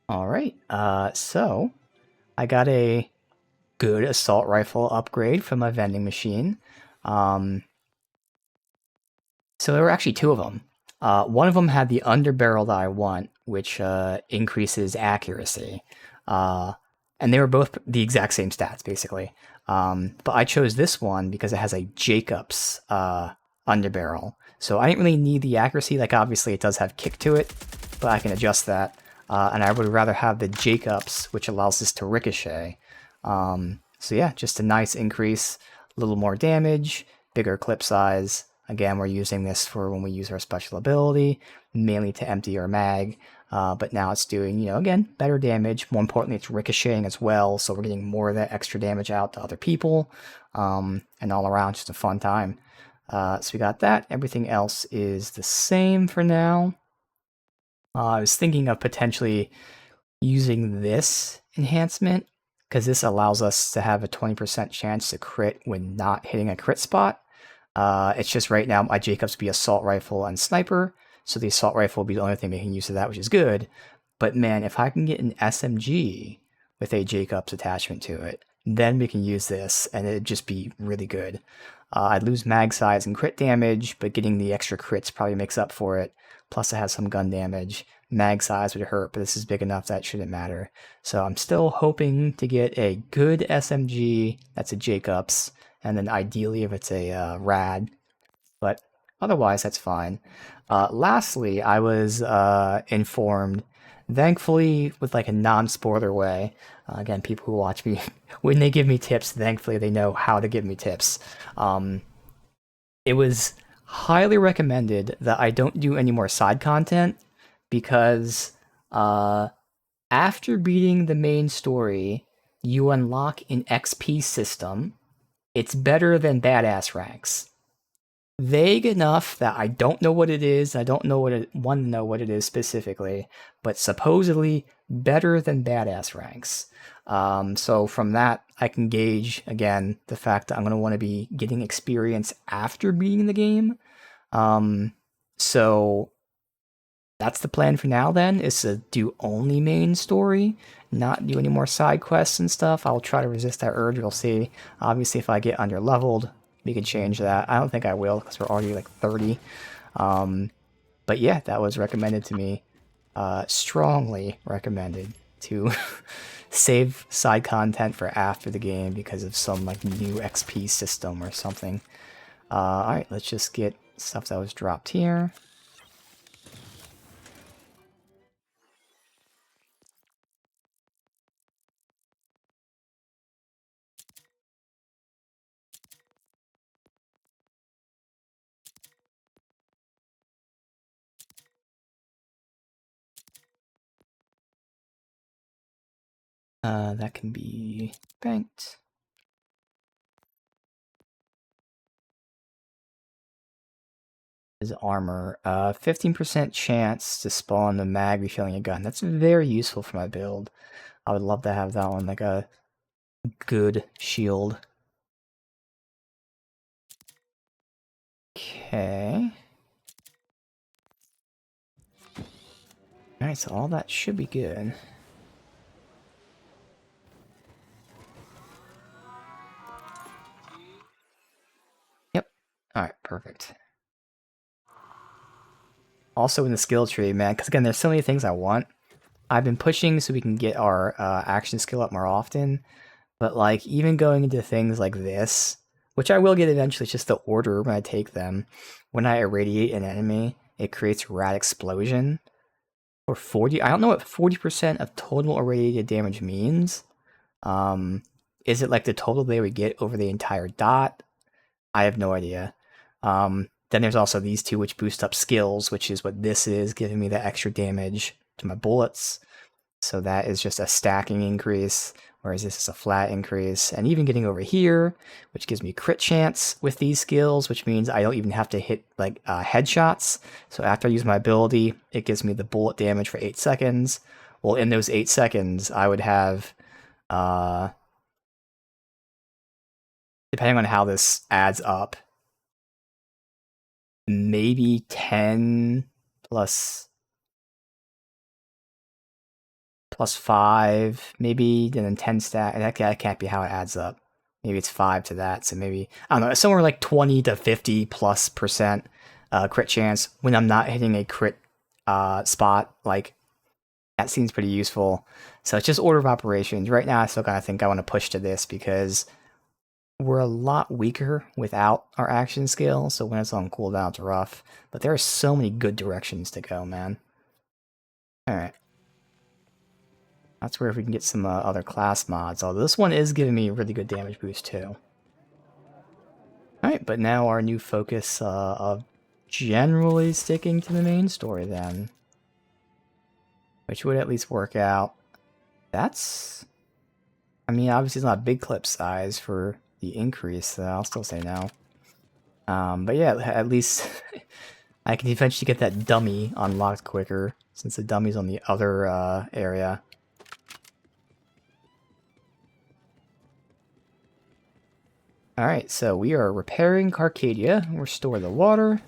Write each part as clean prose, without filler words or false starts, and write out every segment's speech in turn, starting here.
All right. So I got a good assault rifle upgrade from my vending machine. Um, so there were actually two of them. One of them had the underbarrel that I want, which increases accuracy. Uh, and they were both the exact same stats, basically. But I chose this one because it has a Jacobs underbarrel. So I didn't really need the accuracy. Like, obviously, it does have kick to it, but I can adjust that. And I would rather have the Jacobs, which allows this to ricochet. So yeah, just a nice increase, a little more damage, bigger clip size. Again, we're using this for when we use our special ability, mainly to empty our mag. But now it's doing, again, better damage. More importantly, it's ricocheting as well, so we're getting more of that extra damage out to other people. And all around, just a fun time. So we got that. Everything else is the same for now. I was thinking of potentially using this enhancement because this allows us to have a 20% chance to crit when not hitting a crit spot. It's just right now my Jacobs be assault rifle and sniper, so the assault rifle will be the only thing making use of that, which is good. But man, if I can get an SMG with a Jacobs attachment to it, then we can use this, and it'd just be really good. I'd lose mag size and crit damage, but getting the extra crits probably makes up for it. Plus, it has some gun damage. Mag size would hurt, but this is big enough that shouldn't matter. So I'm still hoping to get a good SMG that's a Jacobs, and then ideally if it's a Rad, but otherwise that's fine. Lastly, I was informed, thankfully with like a non-spoiler way. Again, people who watch me, when they give me tips, thankfully they know how to give me tips. Um, it was highly recommended that I don't do any more side content because after beating the main story, you unlock an XP system. It's better than badass ranks. Vague enough that I don't know what it is. I don't know want to know what it is specifically, but supposedly better than badass ranks. So from that, I can gauge again the fact that I'm going to want to be getting experience after beating the game. So that's the plan for now then, is to do only main story, not do any more side quests and stuff. I'll try to resist that urge. We'll see. Obviously, if I get under leveled, we can change that. I don't think I will because we're already like 30. But yeah, that was recommended to me. Strongly recommended to save side content for after the game because of some like new XP system or something. Alright, let's just get stuff that was dropped here. That can be banked. Is armor. 15% chance to spawn the mag refilling a gun. That's very useful for my build. I would love to have that one, like a good shield. Okay. Alright, so all that should be good. Yep. Alright, perfect. Also in the skill tree, man, because again, there's so many things I want. I've been pushing so we can get our action skill up more often, but like even going into things like this, which I will get eventually, it's just the order when I take them. When I irradiate an enemy, it creates Rad Explosion. Or 40, I don't know what 40% of total irradiated damage means. Is it like the total they would get over the entire dot? I have no idea. Then there's also these two which boost up skills, which is what this is, giving me the extra damage to my bullets. So that is just a stacking increase, whereas this is a flat increase. And even getting over here, which gives me crit chance with these skills, which means I don't even have to hit like headshots. So after I use my ability, it gives me the bullet damage for 8 seconds. Well, in those 8 seconds, I would have, depending on how this adds up, maybe 10 plus plus 5, maybe, and then 10 stack. That can't be how it adds up. Maybe it's 5 to that, so maybe, I don't know, somewhere like 20 to 50 plus percent crit chance when I'm not hitting a crit spot. Like, that seems pretty useful. So it's just order of operations. Right now, I still kind of think I want to push to this because we're a lot weaker without our action skill, so when it's on cooldown, it's rough. But there are so many good directions to go, man. Alright. That's where if we can get some other class mods. Although this one is giving me a really good damage boost, too. Alright, but now our new focus of generally sticking to the main story, then. Which would at least work out. That's... I mean, obviously it's not a big clip size for the increase, so I'll still say no. But yeah, at least I can eventually get that dummy unlocked quicker, since the dummy's on the other area. Alright, so we are repairing Carcadia. Restore the water.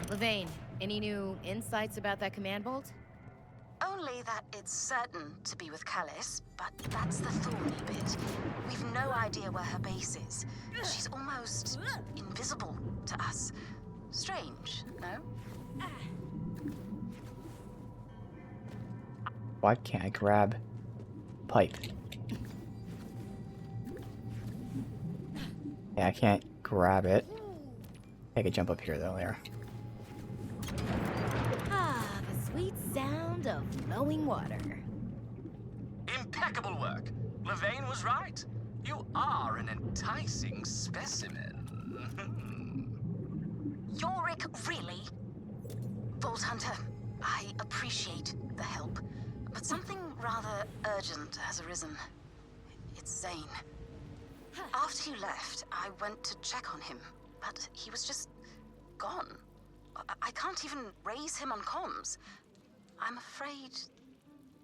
Levane, any new insights about that command bolt? Only that it's certain to be with Callis, but that's the thorny bit. We've no idea where her base is. She's almost invisible to us. Strange, no? Why can't I grab pipe? Yeah, I can't grab it. I could jump up here though, there. Ah, the sweet sound of flowing water. Impeccable work. Levane was right. You are an enticing specimen. Yorick, really? Vault Hunter, I appreciate the help, but something rather urgent has arisen. It's Zane. After you left, I went to check on him, but he was just gone. I can't even raise him on comms. I'm afraid...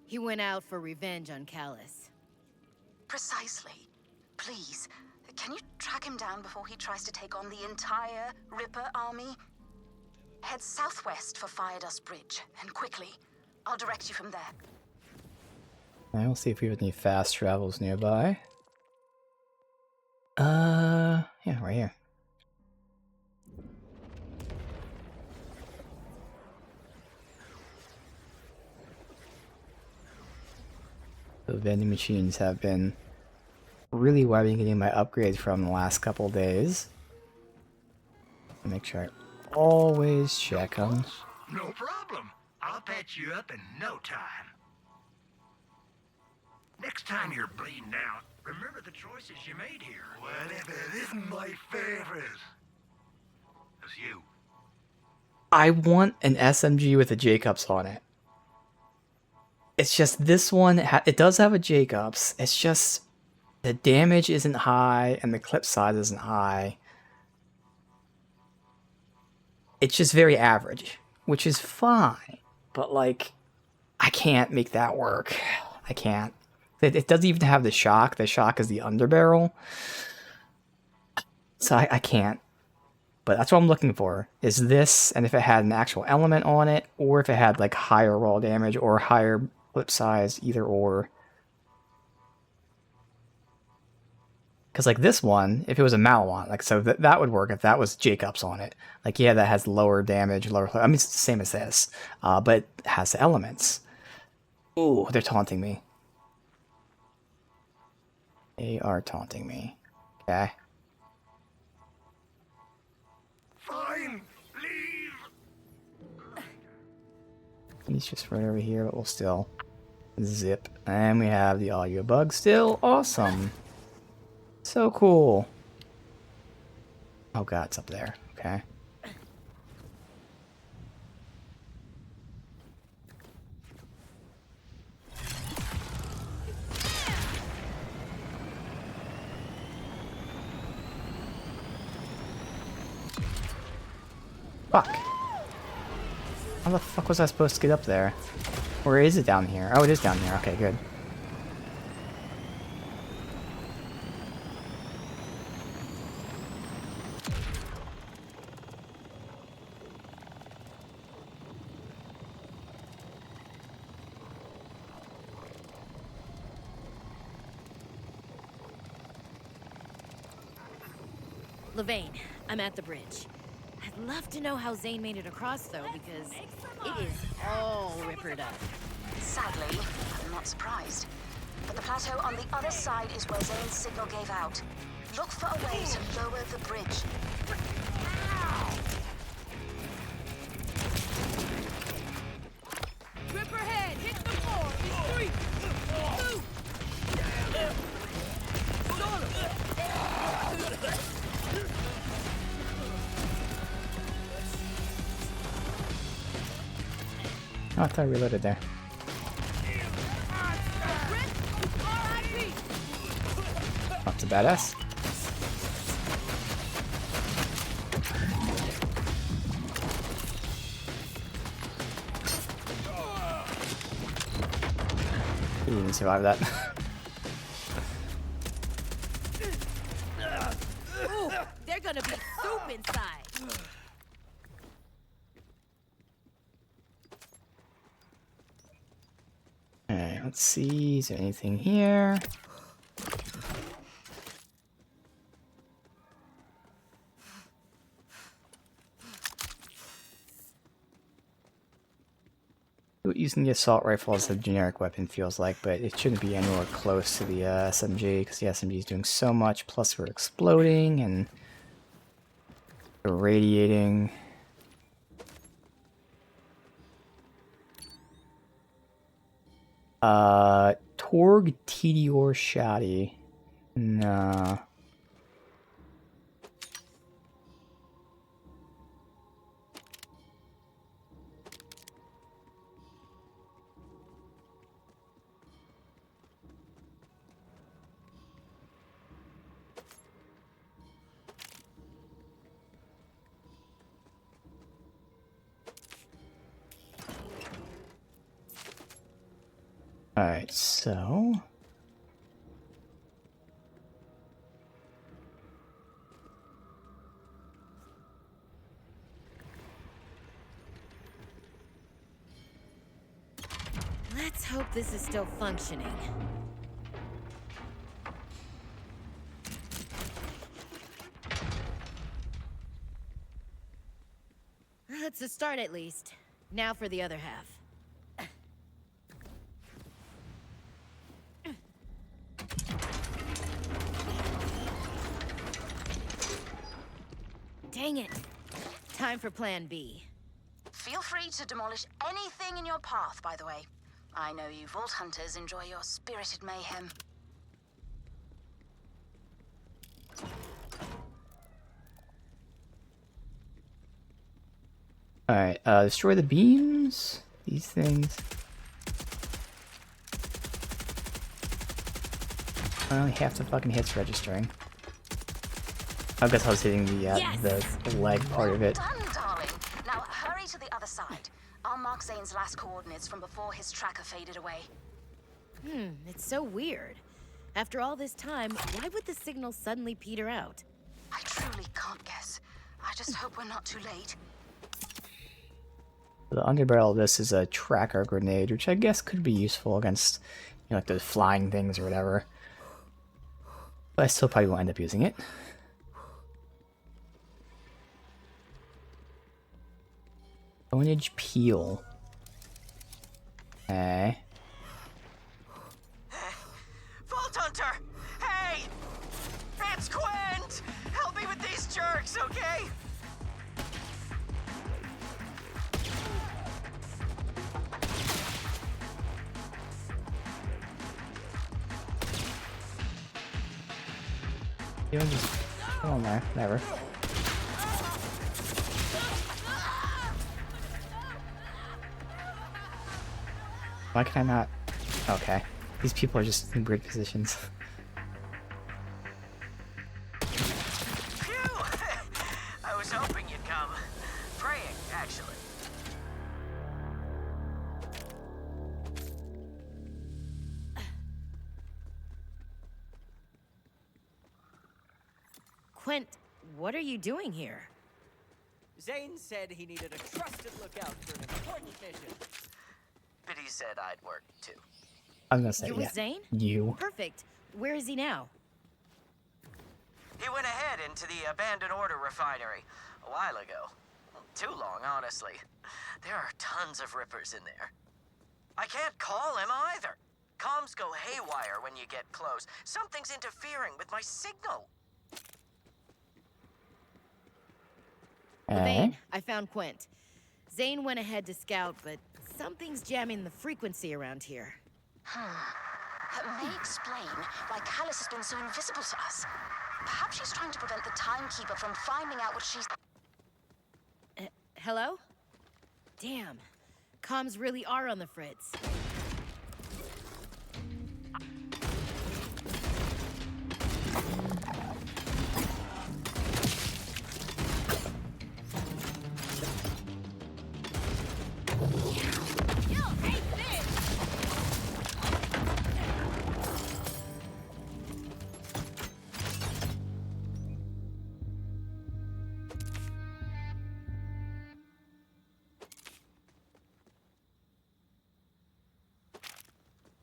He went out for revenge on Callis. Precisely. Please, can you track him down before he tries to take on the entire Ripper army? Head southwest for Firedust Bridge, and quickly. I'll direct you from there. I'll see if we have any fast travels nearby. Yeah, right here. The vending machines have been really where I've been getting my upgrades from the last couple of days. Make sure I always check them. No problem. I'll patch you up in no time. Next time you're bleeding out, remember the choices you made here. Well, if it isn't my favorite, it's you. I want an SMG with a Jacobs on it. It's just this one, it does have a Jacobs. It's just the damage isn't high and the clip size isn't high. It's just very average, which is fine. But like, I can't make that work. I can't. It doesn't even have the shock. The shock is the underbarrel. So I can't. But that's what I'm looking for, is this, and if it had an actual element on it, or if it had like higher raw damage or higher clip size, either or. Because like this one, if it was a Malwan, like so that would work if that was Jacobs on it. Like yeah, that has lower damage, lower. I mean, it's the same as this, but it has the elements. Ooh, they're taunting me. They are taunting me. Okay. Fine, leave. He's just right over here, but we'll still zip. And we have the audio bug still. Awesome. So cool. Oh god, it's up there. Okay. Fuck. How the fuck was I supposed to get up there? Or is it down here? Oh, it is down here. Okay, good. Levane, I'm at the bridge. I'd love to know how Zane made it across, though, because it is all rippered up. Sadly, I'm not surprised. But the plateau on the other side is where Zane's signal gave out. Look for a way to lower the bridge. Ripper head, hit the floor in 3, 2. Oh, I thought I reloaded there. That's a badass. You didn't survive that. Ooh, they're gonna be soup inside. Alright, let's see. Is there anything here? Using the assault rifle as a generic weapon feels like, but it shouldn't be anywhere close to the SMG, because the SMG is doing so much, plus we're exploding and irradiating. Torg Tedior Shoddy. Nah. Alright, so... Let's hope this is still functioning. That's a start at least. Now for the other half. Dang it. Time for plan B. Feel free to demolish anything in your path, by the way. I know you Vault Hunters enjoy your spirited mayhem. Alright, destroy the beams? These things. Only half the fucking hits registering. I guess I was hitting the the leg part of it. Well done, darling. Now hurry to the other side. I'll mark Zane's last coordinates from before his tracker faded away. It's so weird. After all this time, why would the signal suddenly peter out? I truly can't guess. I just hope we're not too late. The underbarrel of this is a tracker grenade, which I guess could be useful against, you know, like those flying things or whatever. But I still probably won't end up using it. Ownage peel. Okay. Vault Hunter! Hey! It's Quint! Help me with these jerks, okay? You know, just go on there, whatever. Why can I not? Okay. These people are just in weird positions. Phew! I was hoping you'd come. Praying, actually. Quint, what are you doing here? Zane said he needed a trusted lookout for an important mission. But he said I'd work too. I was gonna say, You're yeah. with Zane? You. Perfect. Where is he now? He went ahead into the abandoned order refinery a while ago. Too long, honestly. There are tons of rippers in there. I can't call him either. Comms go haywire when you get close. Something's interfering with my signal. Levine, I found Quint. Zane went ahead to scout, but something's jamming the frequency around here. That may explain why Callus has been so invisible to us. Perhaps she's trying to prevent the Timekeeper from finding out what she's... Hello? Damn. Comms really are on the fritz.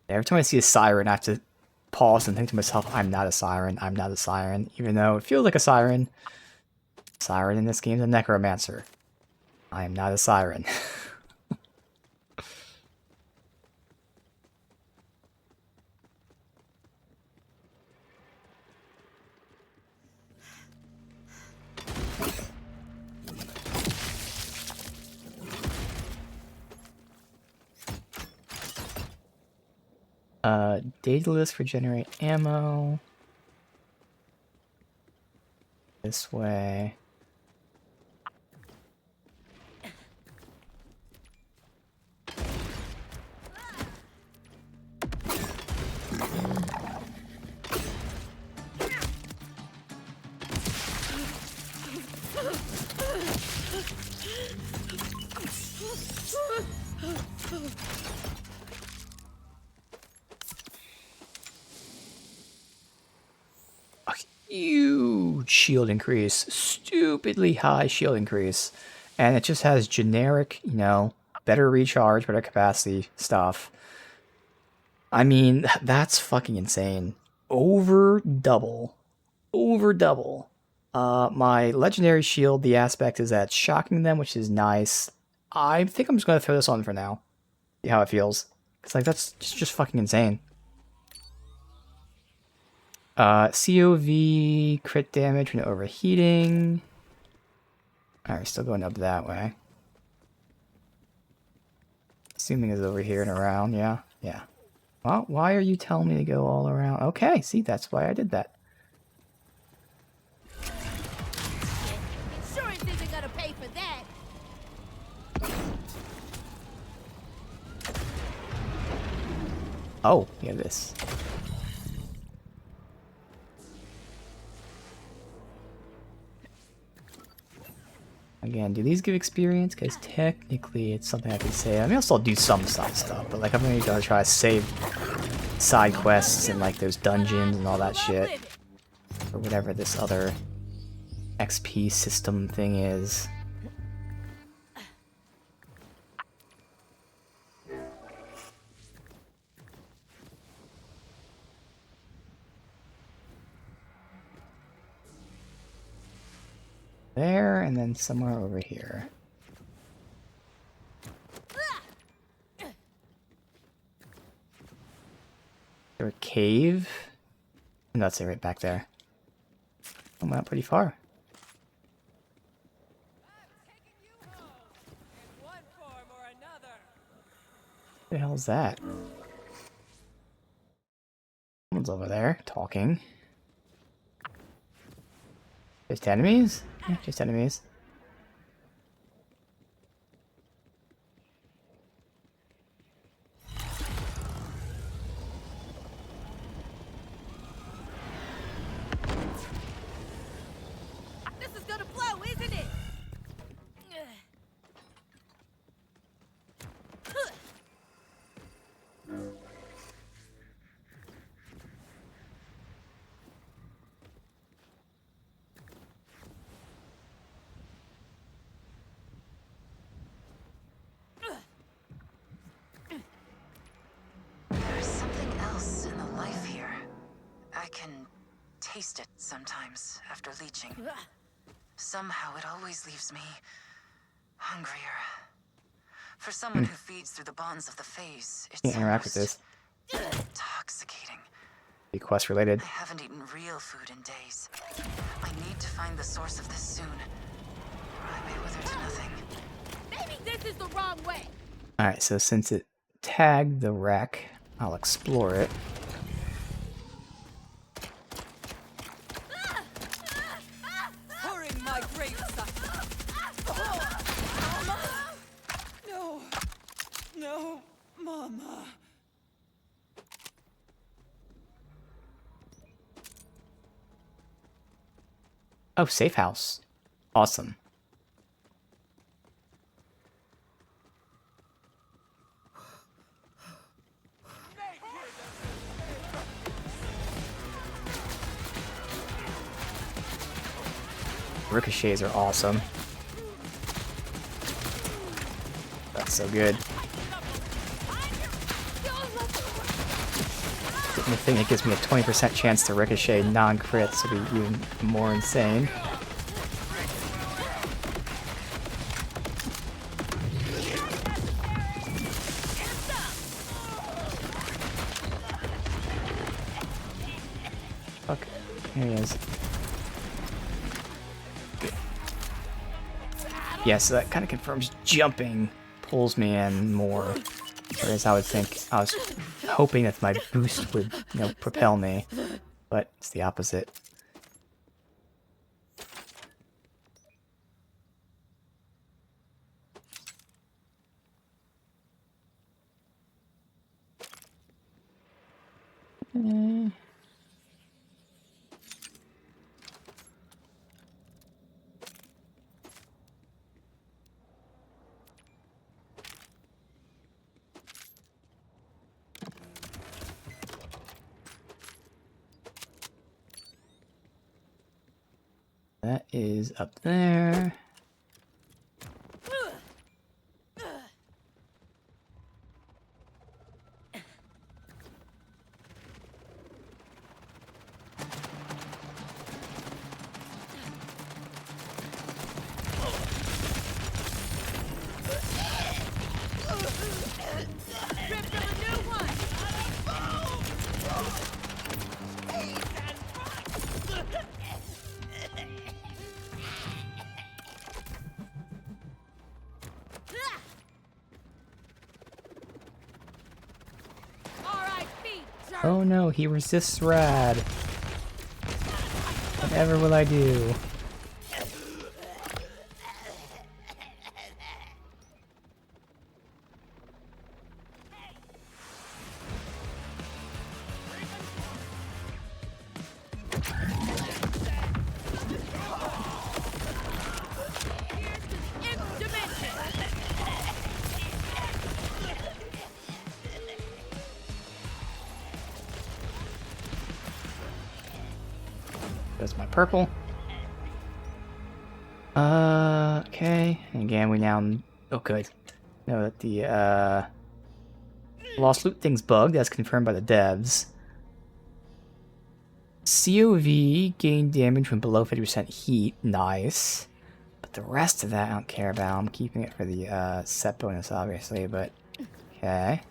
Every time I see a siren, I have to pause and think to myself, I'm not a siren, I'm not a siren. Even though it feels like a siren. Siren in this game is a necromancer. I am not a siren. Data list for generate ammo. This way. Huge shield increase, stupidly high shield increase, and it just has generic, you know, better recharge, better capacity stuff. I mean, that's fucking insane. Over double. My legendary shield, the aspect is that shocking them, which is nice. I think I'm just gonna throw this on for now. See how it feels. It's like that's just fucking insane. COV, crit damage from overheating. Alright, still going up that way. Assuming it's over here and around, yeah. Well, why are you telling me to go all around? Okay, see, that's why I did that. Insurance isn't gonna pay for that. Oh, we have this. Again, do these give experience? Because technically it's something I can say. I mean, I'll still do some side stuff, but like I'm gonna try to save side quests and like those dungeons and all that shit. Or whatever this other XP system thing is. There, and then somewhere over here. Is there a cave? No, that's it right back there. I went pretty far. What the hell is that? Someone's over there talking. Just enemies? Yeah, just enemies. This is gonna blow, isn't it? There's something else in the life here. I can taste it sometimes after leeching. Somehow it always leaves me hungrier. For someone who feeds through the bonds of the phase, it's Can't interact with almost this. intoxicating. Be quest related. I haven't eaten real food in days. I need to find the source of this soon, or I may wither to nothing. Maybe this is the wrong way. Alright, so since it tagged the wreck, I'll explore it. Hurrying my gravesite. Mama! No. No, Mama. Oh, safe house. Awesome. Ricochets are awesome. That's so good. Getting the thing that gives me a 20% chance to ricochet non-crits would be even more insane. Fuck. Here he is. Yeah, so that kind of confirms jumping pulls me in more. Whereas I would think, I was hoping that my boost would, you know, propel me. But it's the opposite. That is up there. Oh no, he resists Rad. Whatever will I do? That's my purple. Okay. And again, we now... Oh, good. Know that the, lost loot thing's bugged. That's confirmed by the devs. COV gained damage from below 50% heat. Nice. But the rest of that I don't care about. I'm keeping it for the, set bonus, obviously, but... Okay.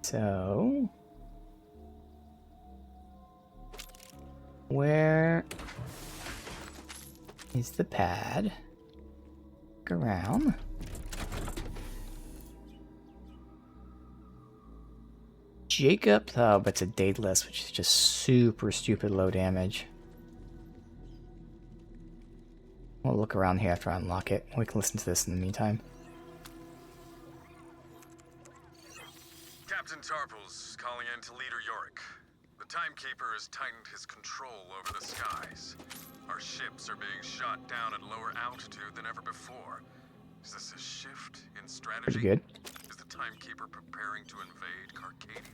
So, where is the pad? Look around. Jacob, oh, but it's a dateless, which is just super stupid low damage. We'll look around here after I unlock it. We can listen to this in the meantime. Captain Tarples calling in to Leader Yorick. The Timekeeper has tightened his control over the skies. Our ships are being shot down at lower altitude than ever before. Is this a shift in strategy? Pretty good. Is the Timekeeper preparing to invade Carcadia?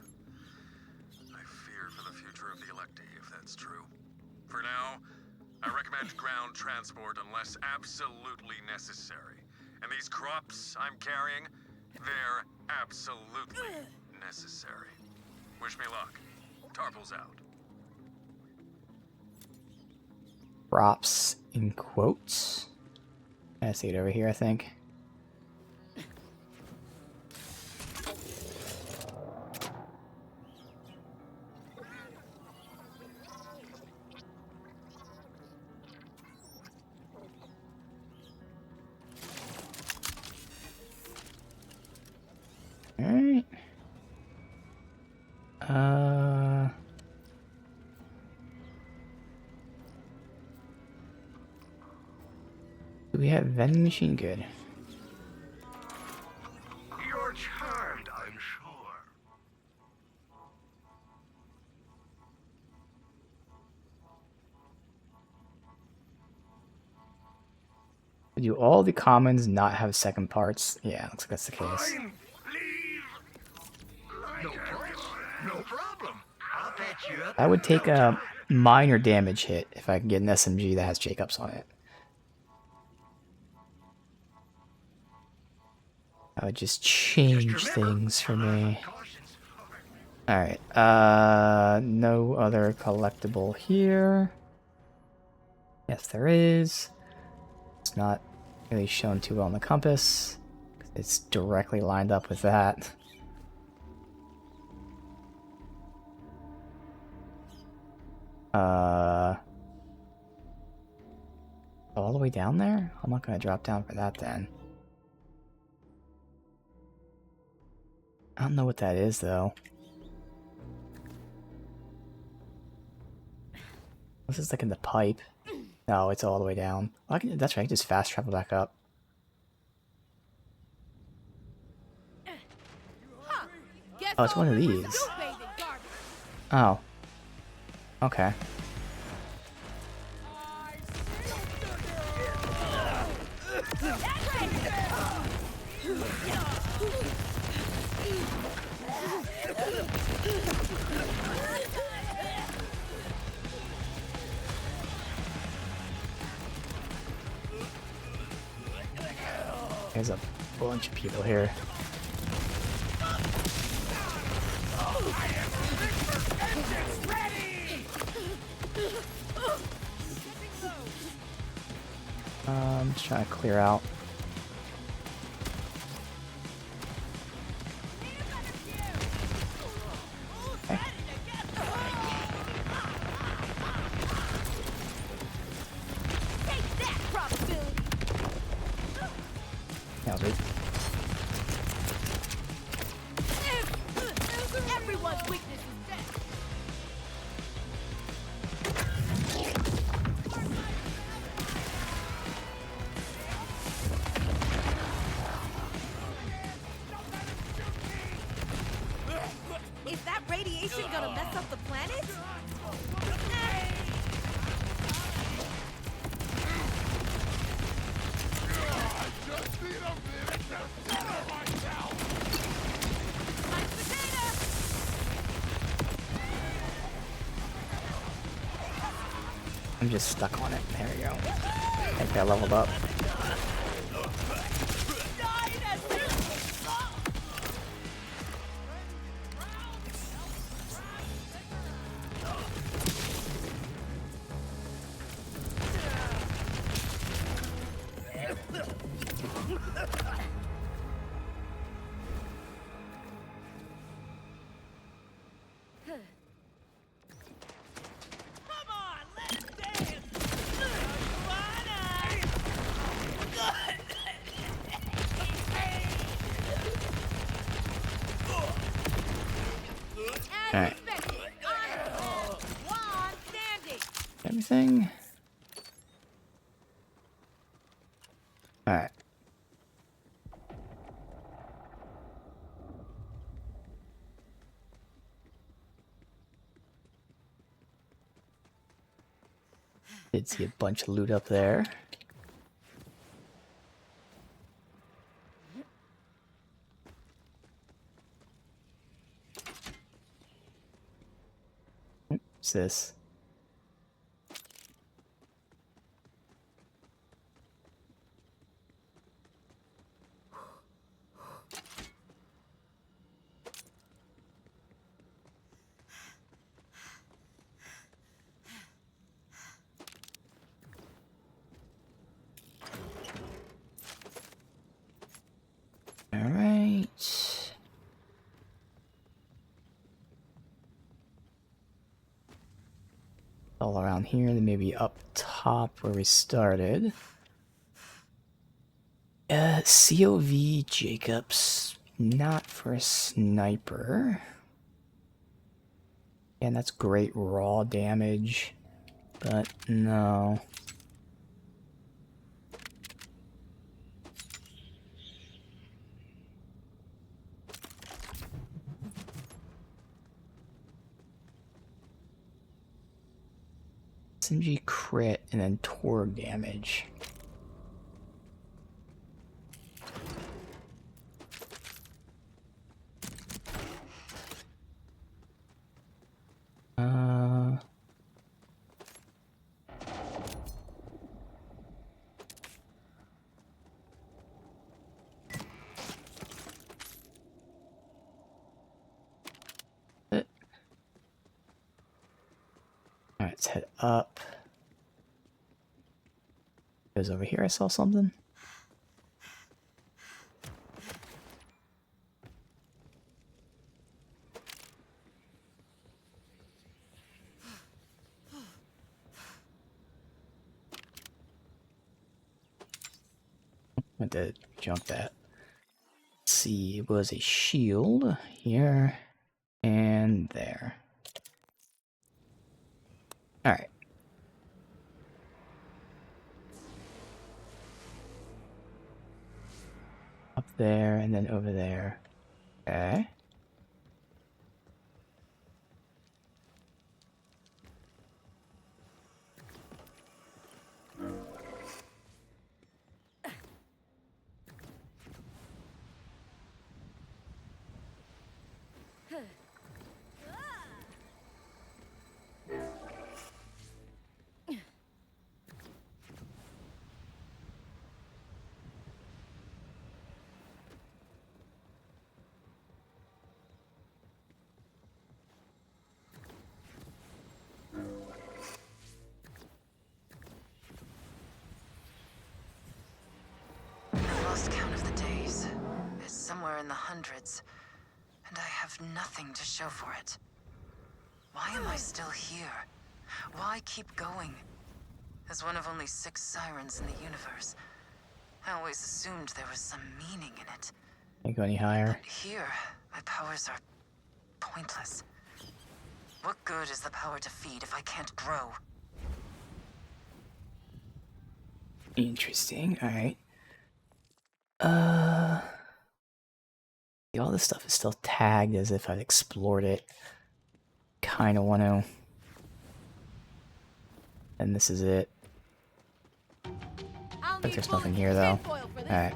I fear for the future of the electee, if that's true. For now, I recommend ground transport unless absolutely necessary. And these crops I'm carrying, they're absolutely necessary. Wish me luck. Tarple's out. Props in quotes. I see it over here, I think. Alright. Do we have vending machine? Good. You're charmed, I'm sure. Do all the commons not have second parts? Yeah, looks like that's the case. Fine, leave. No problem. I'll patch you up. I would take a minor damage hit if I can get an SMG that has Jacobs on it. That would just change things for me. Alright, no other collectible here. Yes, there is. It's not really shown too well on the compass. It's directly lined up with that. All the way down there? I'm not going to drop down for that then. I don't know what that is though. This is like in the pipe. No, it's all the way down. Well, that's right, I can just fast travel back up. Oh, it's one of these. Oh. Okay. There's a bunch of people here. I'm just trying to clear out. Okay. Yeah, wait. Everyone's weakness is dead. Is that radiation gonna mess up the planet? I'm just stuck on it. There we go. I think I leveled up. Alright. Everything? Alright. Did see a bunch of loot up there. What's this? All right. All around here, then maybe up top where we started. COV Jacobs, not for a sniper. And that's great raw damage, but no. SMG crit and then Torg damage. Alright, let's head up. Because over here I saw something. I did jump that. Let's see, it was a shield here and there. Alright. Up there and then over there. Okay. I've lost count of the days. It's somewhere in the hundreds, and I have nothing to show for it. Why am I still here? Why keep going? As one of only 6 sirens in the universe, I always assumed there was some meaning in it. Can't go any higher. But here, my powers are pointless. What good is the power to feed if I can't grow? Interesting. Alright. All this stuff is still tagged as if I'd explored it. Kinda wanna. And this is it. But there's nothing here though. Alright.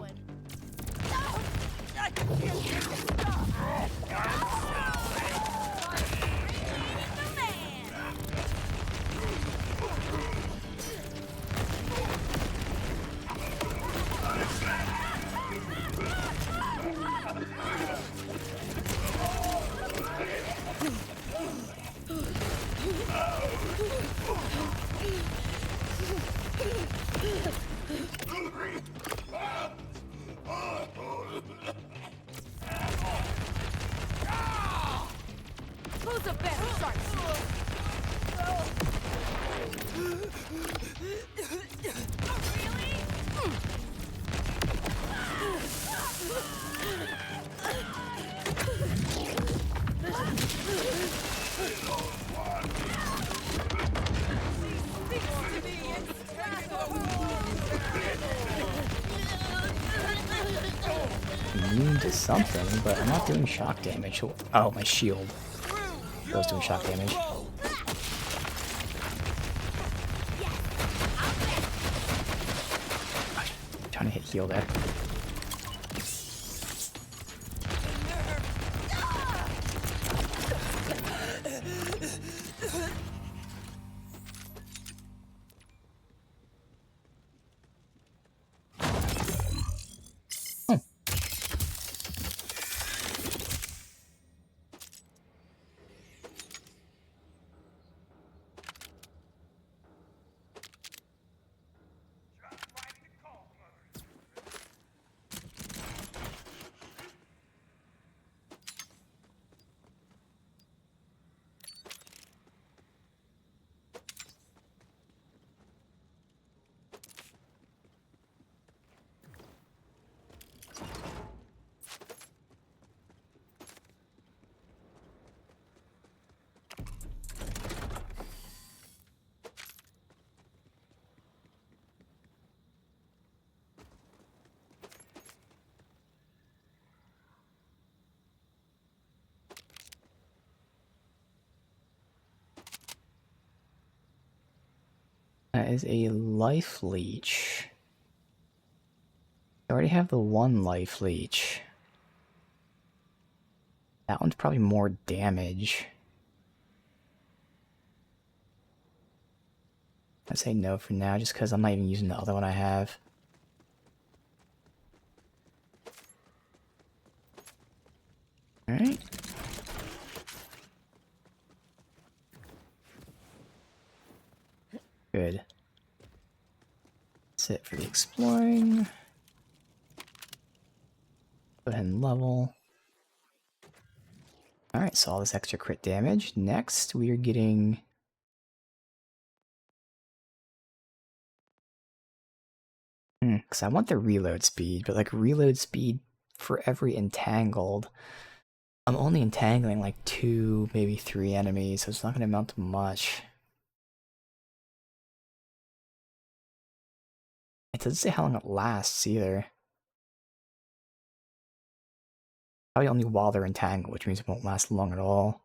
Who's a better sharpshooter? Immune to something, but I'm not doing shock damage. Oh, my shield. I was doing shock damage. Trying to hit heal there. That is a life leech. I already have the one life leech. That one's probably more damage. I say no for now, just because I'm not even using the other one I have. Alright. Good. That's it for the exploring. Go ahead and level. Alright, so all this extra crit damage. Next, we are getting... because I want the reload speed, but like reload speed for every entangled. I'm only entangling like 2, maybe 3 enemies, so it's not going to amount to much. It doesn't say how long it lasts either. Probably only while they're entangled, which means it won't last long at all.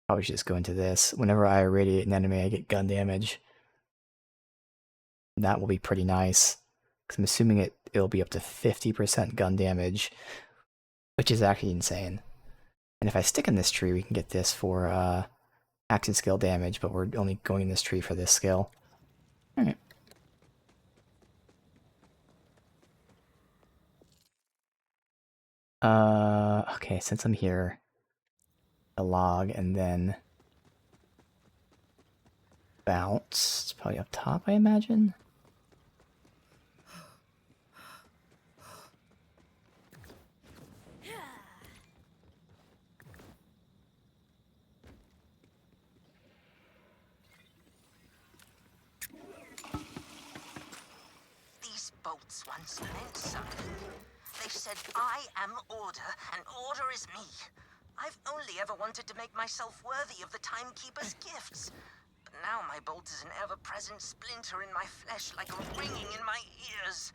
Probably should just go into this. Whenever I irradiate an enemy, I get gun damage. And that will be pretty nice. Because I'm assuming it'll be up to 50% gun damage, which is actually insane. And if I stick in this tree, we can get this for action skill damage, but we're only going in this tree for this skill. Alright. Okay, since I'm here, a log and then bounce. It's probably up top, I imagine. These bolts once meant something. They said, I am order, and order is me. I've only ever wanted to make myself worthy of the Timekeeper's gifts. But now my bolt is an ever-present splinter in my flesh, like a ringing in my ears.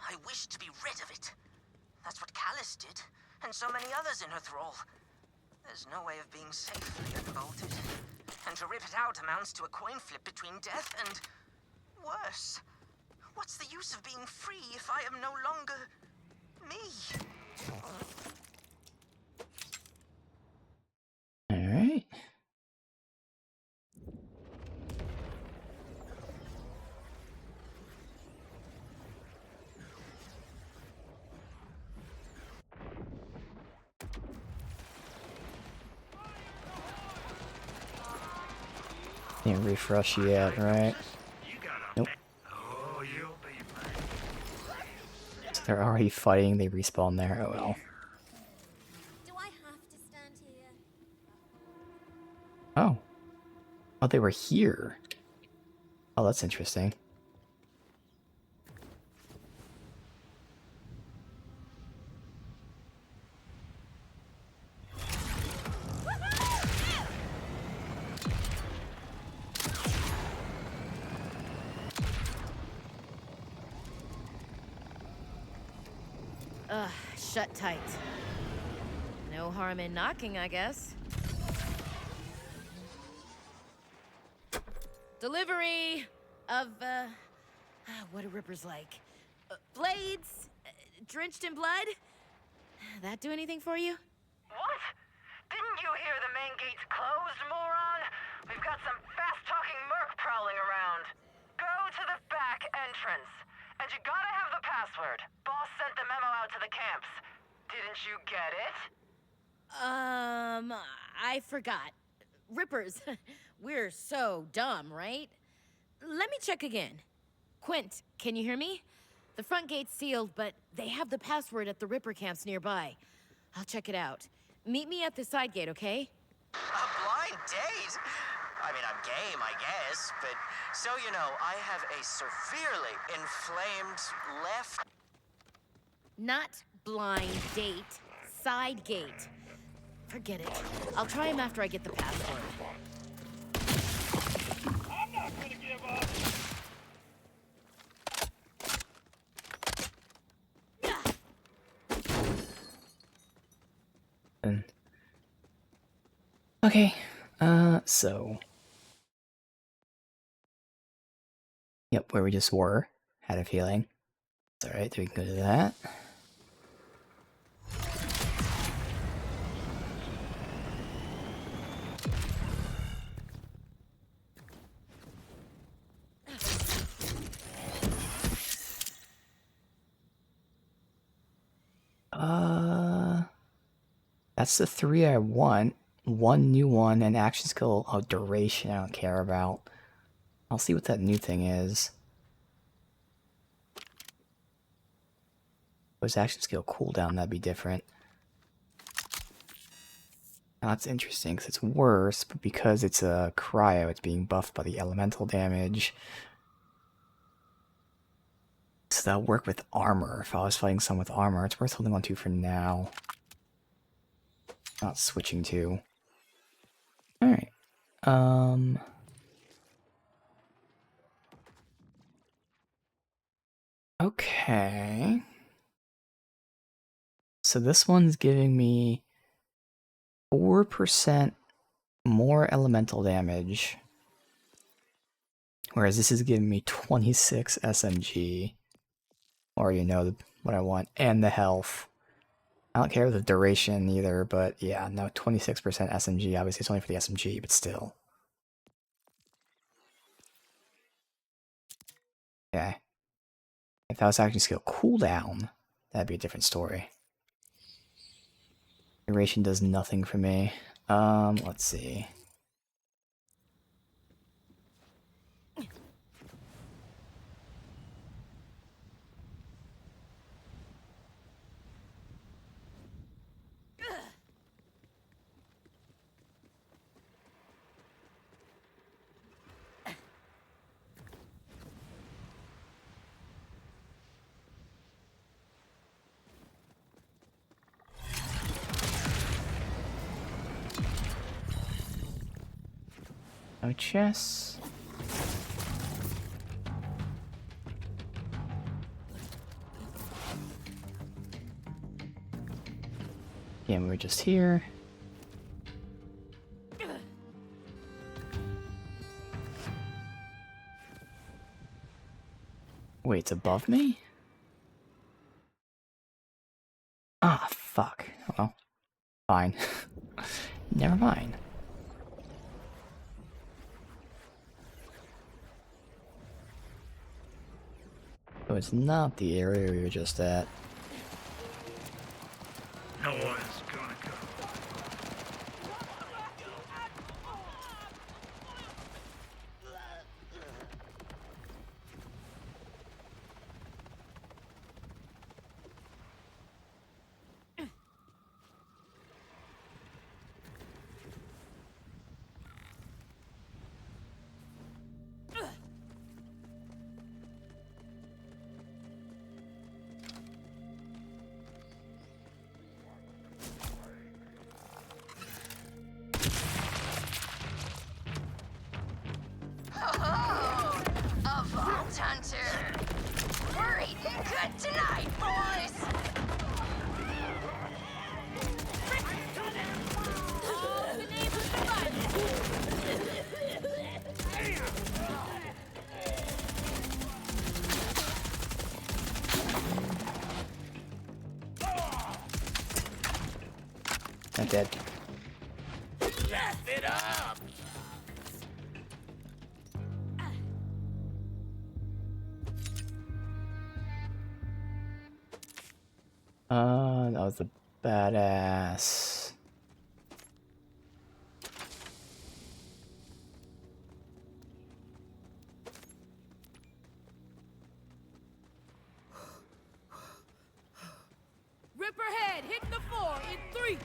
I wish to be rid of it. That's what Callus did, and so many others in her thrall. There's no way of being safely unbolted. And to rip it out amounts to a coin flip between death and... worse. What's the use of being free if I am no longer... me? Alright. Can't refresh yet, right? Nope. Oh, you'll be So they're already fighting, they respawn there, oh well. Do I have to stand here? Oh. Oh, they were here. Oh, that's interesting. Ugh, shut tight. No harm in knocking, I guess. Delivery of, what do rippers like? Blades? Drenched in blood? That do anything for you? What? Didn't you hear the main gate's closed, moron? We've got some fast-talking merc prowling around. Go to the back entrance. And you gotta have the password. Boss sent the memo out to the camps. Didn't you get it? I forgot. Rippers. We're so dumb, right? Let me check again. Quint, can you hear me? The front gate's sealed, but they have the password at the Ripper camps nearby. I'll check it out. Meet me at the side gate, okay? A blind date? I mean, I'm game, I guess, but so you know, I have a severely inflamed left. Not blind date, side gate. Forget it. I'll try him after I get the password. I'm not gonna give up. Okay. So. Yep, where we just were. Had a feeling. It's alright, we can go to that. That's the 3 I want. One new one, and action skill. Oh, duration I don't care about. I'll see what that new thing is. Was action skill cooldown, that'd be different. Now that's interesting, because it's worse, but because it's a cryo, it's being buffed by the elemental damage. So that'll work with armor. If I was fighting someone with armor, it's worth holding on to for now. Not switching to. Alright. Okay. So this one's giving me 4% more elemental damage. Whereas this is giving me 26 SMG. Or, you know, what I want. And the health. I don't care the duration either, but yeah, no, 26% SMG. Obviously, it's only for the SMG, but still. Okay. If that was action skill cooldown, that'd be a different story. Duration does nothing for me. Let's see. No chess. Yeah, we were just here. Wait, it's above me? Ah, fuck. Well, fine. Never mind. Oh, it's not the area we were just at. No one's gonna go. Oh, a vault hunter. We're eating good tonight, boys. I'm dead. Laugh it up! That was a badass. Ripper head, hit the floor in 3, 2.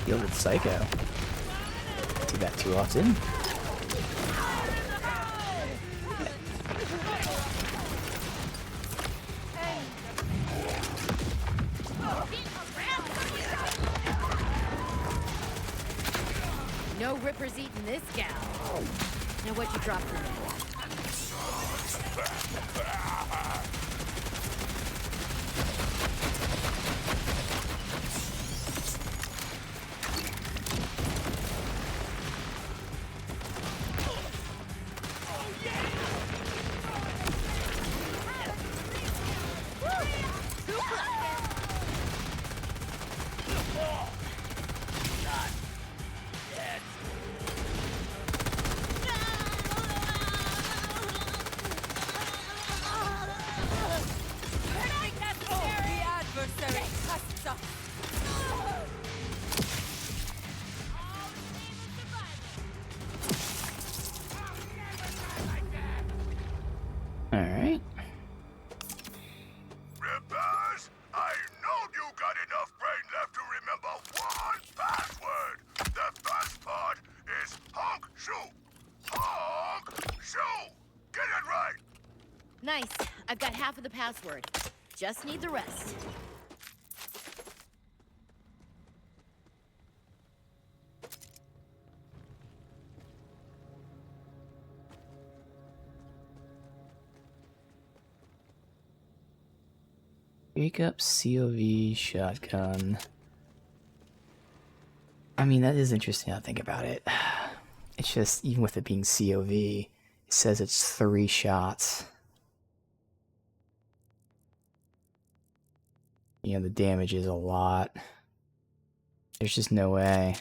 Deal with Psycho. Do that too often. No rippers eating this gal. Now what you drop for me? Alright. Rippers, I know you got enough brain left to remember one password. The best part is honk shoe. Honk shoe. Get it right. Nice. I've got half of the password. Just need the rest. Pick up COV shotgun. I mean, that is interesting to think about it. It's just, even with it being COV, it says it's 3 shots. You know, the damage is a lot. There's just no way.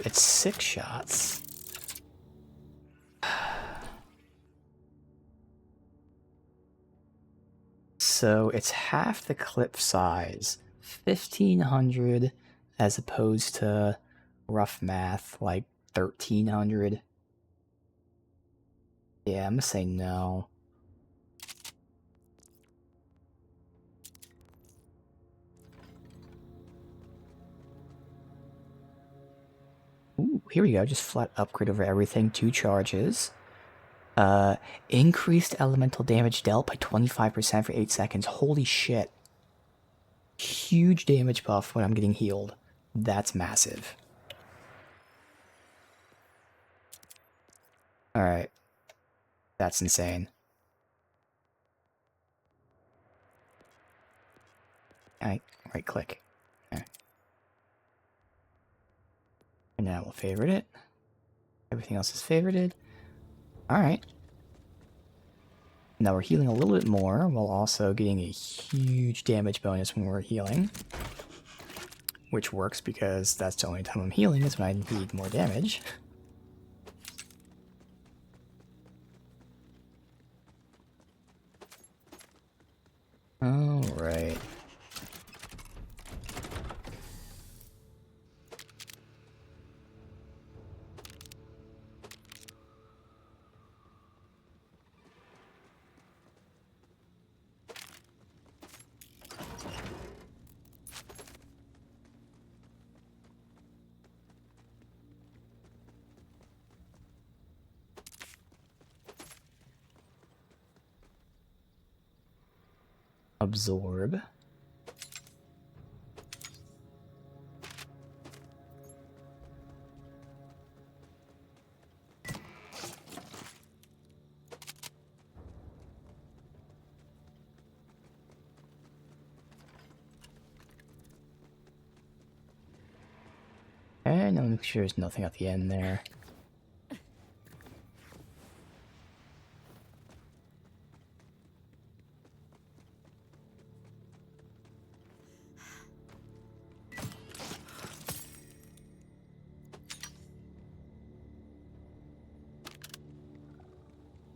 It's 6 shots. So it's half the clip size, 1500 as opposed to rough math like 1300. Yeah, I'm gonna say no. Ooh, here we go, just flat upgrade over everything, 2 charges. Increased elemental damage dealt by 25% for 8 seconds. Holy shit. Huge damage buff when I'm getting healed. That's massive. Alright. That's insane. Right click. Okay. And now we'll favorite it. Everything else is favorited. Alright. Now we're healing a little bit more, while also getting a huge damage bonus when we're healing. Which works because that's the only time I'm healing is when I need more damage. Alright. Absorb. And I'll make sure there's nothing at the end there.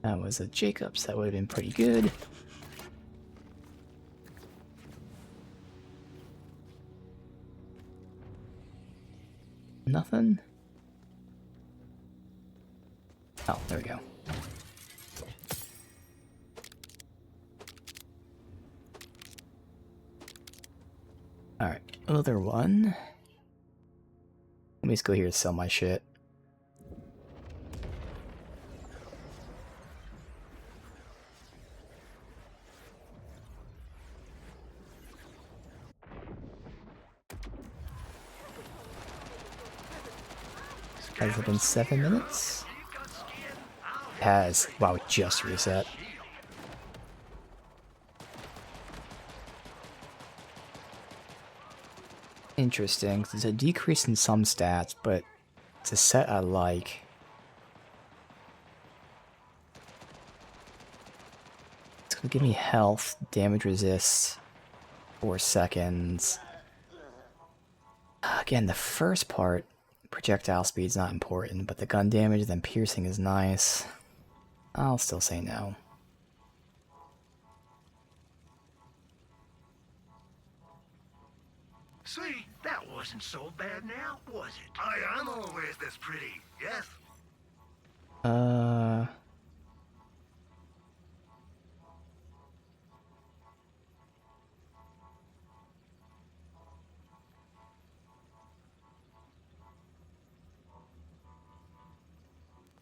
That was a Jacobs, that would have been pretty good. Nothing? Oh, there we go. Alright, other one. Let me just go here to sell my shit. Has it been 7 minutes? It has. Wow, it just reset. Interesting. There's a decrease in some stats, but it's a set I like. It's gonna give me health, damage resist, 4 seconds. Again, the first part, projectile speed's not important, but the gun damage, then piercing is nice. I'll still say no. See, that wasn't so bad now, was it? I am always this pretty, yes?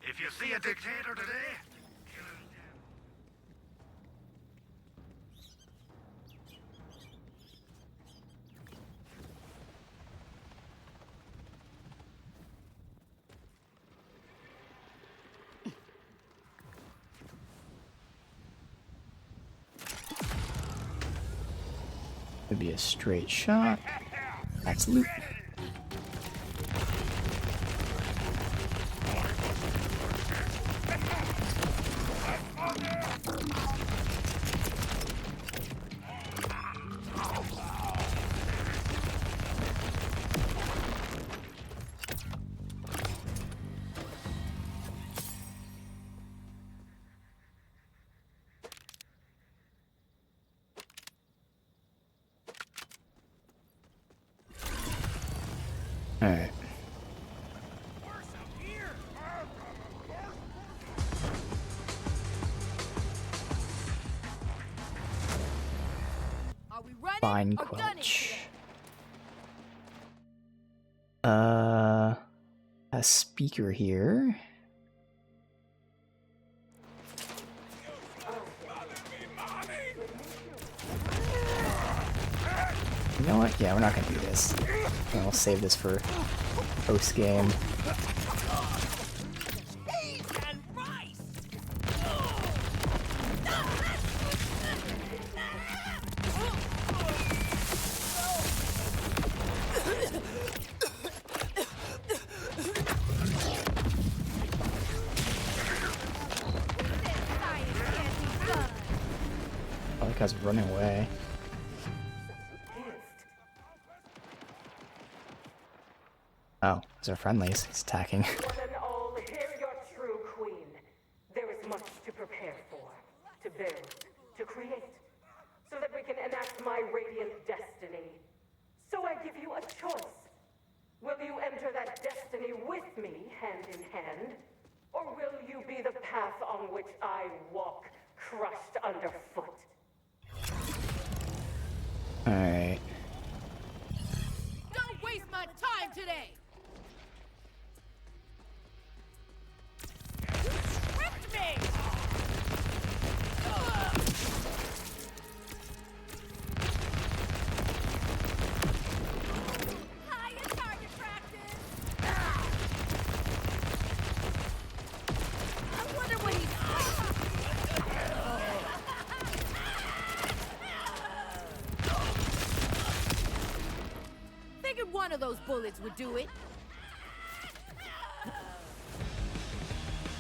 If you see a dictator today, kill him. Could be a straight shot. That's loot. Alright. Are we running Fine or gunning Quelch. today? A speaker here. You know what? Yeah, we're not gonna do this. And we'll save this for post game. Oh, that guy's running away. Oh, those are friendlies. He's attacking. One and all, hear your true queen. There is much to prepare for, to build, to create, so that we can enact my radiant destiny. So I give you a choice. Will you enter that destiny with me, hand in hand? Or will you be the path on which I walk, crushed underfoot? Alright. Don't waste my time today! Tricked me! Higher target practice! I wonder what he's Figured one of those bullets would do it.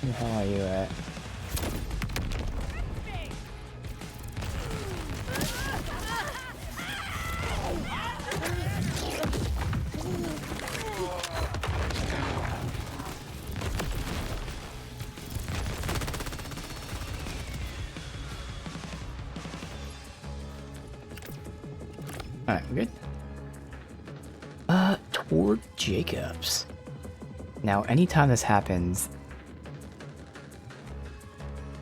Where the hell are you at? Alright, we're good. Toward Jacobs. Now, anytime this happens,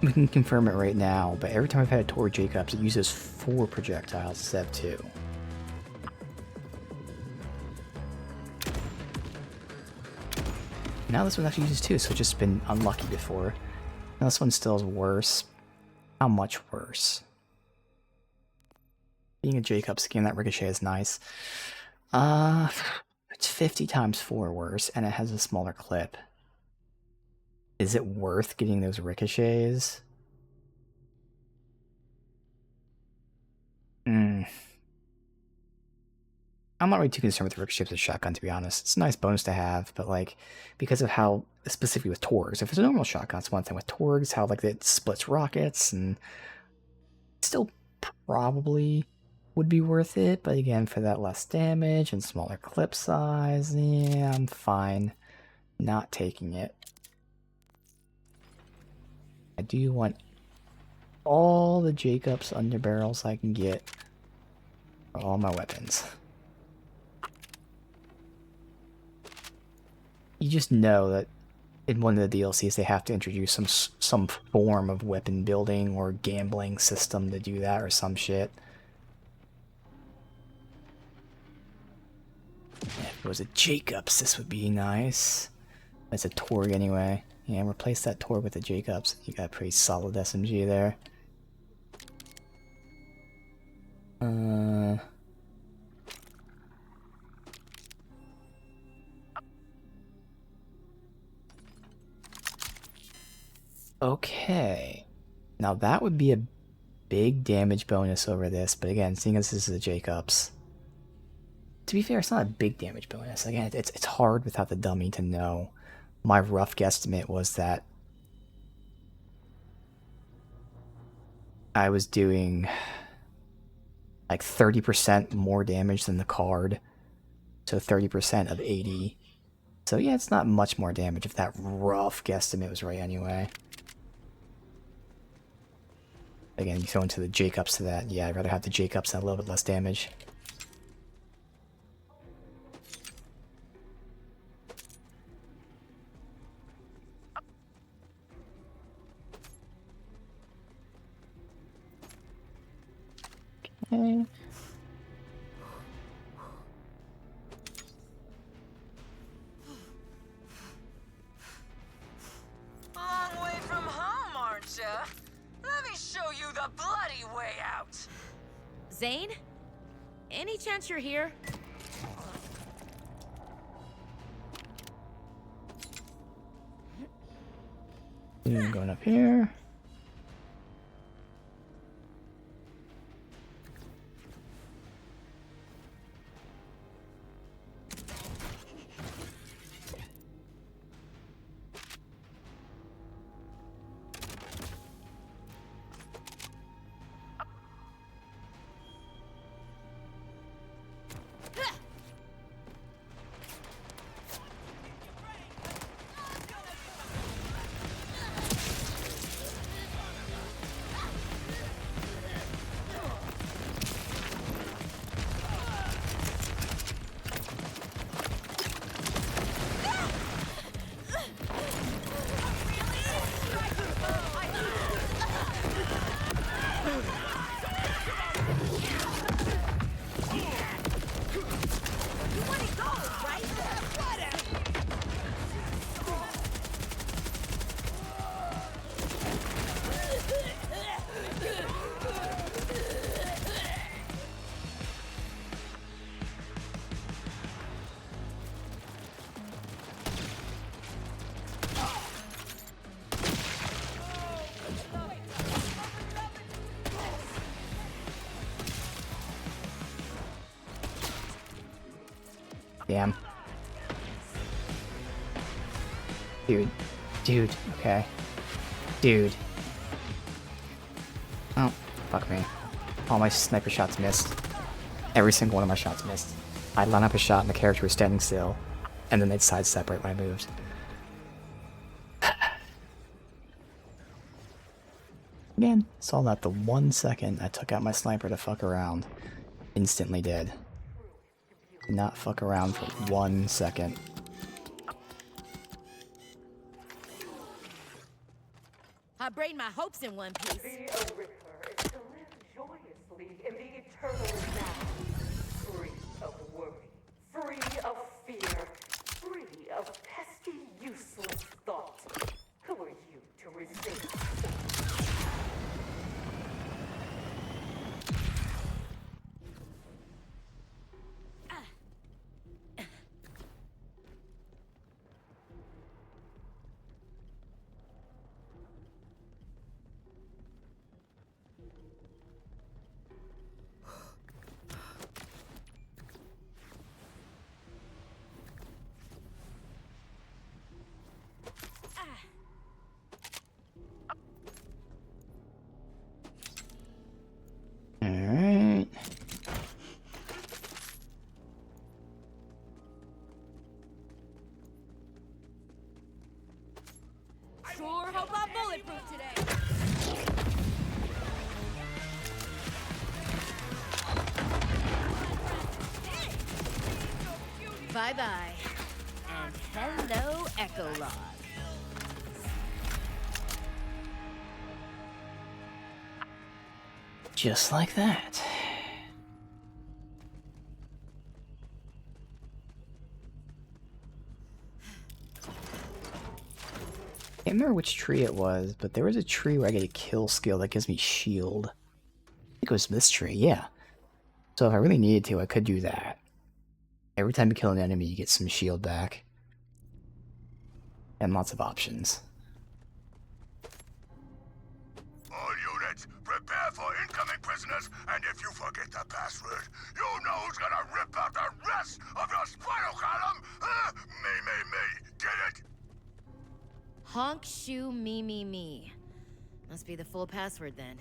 we can confirm it right now, but every time I've had a Toward Jacobs, it uses 4 projectiles instead of 2. Now this one actually uses 2, so it's just been unlucky before. Now this one still is worse. How much worse? Being a Jacobs game, that ricochet is nice. It's 50 times 4 worse, and it has a smaller clip. Is it worth getting those ricochets? I'm not really too concerned with the ricochets with shotgun, to be honest. It's a nice bonus to have, but like, because of how, specifically with Torgs, if it's a normal shotgun, it's one thing. With Torgs, how like it splits rockets, and still probably would be worth it, but again, for that less damage and smaller clip size, yeah, I'm fine not taking it. I do want all the Jacobs underbarrels I can get for all my weapons. You just know that in one of the DLCs they have to introduce some form of weapon building or gambling system to do that or some shit. If it was a Jacobs, this would be nice. That's a Torg anyway. Yeah, replace that Torg with a Jacobs. You got a pretty solid SMG there. Okay. Now that would be a big damage bonus over this, but again, seeing as this is a Jacobs, to be fair, it's not a big damage bonus. Again, it's hard without the dummy to know. My rough guesstimate was that I was doing like 30% more damage than the card, so 30% of 80. So yeah, it's not much more damage if that rough guesstimate was right anyway. Again, you throw into the Jacobs to that. Yeah, I'd rather have the Jacobs and a little bit less damage. Okay. Long way from home, aren't ya? Let me show you the bloody way out. Zane? Any chance you're here? Going up here. Damn. Dude, okay. Dude. Oh, fuck me. All my sniper shots missed. Every single one of my shots missed. I'd line up a shot and the character was standing still, and then they'd sidestep right when I moved. Again, saw that the 1 second I took out my sniper to fuck around. Instantly dead. Did not fuck around for 1 second. I braid my hopes in one piece. Be a Ripper is to live joyously in the eternal now. Free of worry, free of fear, free of pesky useless Sure hope I'm bulletproof today. Bye-bye. And hello, Echolog. Just like that. Can't remember which tree it was, but there was a tree where I get a kill skill that gives me shield. I think it was this tree, yeah. So if I really needed to, I could do that. Every time you kill an enemy, you get some shield back. And lots of options. All units, prepare for incoming prisoners, and if you forget the password, you know who's gonna rip out the rest of your spinal column? Me. Get it? Honk, shoe, me. Must be the full password then.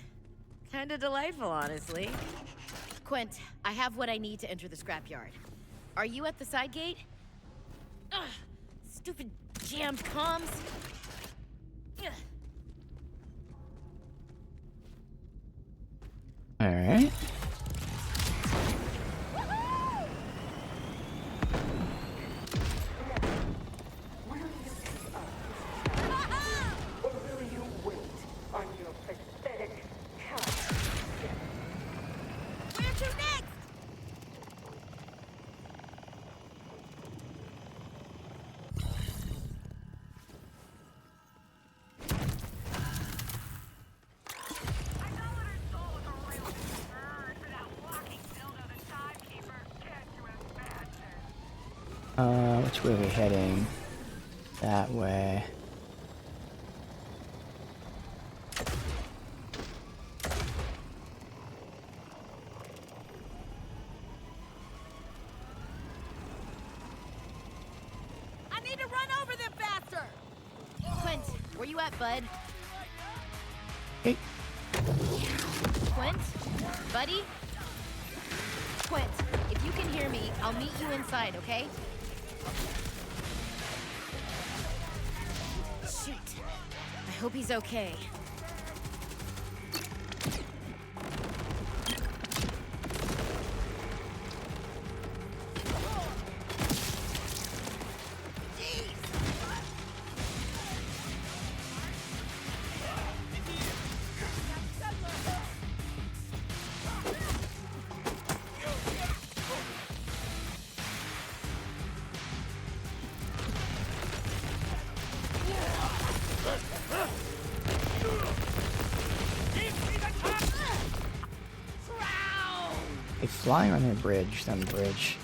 Kinda delightful, honestly. Quint, I have what I need to enter the scrapyard. Are you at the side gate? Ugh, stupid jammed comms. Ugh. Alright. Where to next? Which way are we heading? That way. I need to run over them faster! Quint, where you at, bud? Hey. Quint? Buddy? Quint, if you can hear me, I'll meet you inside, okay? Shoot. I hope he's okay. They fly on their bridge, down the bridge.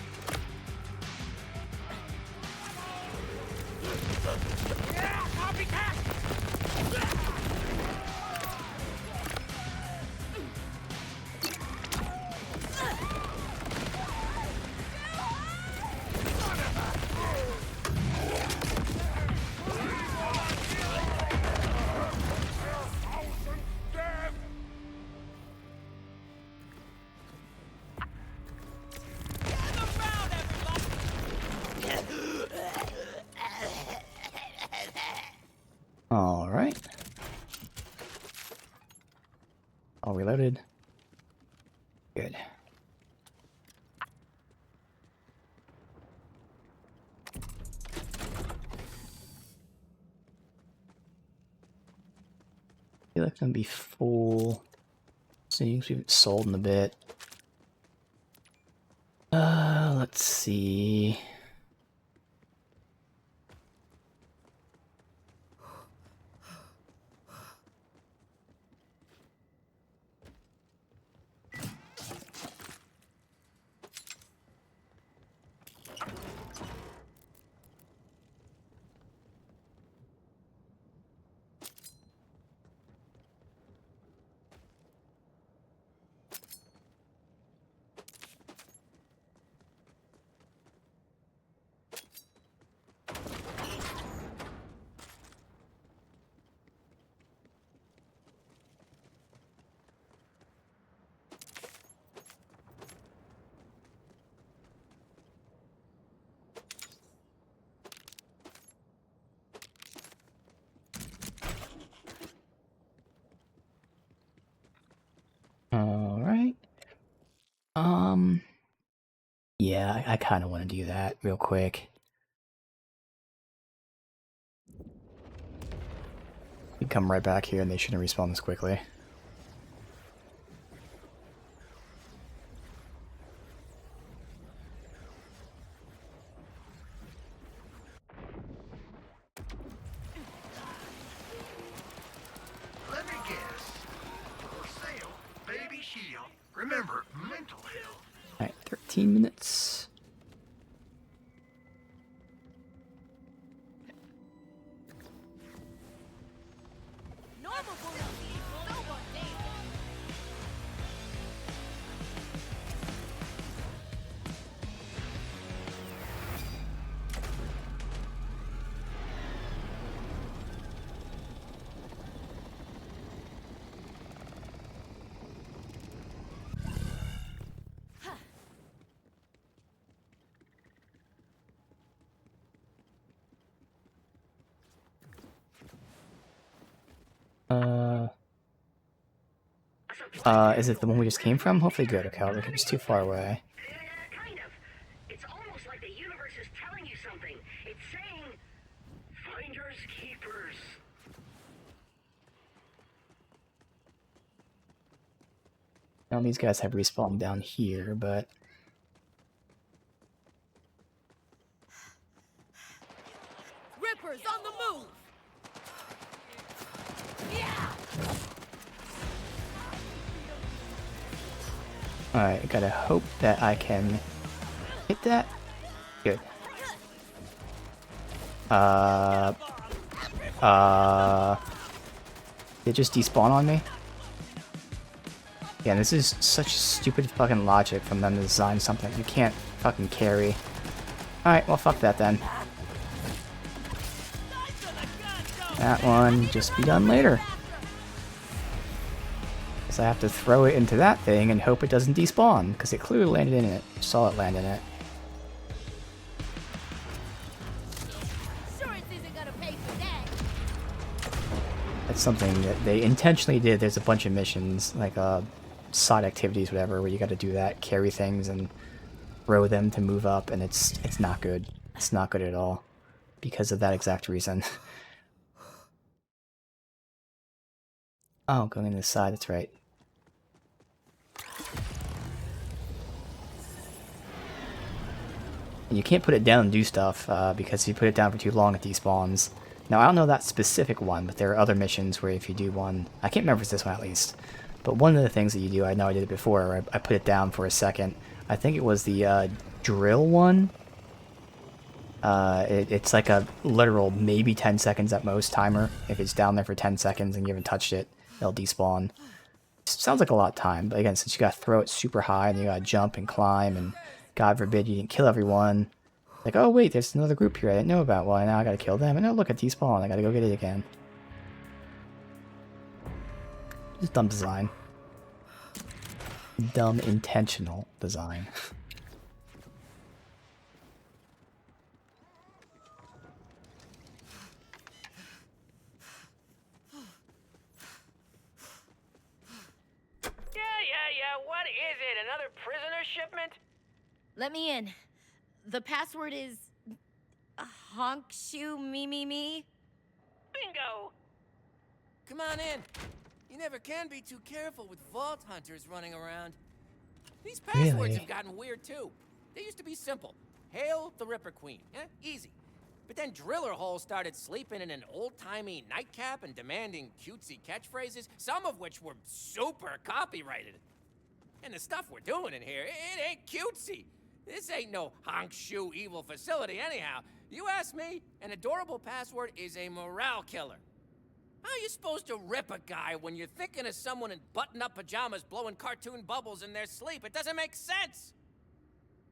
Alright. All reloaded. Good. I feel like it's gonna be full. Seeing we haven't sold in a bit. Let's see. Yeah, I kind of want to do that real quick. You come right back here and they shouldn't respawn this quickly. Let me guess. For sale, baby shield. Remember, mental health. Alright, 13 minutes. Normal bullets so mundane. Is it the one we just came from? Hopefully good. Okay, I was like, it was too far away. Kind of. It's almost like the universe is telling you something. It's saying, finders keepers. Now these guys have respawned down here, but Rippers on the move. Yeah. alright, I gotta hope that I can hit that. Good. They just despawn on me? Yeah, this is such stupid fucking logic from them to design something you can't fucking carry. Alright, well fuck that then. That one just be done later. Because I have to throw it into that thing and hope it doesn't despawn, because it clearly landed in it. Saw it land in it. Insurance isn't gonna pay for that. That's something that they intentionally did. There's a bunch of missions, like side activities, whatever, where you got to do that, carry things and row them to move up, and it's not good. It's not good at all, because of that exact reason. Oh, going in this side, that's right. And you can't put it down and do stuff, because if you put it down for too long, it despawns. Now, I don't know that specific one, but there are other missions where if you do one... I can't remember if it's this one at least. But one of the things that you do, I know I did it before, where I put it down for a second. I think it was the drill one. It's like a literal maybe 10 seconds at most timer. If it's down there for 10 seconds and you haven't touched it, it'll despawn. Sounds like a lot of time, but again, since you gotta throw it super high and you gotta jump and climb, and God forbid you didn't kill everyone. Like, oh wait, there's another group here I didn't know about. Well, now I gotta kill them. And oh look, it despawned. I gotta go get it again. Just dumb design. Dumb intentional design. Yeah. What is it? Another prisoner shipment? Let me in. The password is honk shoe me. Bingo! Come on in. You never can be too careful with vault hunters running around. These passwords Really? have gotten weird too. They used to be simple. Hail the Ripper Queen. Yeah, easy. But then Driller Hole started sleeping in an old-timey nightcap and demanding cutesy catchphrases, some of which were super copyrighted. And the stuff we're doing in here, it ain't cutesy. This ain't no honk shoe evil facility anyhow. You ask me, an adorable password is a morale killer. How are you supposed to rip a guy when you're thinking of someone in button-up pajamas blowing cartoon bubbles in their sleep? It doesn't make sense.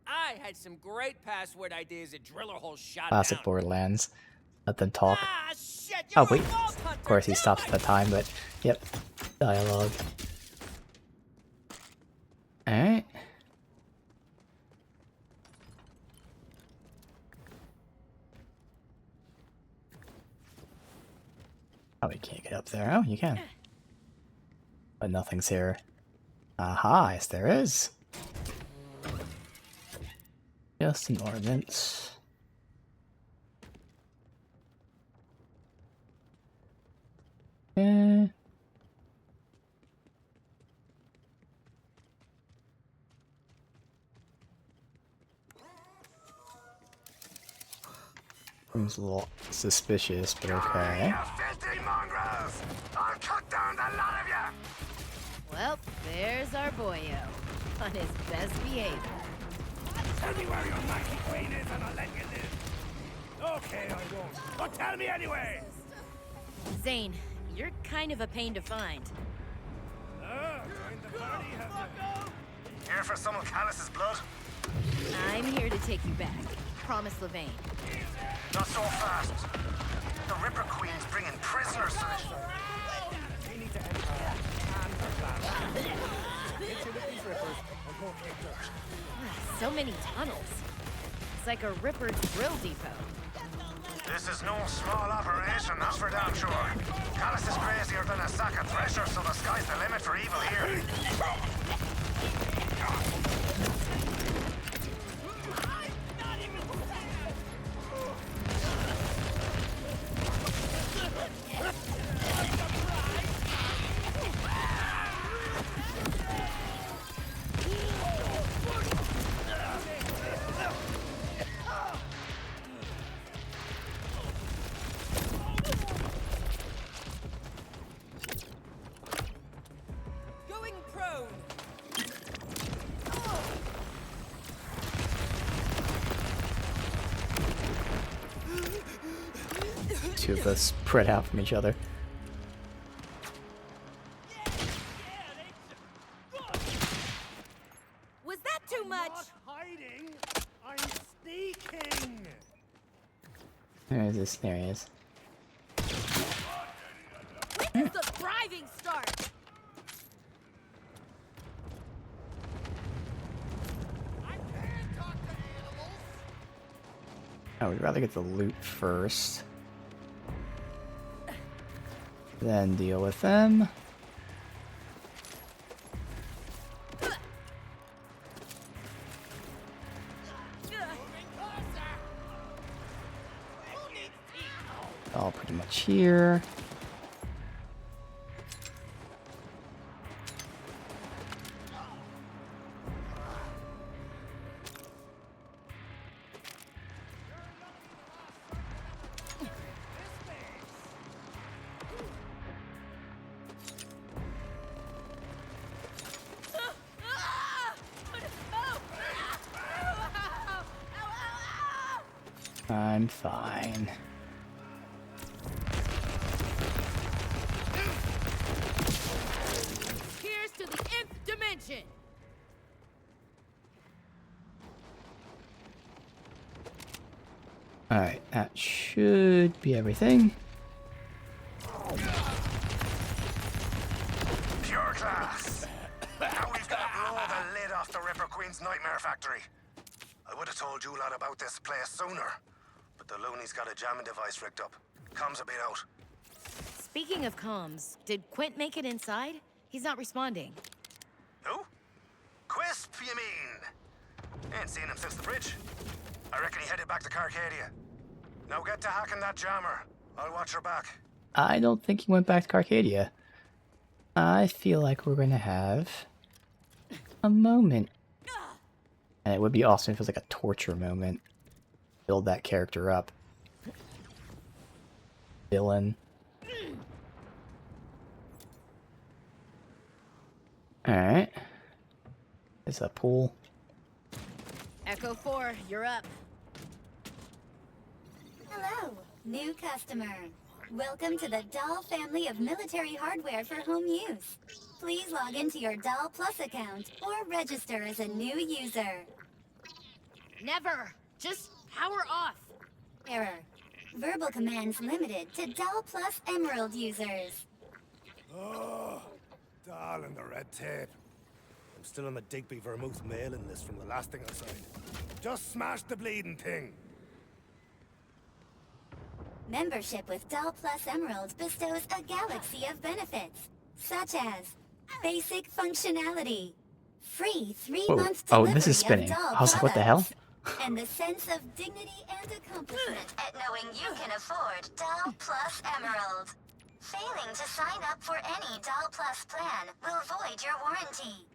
I had some great password ideas at Driller Hole shot Classic down. Borderlands. Let them talk. Ah, shit, Oh you're wait, a vault of hunter, course he damn stops it! at the time, but yep, dialogue. Alright. Oh, you can't get up there. Oh, you can. But nothing's here. Aha, yes there is. Just an ordnance. Eh. Seems a little suspicious, but okay. You filthy mongrels! I'll cut down the lot of you! Well, there's our boyo. On his best behavior. Tell me where your mighty queen is and I'll let you live. Okay, I won't. But tell me anyway! Zane, you're kind of a pain to find. Join the party, have you? Here for some of Callus's blood? I'm here to take you back. Promise Levain. Not so fast. The Ripper Queen's bringing prisoners to this. We need to enter So many tunnels. It's like a Ripper drill depot. This is no small operation, that's for damn sure. Callus is crazier than a sack of threshers, so the sky's the limit for evil here. Going prone. Two of us spread out from each other. Was that too much? Hiding, I'm sneaking. There he is. There he is. When does the thriving start? I would rather get the loot first. Then deal with them. All pretty much here. I'm fine. Here's to the nth dimension. Alright, that should be everything. Pure class. Now we've got to blow the lid off the Ripper Queen's nightmare factory. I would have told you lot about this place sooner, but the loony's got a jamming device rigged up. Comms a bit out. Speaking of comms, did Quint make it inside? He's not responding. Who? Quisp, you mean? Ain't seen him since the bridge. I reckon he headed back to Carcadia. Now get to hacking that jammer. I'll watch her back. I don't think he went back to Carcadia. I feel like we're going to have a moment. And it would be awesome if it was like a torture moment. Build that character up. Villain. Alright. There's a pool. Echo 4, you're up. Hello, new customer. Welcome to the Doll family of military hardware for home use. Please log into your Doll Plus account or register as a new user. Never. Just power off. Error. Verbal commands limited to Doll Plus Emerald users. Oh, Doll and the red tape. I'm still on the Digby Vermouth mailing list from the last thing I signed. Just smash the bleeding thing. Membership with Doll Plus Emerald bestows a galaxy of benefits, such as basic functionality, free 3 months Oh, delivery this is of spinning. Doll I was like, what the hell? products, and the sense of dignity and accomplishment at knowing you can afford Doll Plus Emerald. Failing to sign up for any Doll Plus plan will void your warranty.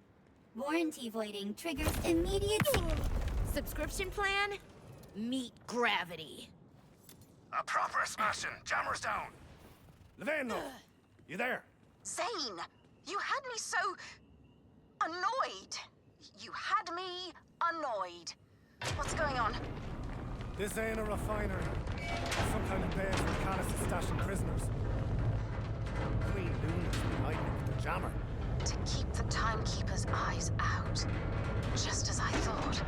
Warranty voiding triggers immediate... Subscription plan? Meet gravity. A proper smashing. Jammers down. Leveno, you there? Zane, you had me so annoyed. You had me annoyed. What's going on? This ain't a refinery. Some kind of base where Callus is stashing prisoners. Queen Luna's been hiding with the jammer. To keep the timekeeper's eyes out. Just as I thought.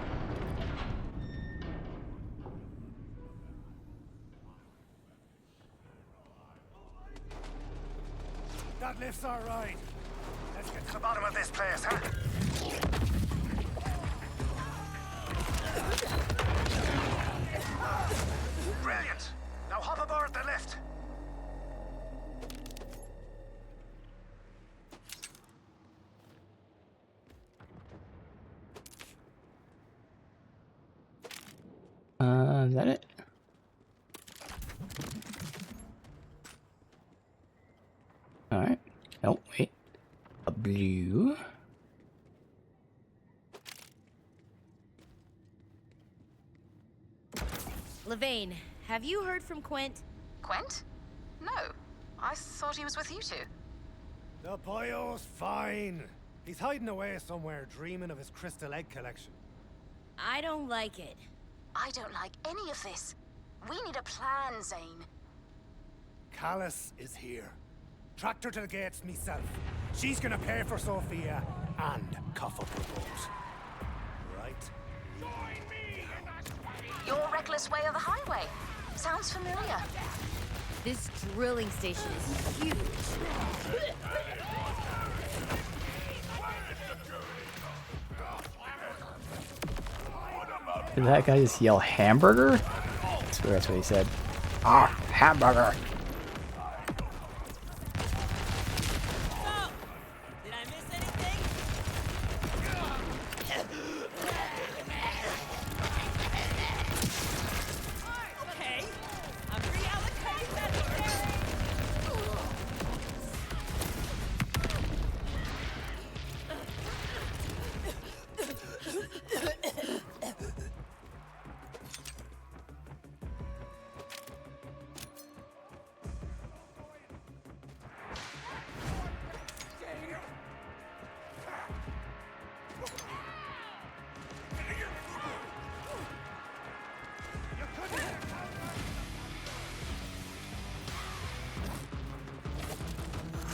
That lift's all right. Let's get to the bottom of this place, huh? Brilliant! Now hop aboard the lift. Is that it? Alright. Oh, wait. A blue. Levane, have you heard from Quint? Quint? No. I thought he was with you two. The boyo's fine. He's hiding away somewhere, dreaming of his crystal egg collection. I don't like it. I don't like any of this. We need a plan, Zane. Callus is here. Tracked her to the gates myself. She's gonna pay for Sophia and cough up her boat. Right? Your reckless way of the highway. Sounds familiar. This drilling station is huge. Did that guy just yell hamburger? I swear that's what he said. Ah, hamburger! Did I miss anything? Okay, I'm reallocating that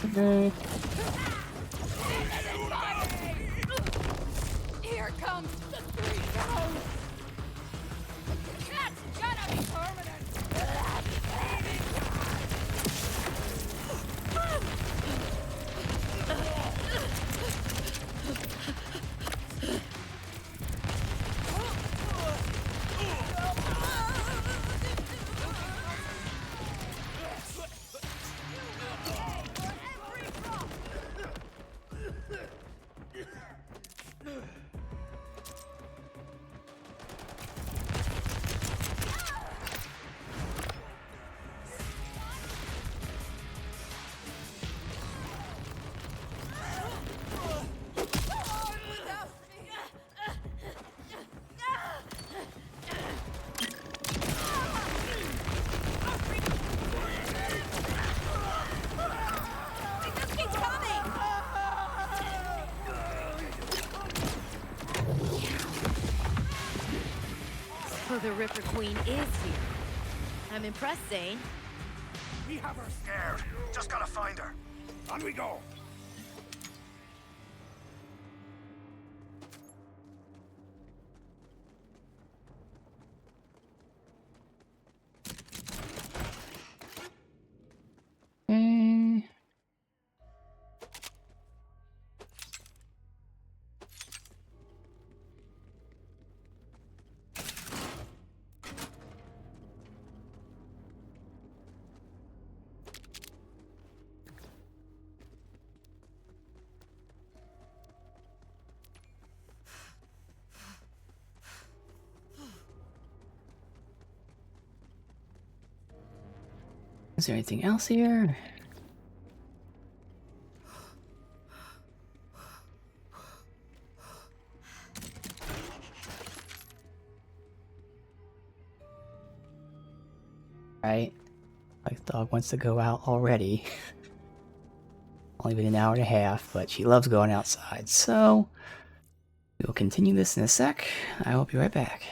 Okay. Here comes the three ghosts! That's gonna be permanent! So the Ripper Queen is here. I'm impressed, Zane. We have her scared. Just gotta find her. On we go. Is there anything else here? Right. Like the dog wants to go out already. Only been an hour and a half, but she loves going outside. So we'll continue this in a sec. I will be right back.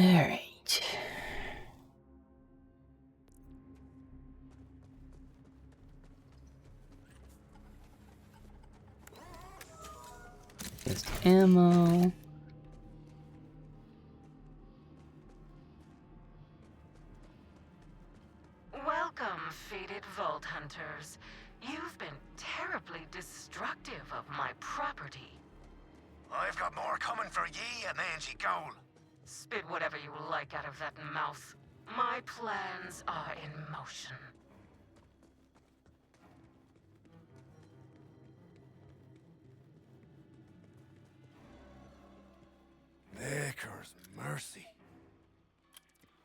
Alright. Just ammo. Welcome, fated Vault Hunters. You've been terribly destructive of my property. I've got more coming for ye, a mangy goal. Spit whatever you like out of that mouth. My plans are in motion. Maker's mercy.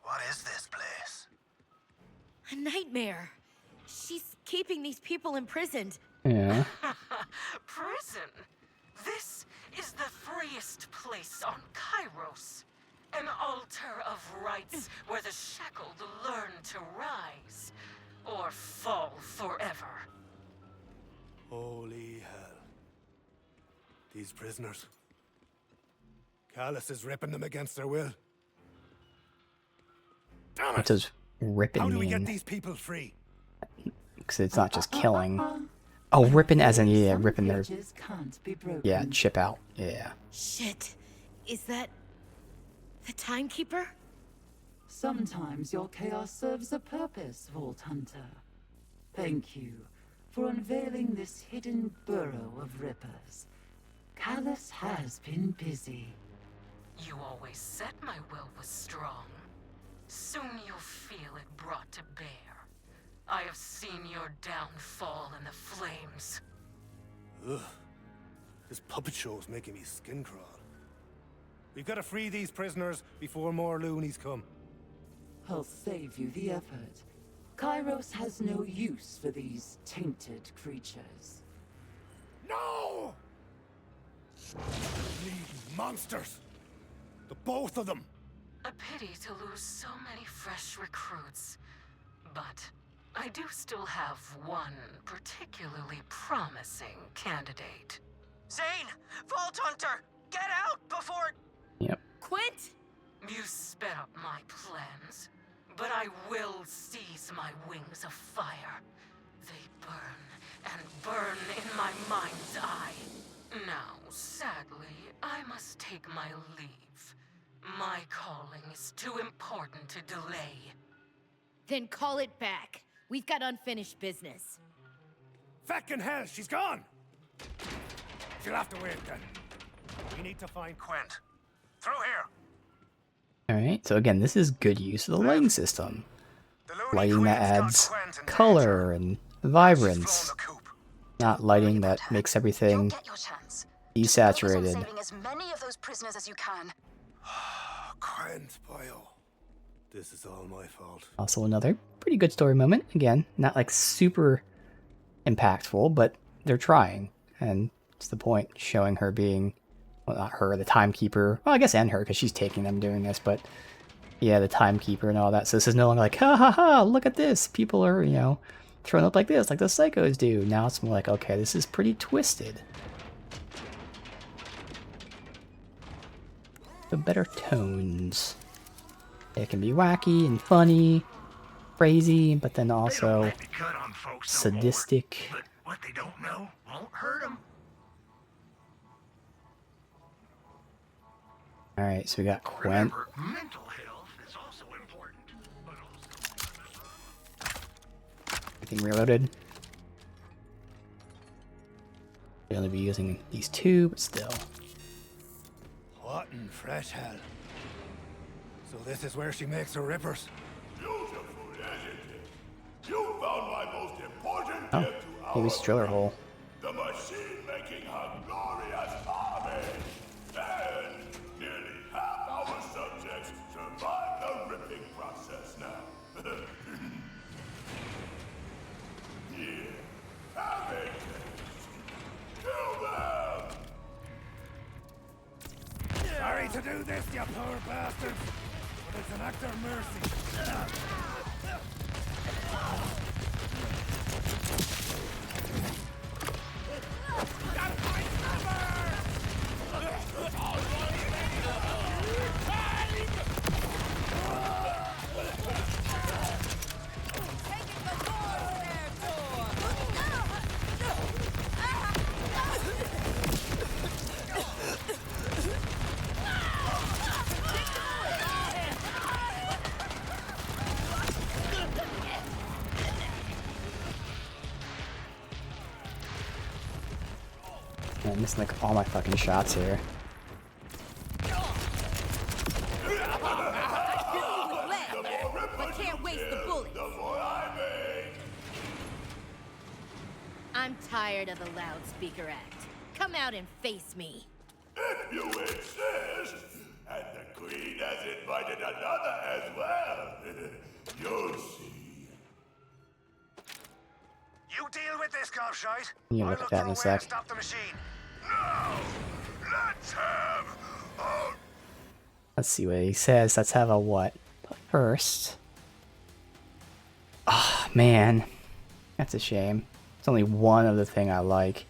What is this place? A nightmare. She's keeping these people imprisoned. Yeah. Prison? This is the freest place on Kairos. An altar of rights where the shackled learn to rise or fall forever. Holy hell. These prisoners. Callus is ripping them against their will. Damn What it! does ripping How do we get mean? these people free? Because it's not just killing. Oh, ripping as in, yeah, ripping their... Can't be broken. Yeah, chip out. Yeah. Shit. Is that the timekeeper? Sometimes your chaos serves a purpose, Vault Hunter. Thank you for unveiling this hidden burrow of Rippers. Callus has been busy. You always said my will was strong. Soon you'll feel it brought to bear. I have seen your downfall in the flames. Ugh. This puppet show's making me skin crawl. We've got to free these prisoners before more loonies come. I'll save you the effort. Kairos has no use for these tainted creatures. No! Bleeding monsters! The both of them! A pity to lose so many fresh recruits. But I do still have one particularly promising candidate. Zane! Vault Hunter! Get out before... Yep. Quint? You sped up my plans, but I will seize my wings of fire. They burn and burn in my mind's eye. Now, sadly, I must take my leave. My calling is too important to delay. Then call it back. We've got unfinished business. Feckin' hell, she's gone! She'll have to wait then. We need to find Quint. Through here! Alright, so again, this is good use of the lighting system. The loony Lighting that Quint's got adds Quint in color and vibrance. She's flown the coop. Not lighting that makes You'll everything get your chance. Just focus on desaturated. saving as many of those prisoners as you can. Quint, boyo. This is all my fault. Also another pretty good story moment. Again, not like super impactful, but they're trying. And it's the point, showing her being, well, not her, the timekeeper. Well, I guess and her, because she's taking them doing this, but yeah, the timekeeper and all that. So this is no longer like, ha ha ha, look at this. People are, you know, thrown up like this, like the psychos do. Now it's more like, okay, this is pretty twisted. The better tones. It can be wacky and funny, crazy, but then also sadistic. But what they don't know won't hurt them. Alright, so we got Quint. Remember, mental health is also important. But also... Everything reloaded. We'll only be using these two, but still. What in fresh hell? So this is where she makes her rippers? Beautiful, isn't it? You found my most important Oh, gift to maybe our driller hole. the machine making her glorious army. And nearly half our subjects survive the ripping process now. Here, have a taste. Kill them! Sorry to do this, you poor bastards, but it's an act of mercy. I'm missing like all my fucking shots here. But can't waste the bullets. I'm tired of the loudspeaker act. Come out and face me. If you insist, and the Queen has invited another as well, you'll see. You deal with this gobshite. You I'll look at look that for in a way sec. to stop the machine. Now, let's have a Let's see what he says. Let's have a what? But first... Ah, man. That's a shame. It's only one of the thing I like.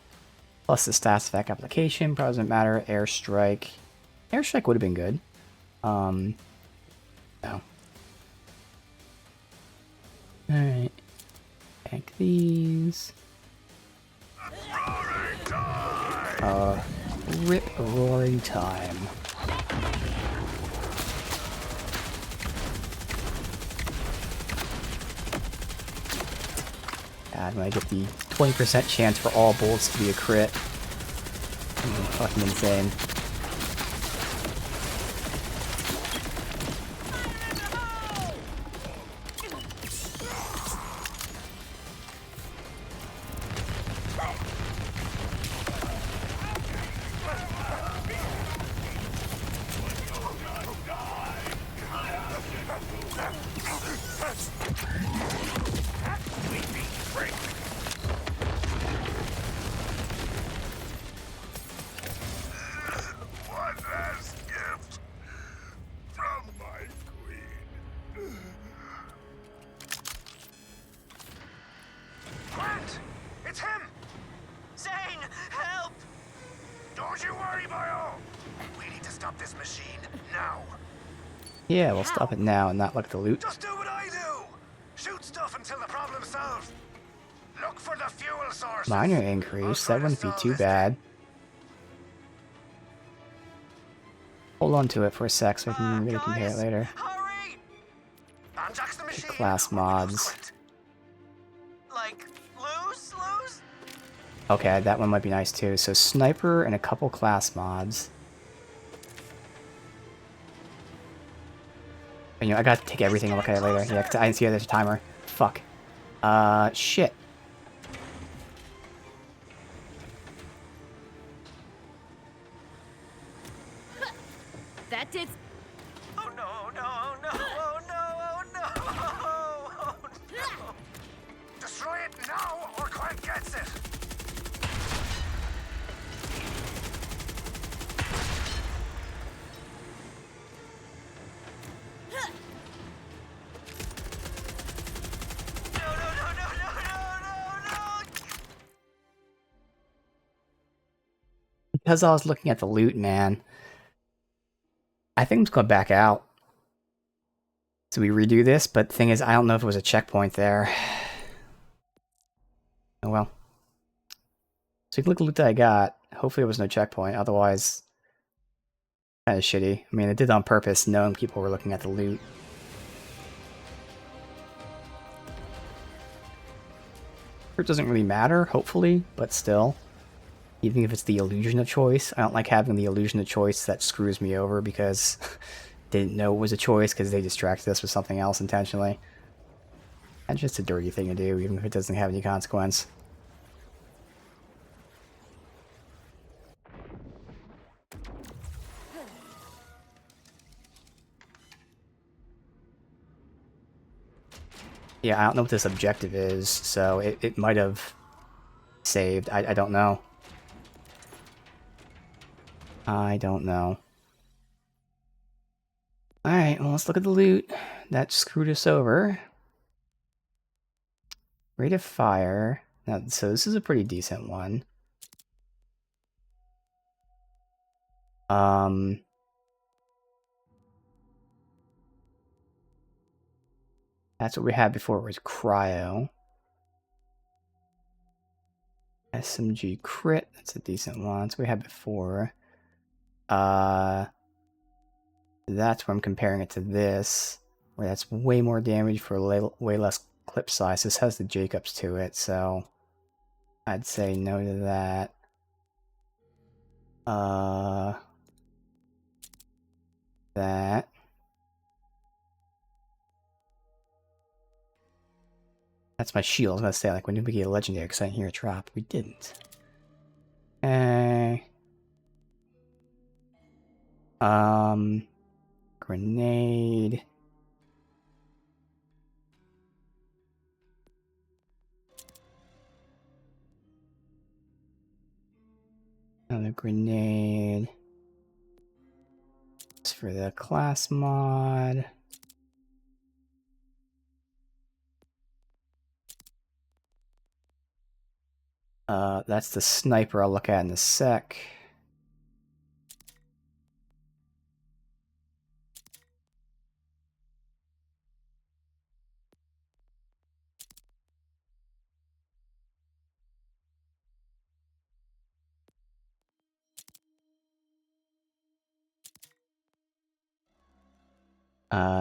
Plus the stats effect application, probably doesn't matter. Airstrike. Airstrike would have been good. No. Alright. Back these. Rip roaring time. God, when I get the 20% chance for all bullets to be a crit. Fucking insane. one last gift from my Queen. Grant! It's him! Zane, help! Don't you worry, Bio! We need to stop this machine now. Yeah, we'll stop it now and not look at the loot. Just do what I do! Shoot stuff until the problem's solved. Look for the fuel source. Minor increase, that wouldn't be too bad. Hold on to it for a sec so I can really compare it later. Hurry! Banjax the machine. Class or we lose mods. Quint. Like, lose? Okay, that one might be nice too. So sniper and a couple class mods. And, you know, I gotta take everything and look at it later. Yeah, 'cause I didn't see there's a timer. Fuck. Shit. That did. Oh no, no, no, oh no, oh no, oh no. Destroy it now, or Quint gets it. No, no, no, no, no, no, no, no. Because I was looking at the loot, man. I think I'm just gonna back out. So we redo this, but the thing is, I don't know if it was a checkpoint there. Oh well. So you can look at the loot that I got. Hopefully it was no checkpoint, otherwise... Kinda shitty. I mean, I did it on purpose, knowing people were looking at the loot. It doesn't really matter, hopefully, but still. Even if it's the illusion of choice, I don't like having the illusion of choice that screws me over because didn't know it was a choice because they distracted us with something else intentionally. That's just a dirty thing to do, even if it doesn't have any consequence. Yeah, I don't know what this objective is, so it might have saved. I don't know. I don't know. Alright, well, let's look at the loot. That screwed us over. Rate of fire. Now, so this is a pretty decent one. That's what we had before, it was cryo. SMG crit, that's a decent one. That's what we had before. That's where I'm comparing it to this, where that's way more damage for way less clip size. This has the Jacobs to it, so I'd say no to that. That. That's my shield. I was gonna say, like, when did we get a legendary? Because I didn't hear a drop. We didn't. Grenade. Another grenade. It's for the class mod. That's the sniper I'll look at in a sec.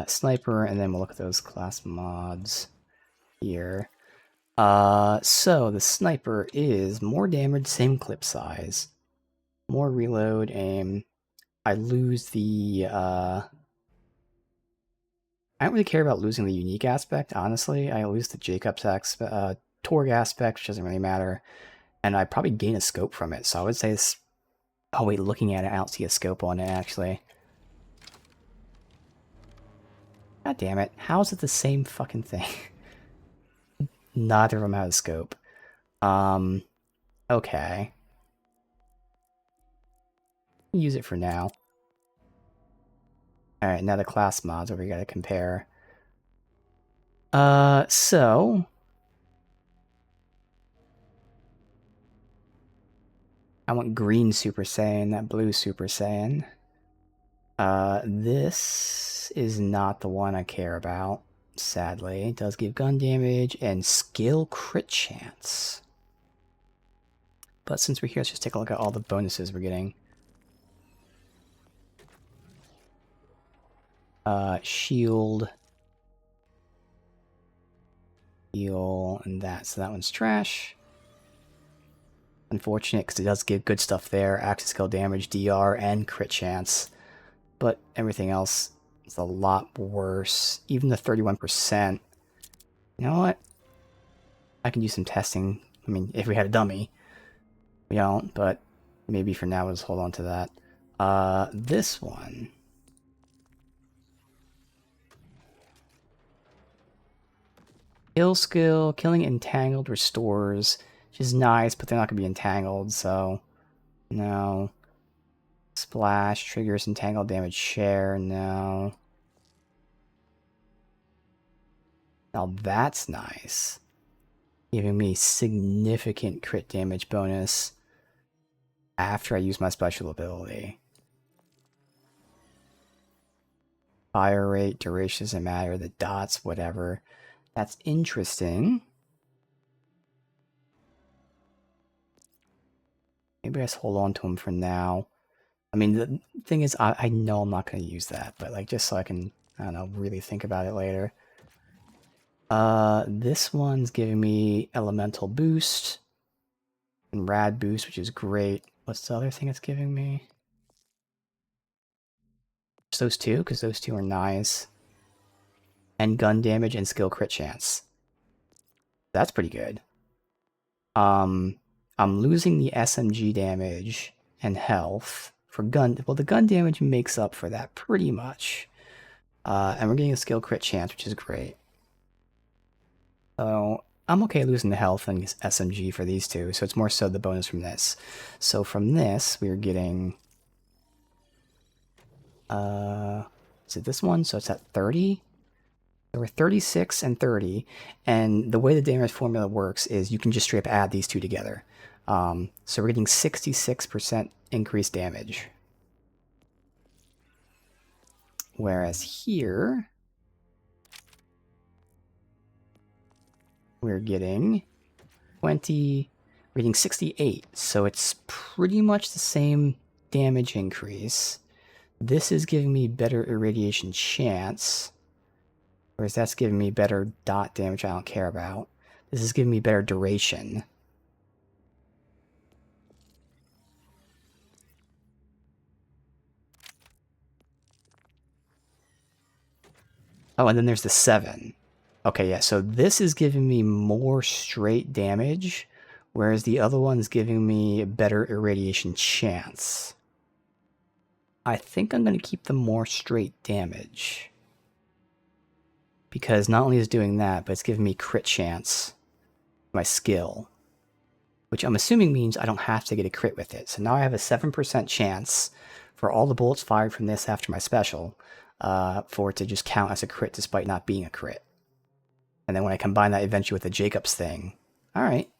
Sniper, and then we'll look at those class mods here. So the sniper is more damage, same clip size, more reload, aim. I lose the, I don't really care about losing the unique aspect, honestly. I lose the Jacob's Torg aspect, which doesn't really matter. And I probably gain a scope from it, so I would say this... Oh wait, looking at it, I don't see a scope on it, actually. God damn it. How is it the same fucking thing? Neither of them have a scope. Okay. Use it for now. Alright, now the class mods, where we gotta compare. So... I want green Super Saiyan, that blue Super Saiyan. This is not the one I care about, sadly. It does give gun damage and skill crit chance. But since we're here, let's just take a look at all the bonuses we're getting. Shield. Heal, and that. So that one's trash. Unfortunate, because it does give good stuff there. Access skill damage, DR, and crit chance. But everything else is a lot worse. Even the 31%. You know what? I can do some testing. I mean, if we had a dummy. We don't, but maybe for now we'll just hold on to that. This one. Kill skill, killing entangled restores, which is nice, but they're not going to be entangled, so no. Splash triggers entangled damage share, no. Now that's nice. Giving me significant crit damage bonus after I use my special ability. Fire rate, duration doesn't matter, the dots, whatever. That's interesting. Maybe I just hold on to them for now. I mean, the thing is, I know I'm not going to use that, but like just so I can, I don't know, really think about it later. This one's giving me elemental boost and rad boost, which is great. What's the other thing it's giving me? Just those two, because those two are nice. And gun damage and skill crit chance. That's pretty good. I'm losing the SMG damage and health for gun. Well, the gun damage makes up for that pretty much. And we're getting a skill crit chance, which is great. So I'm okay losing the health and SMG for these two. So it's more so the bonus from this. So from this, we're getting... is it this one? So it's at 30? There were 36 and 30, and the way the damage formula works is you can just straight up add these two together. So we're getting 66% increased damage. Whereas here, we're getting 20, we're getting 68, so it's pretty much the same damage increase. This is giving me better irradiation chance. Whereas that's giving me better dot damage I don't care about. This is giving me better duration. Oh, and then there's the 7. Okay, yeah, so this is giving me more straight damage, whereas the other one's giving me better irradiation chance. I think I'm going to keep the more straight damage. Because not only is it doing that, but it's giving me crit chance. My skill. Which I'm assuming means I don't have to get a crit with it. So now I have a 7% chance for all the bullets fired from this after my special for it to just count as a crit despite not being a crit. And then when I combine that eventually with the Jacobs thing, alright.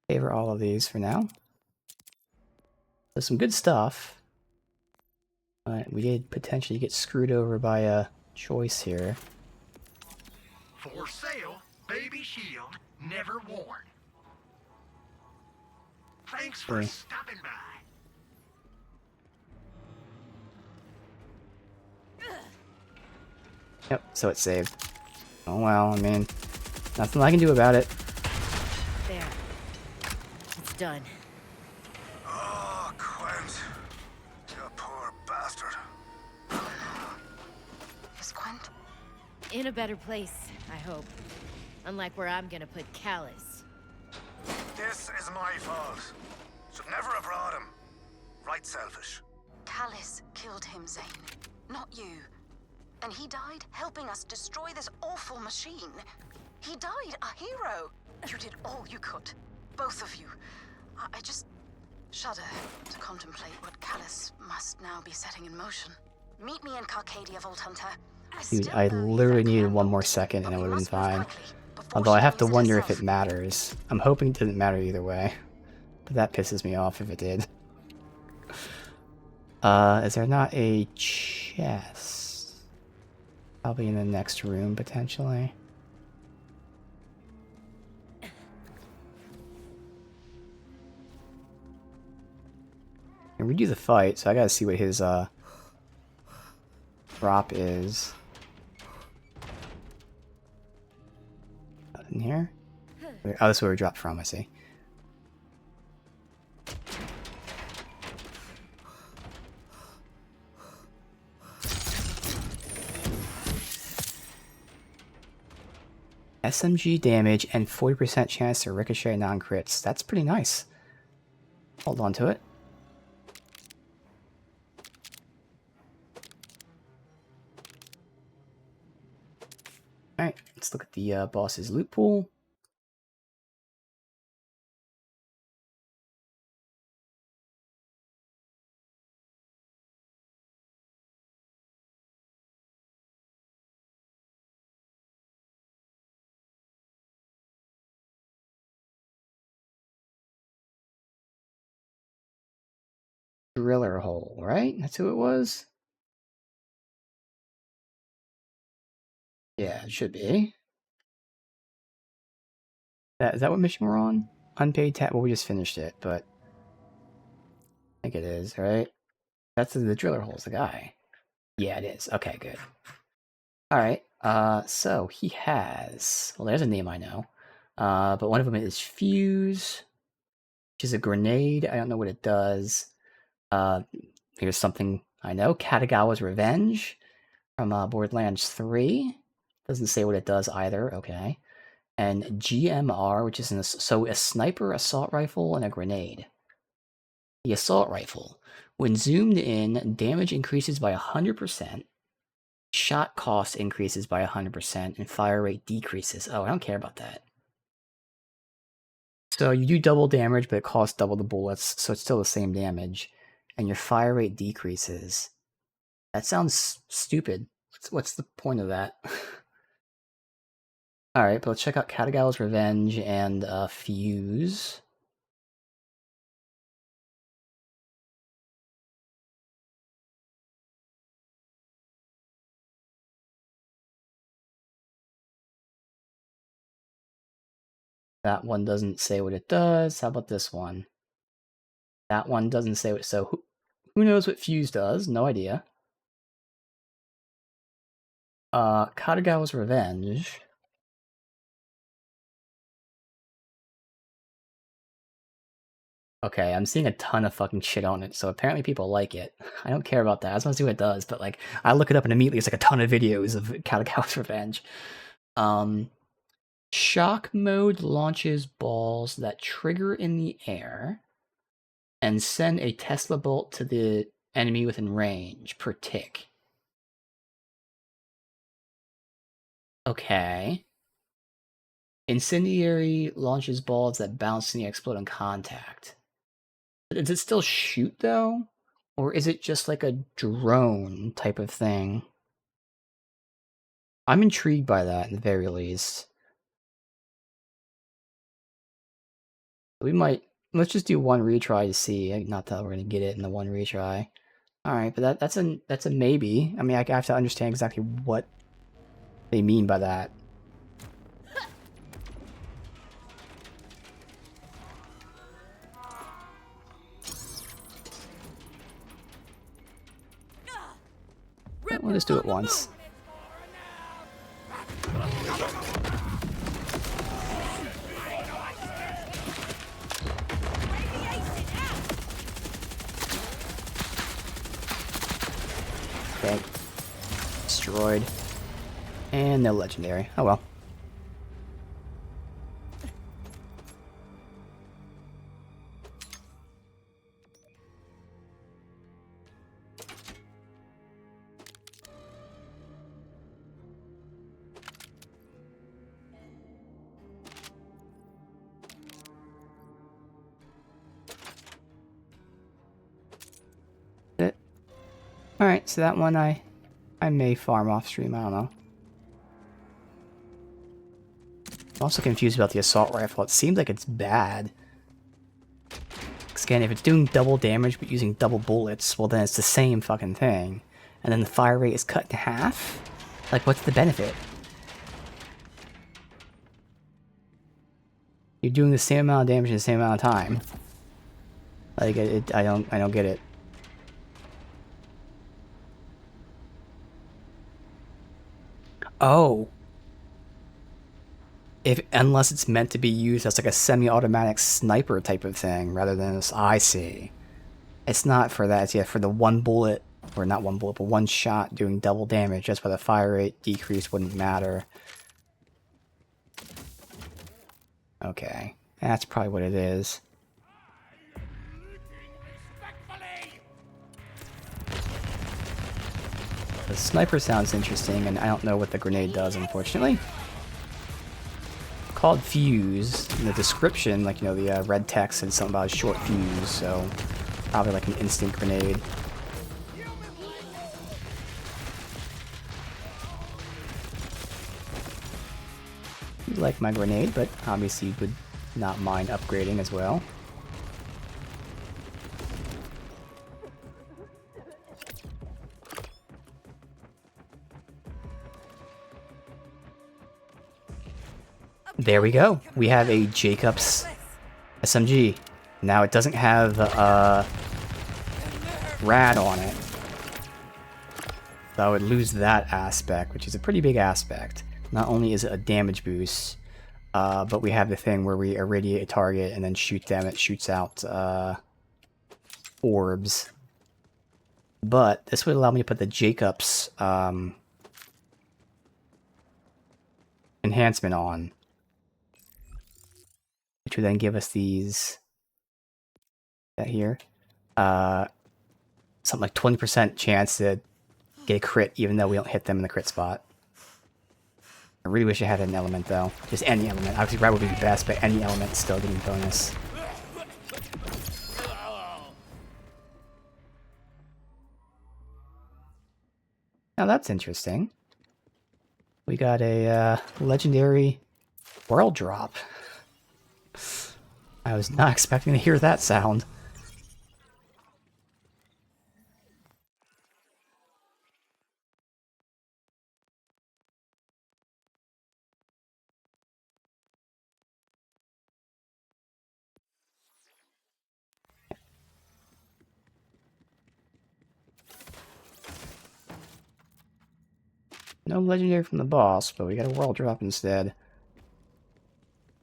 Favor all of these for now. There's some good stuff. But we did potentially get screwed over by a choice here. For sale, baby shield, never worn. Thanks for stopping by. Yep, so it saved. Oh well, I mean, nothing I can do about it. There. It's done. Oh, Quint. You poor bastard. Is Quint? In a better place, I hope. Unlike where I'm gonna put Callus. This is my fault. Should never have brought him. Right selfish. Callus killed him, Zane. Not you. And he died helping us destroy this awful machine. He died a hero. You did all you could. Both of you. I just shudder to contemplate what Callus must now be setting in motion. Meet me in Carcadia, Vault Hunter. Dude, I literally needed one more second and it would have been fine. Although I have to wonder if it matters. I'm hoping it didn't matter either way. But that pisses me off if it did. Is there not a chest? Probably in the next room, potentially. And redo the fight, so I gotta see what his, drop is. In here? Oh, this is where we dropped from, I see. SMG damage and 40% chance to ricochet non-crits. That's pretty nice. Hold on to it. Alright, let's look at the boss's loot pool. Driller hole, right? That's who it was? Yeah, it should be. Is that what mission we're on? Unpaid tab. Well, we just finished it, but I think it is, right? That's the driller hole's the guy. Yeah, it is. Okay, good. Alright, so he has... Well, there's a name I know. But one of them is Fuse, which is a grenade. I don't know what it does. Here's something I know. Katagawa's Revenge from Borderlands 3. Doesn't say what it does either. Okay. And GMR, which is a sniper assault rifle and a grenade. The assault rifle. When zoomed in, damage increases by 100%. Shot cost increases by 100%, and fire rate decreases. Oh, I don't care about that. So you do double damage, but it costs double the bullets, so it's still the same damage. And your fire rate decreases. That sounds stupid. What's the point of that? Alright, but let's check out Katagawa's Revenge and Fuse. That one doesn't say what it does. How about this one? That one doesn't say what... So who knows what Fuse does? No idea. Katagawa's Revenge. Okay, I'm seeing a ton of fucking shit on it, so apparently people like it. I don't care about that. I just want to see what it does, but like, I look it up and immediately it's like a ton of videos of Calico's Revenge. Shock mode launches balls that trigger in the air and send a Tesla bolt to the enemy within range per tick. Okay. Incendiary launches balls that bounce and explode on contact. Does it still shoot, though? Or is it just like a drone type of thing? I'm intrigued by that, in the very least. We might... Let's just do one retry to see. Not that we're going to get it in the one retry. Alright, but that's a maybe. I mean, I have to understand exactly what they mean by that. We'll just do it once. Okay. Destroyed. And no legendary. Oh well. Alright, so that one I may farm off stream, I don't know. I'm also confused about the assault rifle. It seems like it's bad. Because again, if it's doing double damage but using double bullets, well then it's the same fucking thing. And then the fire rate is cut in half? Like, what's the benefit? You're doing the same amount of damage in the same amount of time. Like, I don't get it. Oh. Unless it's meant to be used as like a semi-automatic sniper type of thing, rather than this, I see. It's not for that, it's for the one bullet, or not one bullet, but one shot doing double damage. That's why the fire rate decrease wouldn't matter. Okay, that's probably what it is. The sniper sounds interesting, and I don't know what the grenade does, unfortunately. Called fuse. In the description, like, you know, the red text said something about a short fuse, so probably like an instant grenade. You like my grenade, but obviously you would not mind upgrading as well. There we go. We have a Jacobs SMG. Now it doesn't have Rad on it. So I would lose that aspect, which is a pretty big aspect. Not only is it a damage boost, but we have the thing where we irradiate a target and then shoot them. It shoots out orbs. But this would allow me to put the Jacobs enhancement on, which would then give us these, that here, something like 20% chance to get a crit even though we don't hit them in the crit spot. I really wish I had an element though, just any element. Obviously Rad would be the best, but any element is still getting bonus. Now that's interesting. We got a legendary world drop. I was not expecting to hear that sound. No legendary from the boss, but we got a world drop instead.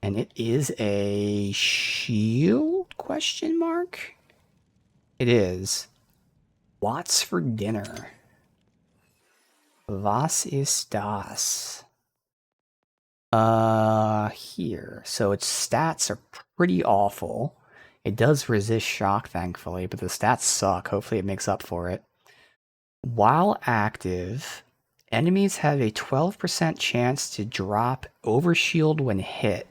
And it is a shield? Question mark? It is. What's for dinner? Was ist das? Here. So its stats are pretty awful. It does resist shock, thankfully, but the stats suck. Hopefully it makes up for it. While active, enemies have a 12% chance to drop overshield when hit.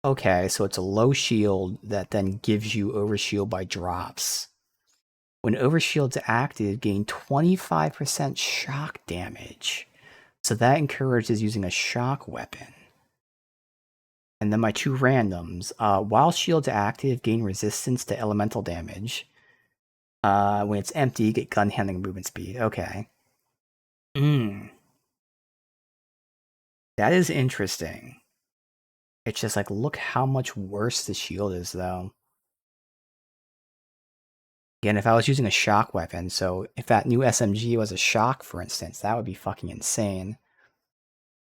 Okay, so it's a low shield that then gives you overshield by drops. When overshield's active, gain 25% shock damage. So that encourages using a shock weapon. And then my 2 randoms. While shield's active, gain resistance to elemental damage. When it's empty, get gun handling and movement speed. Okay. That is interesting. It's just like, look how much worse the shield is, though. Again, if I was using a shock weapon, so if that new SMG was a shock, for instance, that would be fucking insane.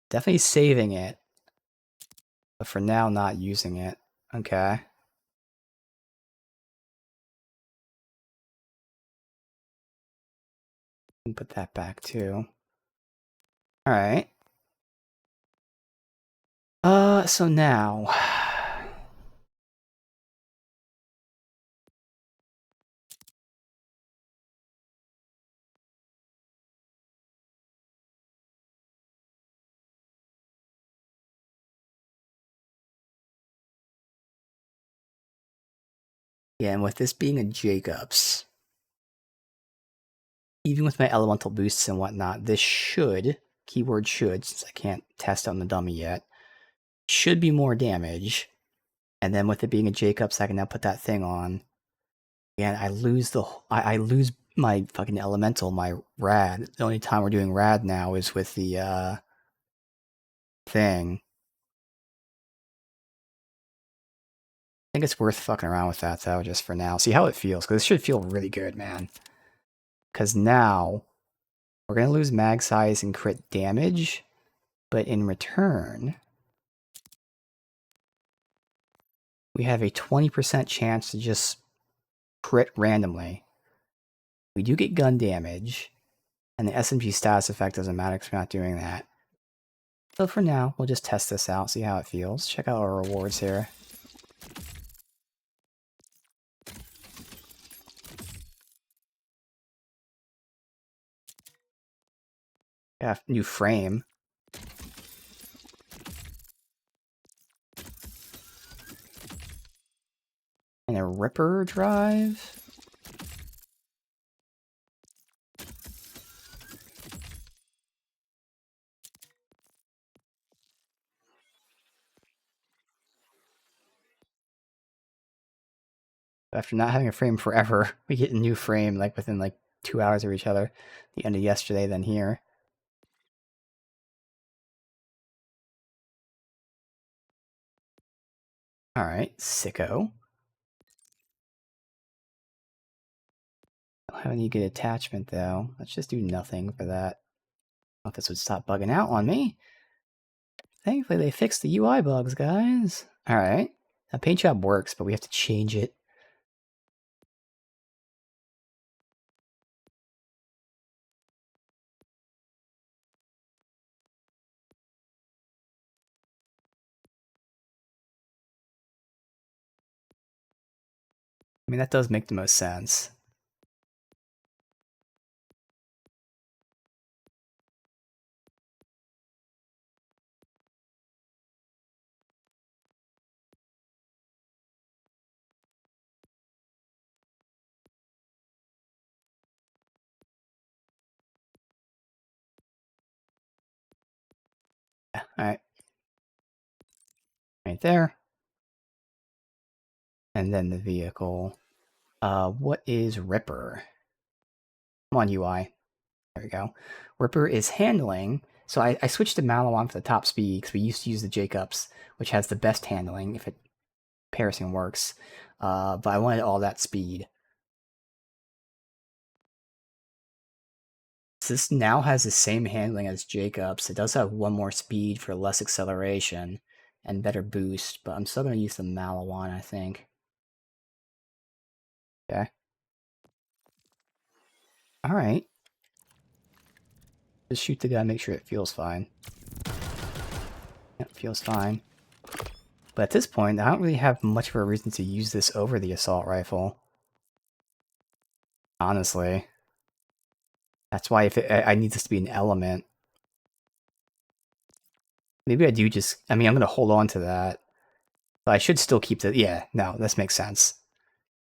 Definitely saving it. But for now, not using it. Okay. Put that back, too. Alright. So now... Yeah, and with this being a Jacobs, even with my elemental boosts and whatnot, this should, keyword should, since I can't test on the dummy yet, should be more damage. And then with it being a Jacobs, I can now put that thing on. And I lose I lose my fucking elemental, my rad. The only time we're doing rad now is with the thing. I think it's worth fucking around with that, though, just for now. See how it feels, because it should feel really good, man. Because now, we're going to lose mag size and crit damage, but in return, we have a 20% chance to just crit randomly. We do get gun damage, and the SMG status effect doesn't matter because we're not doing that. So for now, we'll just test this out, see how it feels. Check out our rewards here. Yeah, new frame. And a Ripper drive. After not having a frame forever, we get a new frame like within like 2 hours of each other. The end of yesterday, then here. Alright, sicko. Don't have any good attachment though. Let's just do nothing for that. I thought this would stop bugging out on me. Thankfully they fixed the UI bugs, guys. Alright. Now paint job works, but we have to change it. I mean, that does make the most sense. Yeah, alright. Right there. And then the vehicle. What is Ripper? Come on, UI. There we go. Ripper is handling. So I switched to Malawan for the top speed because we used to use the Jacobs, which has the best handling if it comparison works. But I wanted all that speed. So this now has the same handling as Jacobs. It does have one more speed for less acceleration and better boost, but I'm still going to use the Malawan, I think. Okay. Alright. Just shoot the guy, make sure it feels fine. Yep, feels fine. But at this point, I don't really have much of a reason to use this over the assault rifle. Honestly. That's why if I need this to be an element. Maybe I do just... I mean, I'm going to hold on to that. But I should still keep the... Yeah, no, this makes sense.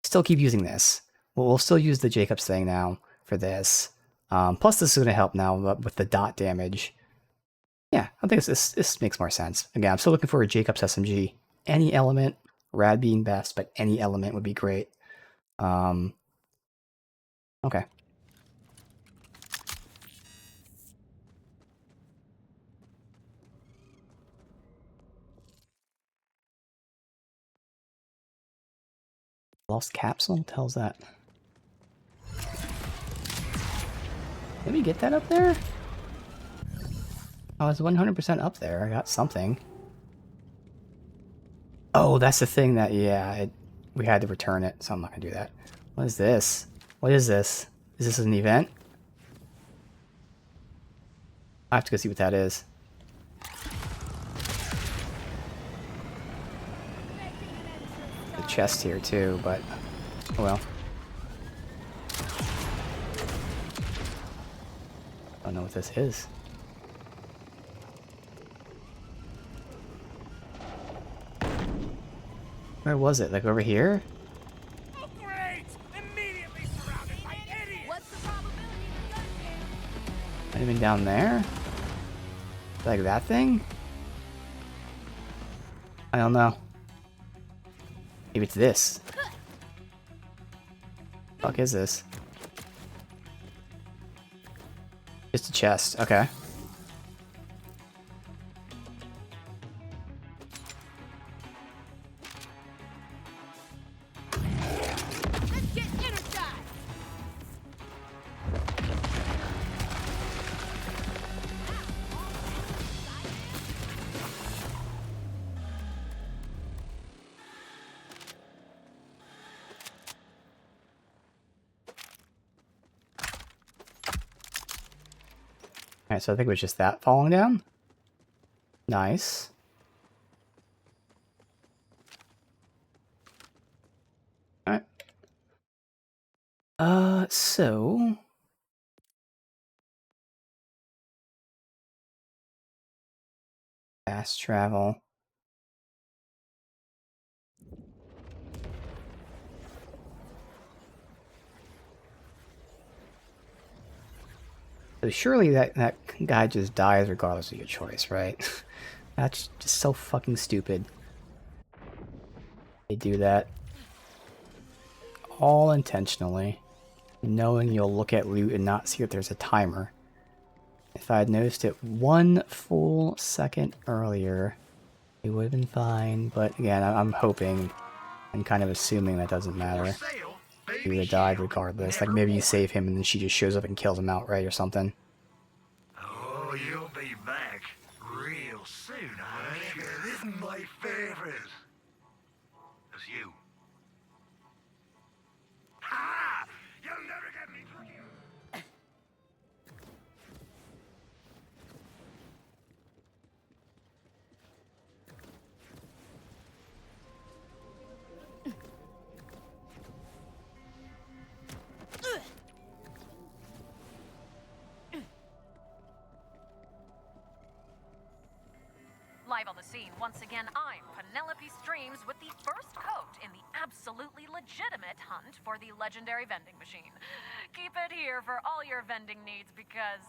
Still keep using this. We'll still use the Jacobs thing now for this. Plus, this is going to help now with the dot damage. Yeah, I think this makes more sense. Again, I'm still looking for a Jacobs SMG. Any element, Rad being best, but any element would be great. Okay. Lost capsule? Tells that. Let me get that up there? I was 100% up there. I got something. Oh, that's the thing that, yeah, we had to return it, so I'm not going to do that. What is this? What is this? Is this an event? I have to go see what that is. The chest here too, but oh well. I don't know what this is. Where was it? Like over here? Oh, great! Immediately surrounded by idiots! What's the probability of gun jam? Might have been down there? Like that thing? I don't know. Maybe it's this. Fuck is this? Just a chest. Okay. Let's get energized. Alright, so I think it was just that falling down. Nice. Alright. So... Fast travel. So surely that guy just dies regardless of your choice, right? That's just so fucking stupid. They do that. All intentionally. Knowing you'll look at loot and not see that there's a timer. If I had noticed it 1 full second earlier, it would have been fine. But again, I'm hoping and kind of assuming that doesn't matter. He would have died regardless. Like maybe you save him and then she just shows up and kills him outright or something. Oh, you'll be back real soon, honey. This is my favorite. It's you. Ha! You'll never get me for you. Live on the scene, once again, I'm Penelope Streams with the first coat in the absolutely legitimate hunt for the legendary vending machine. Keep it here for all your vending needs because,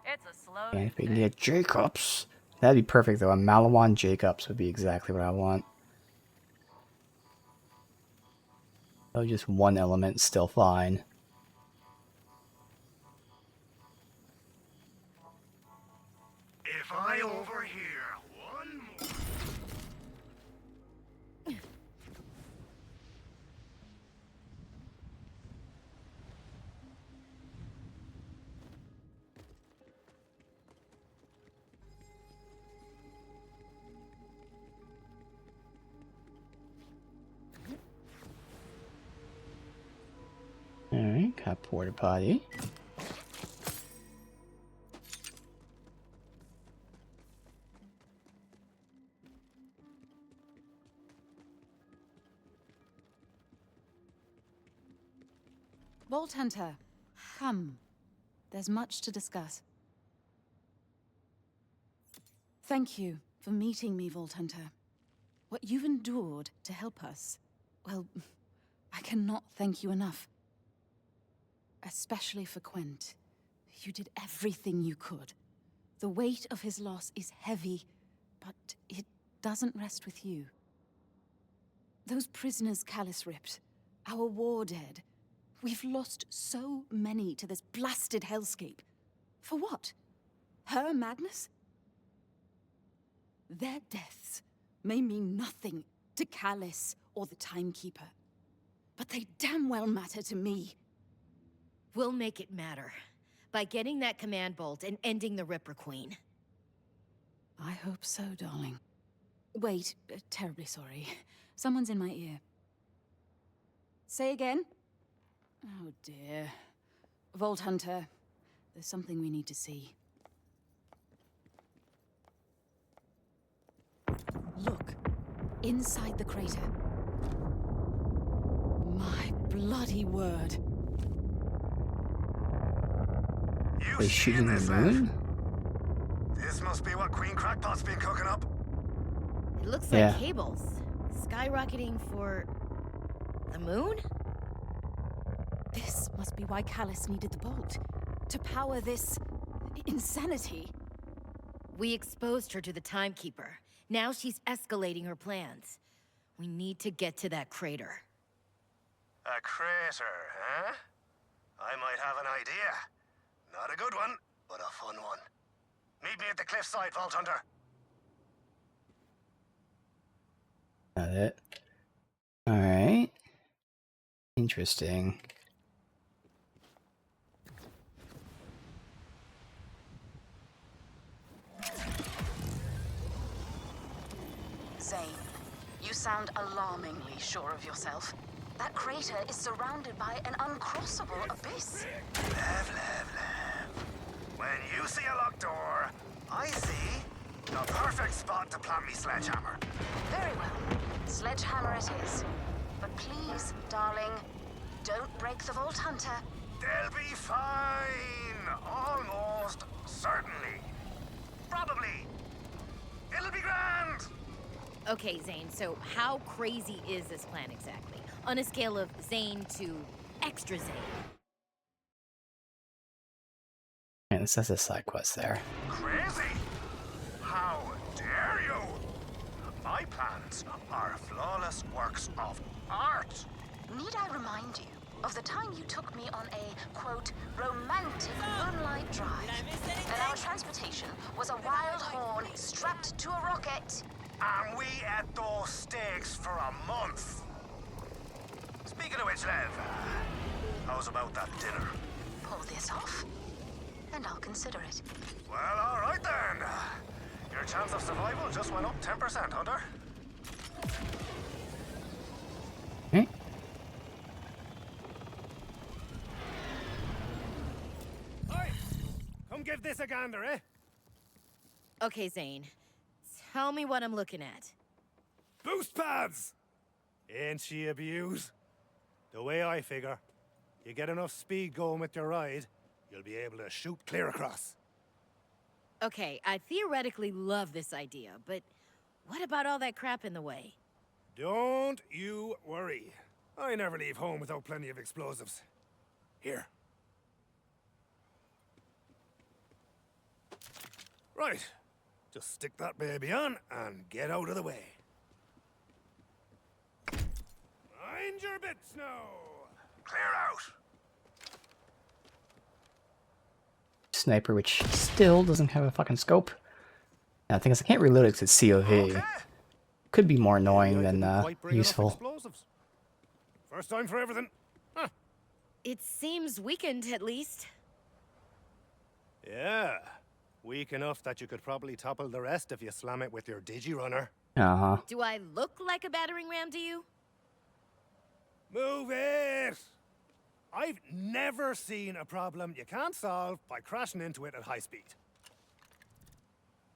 it's a slow... And if we can get Jacobs, that'd be perfect though. A Malawan Jacobs would be exactly what I want. Oh, just one element, still fine. If I overhear one more... Okay, got porta potty. Vault Hunter, come. There's much to discuss. Thank you for meeting me, Vault Hunter. What you've endured to help us, well, I cannot thank you enough. Especially for Quint. You did everything you could. The weight of his loss is heavy, but it doesn't rest with you. Those prisoners Callus ripped, our war dead. We've lost so many to this blasted hellscape. For what? Her Magnus? Their deaths may mean nothing to Callus or the Timekeeper. But they damn well matter to me. We'll make it matter. By getting that command bolt and ending the Ripper Queen. I hope so, darling. Wait, terribly sorry. Someone's in my ear. Say again? Oh dear. Vault Hunter, there's something we need to see. Look, inside the crater. My bloody word. Are they shooting the moon? This must be what Queen Crackpot's been cooking up. It looks like cables. Skyrocketing for... the moon? This must be why Callus needed the bolt. To power this... insanity. We exposed her to the Timekeeper. Now she's escalating her plans. We need to get to that crater. A crater, huh? I might have an idea. Not a good one, but a fun one. Meet me at the cliffside, Vault Hunter. Got it. Alright. Interesting. Zane, you sound alarmingly sure of yourself. That crater is surrounded by an uncrossable abyss. When you see a locked door, I see the perfect spot to plant me sledgehammer. Very well. Sledgehammer it is. But please, darling, don't break the Vault Hunter. They'll be fine. Almost certainly. Probably. It'll be grand. Okay, Zane, so how crazy is this plan exactly? On a scale of Zane to extra Zane. Man, this has a side quest there. Crazy? How dare you? My plans are flawless works of art. Need I remind you of the time you took me on a, quote, romantic moonlight drive? And our transportation was a wild horn strapped to a rocket. And we ate those steaks for a month. Speaking of which, Lev, how's about that dinner? Pull this off, and I'll consider it. Well, all right then. Your chance of survival just went up 10%, Hunter. Okay. Oi! Come give this a gander, eh? Okay, Zane. Tell me what I'm looking at. Boost pads! Ain't she abused? The way I figure, you get enough speed going with your ride, you'll be able to shoot clear across. Okay, I theoretically love this idea, but what about all that crap in the way? Don't you worry. I never leave home without plenty of explosives. Here. Right. Just stick that baby on and get out of the way. Mind your bits now. Clear out. Sniper, which still doesn't have a fucking scope. I think I can't reload it because it's COV. Okay. Could be more annoying than Quite bring enough useful. explosives. First time for everything. Huh. It seems weakened, at least. Yeah. Weak enough that you could probably topple the rest if you slam it with your digi-runner. Uh-huh. Do I look like a battering ram to you? Move it! I've never seen a problem you can't solve by crashing into it at high speed.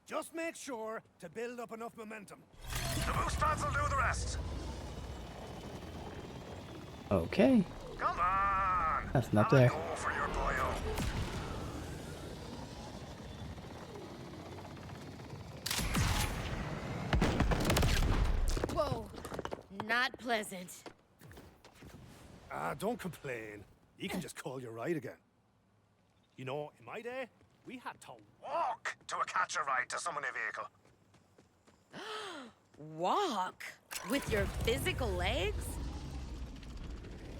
Just make sure to build up enough momentum. The boost pads will do the rest. Okay. Come on. Nothing up Have a there. go for your boyo. Whoa, not pleasant. Don't complain. You can just call your ride again. You know, in my day, we had to Walk to a catch a ride to summon a vehicle. Walk? With your physical legs?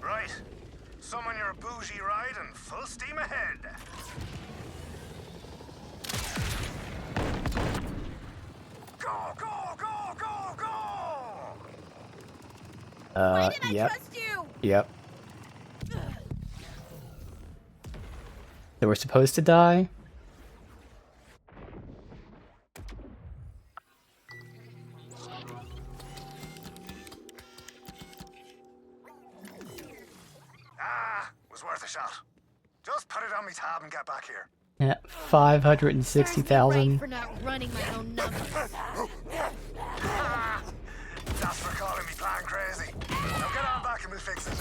Right. Summon your bougie ride and full steam ahead. Go, go, go, go, go! Why did I Yep. trust you? Yep. They were supposed to die. Was worth a shot. Just put it on me tab and get back here. Yeah, 560,000. Right for not running my own numbers. That's for calling me plan crazy. Now get on back and we'll fix it.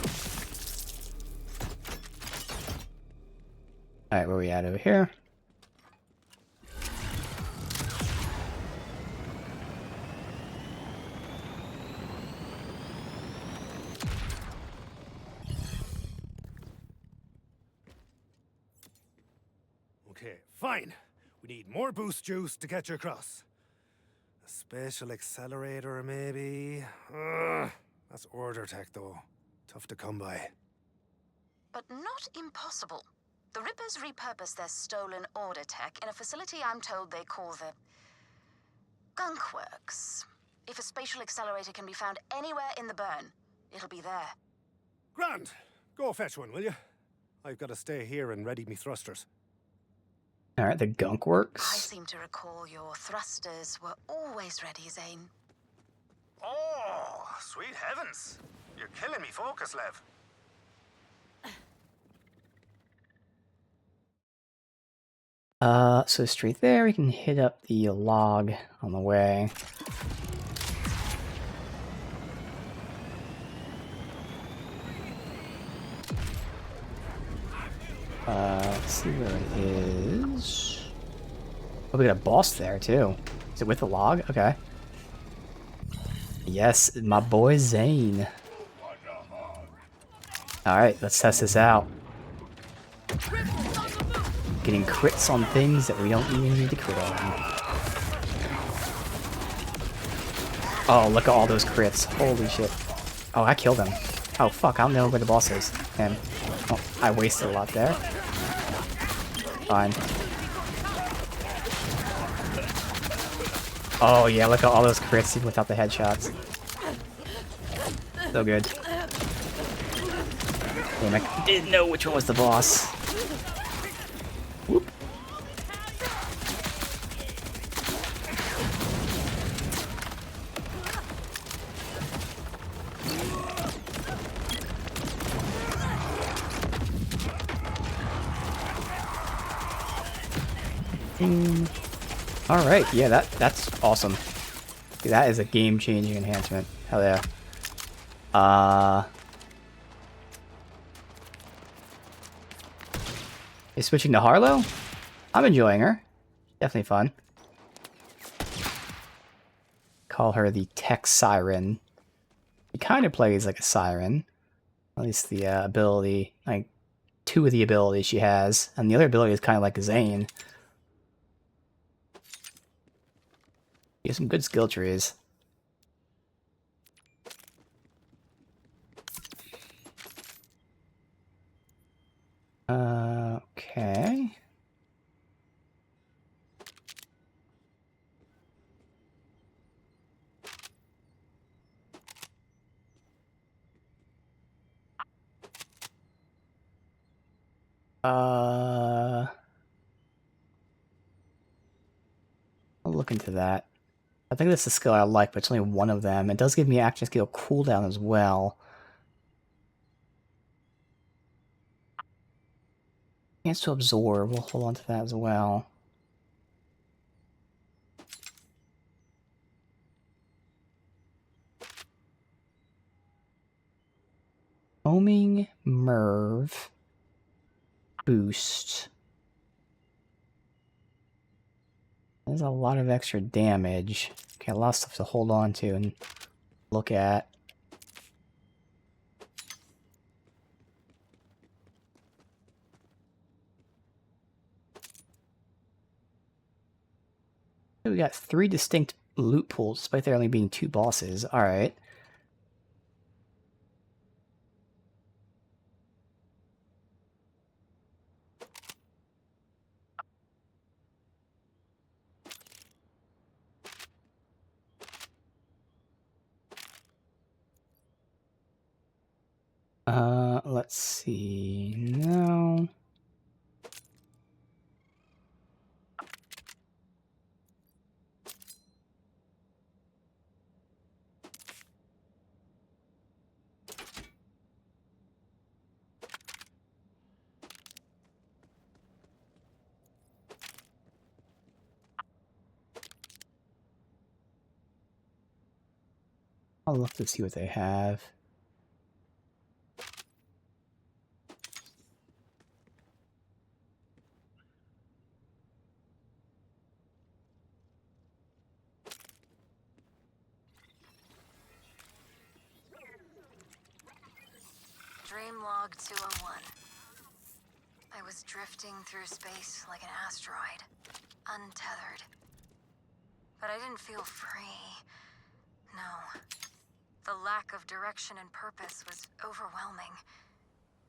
Alright, where are we at over here? Okay, fine. We need more boost juice to get you across. A spatial accelerator, maybe? That's order tech, though. Tough to come by. But not impossible. The Rippers repurpose their stolen order tech in a facility I'm told they call the Gunk Works. If a spatial accelerator can be found anywhere in the burn, it'll be there. Grand! Go fetch one, will you? I've got to stay here and ready me thrusters. Alright, the gunk I works. seem to recall your thrusters were always ready, Zane. Oh, sweet heavens. You're killing me focus, Lev. So straight there, we can hit up the log on the way. Let's see where it is. Oh, we got a boss there, too. Is it with the log? Okay. Yes, my boy Zane. Alright, let's test this out. Getting crits on things that we don't even need to crit on. Oh, look at all those crits. Holy shit. Oh, I killed him. Oh, fuck, I don't know where the boss is. And oh, I wasted a lot there. Fine. Oh, yeah, look at all those crits even without the headshots. So good. Damn, I didn't know which one was the boss. Whoop. Alright, yeah, that's awesome. That is a game-changing enhancement. Hell yeah. Is switching to Harlowe? I'm enjoying her. Definitely fun. Call her the tech siren. She kind of plays like a siren. At least the ability, like 2 of the abilities she has, and the other ability is kind of like Zane. She has some good skill trees. Okay. I'll look into that. I think that's the skill I like, but it's only one of them. It does give me action skill cooldown as well. Chance to absorb. We'll hold on to that as well. Homing Merv. Boost. There's a lot of extra damage. Okay, a lot of stuff to hold on to and look at. We got 3 distinct loot pools, despite there only being 2 bosses. Alright. Let's see. No. I'll look to see what they have. Dream log 201. I was drifting through space like an asteroid, untethered. But I didn't feel free. No. The lack of direction and purpose was overwhelming.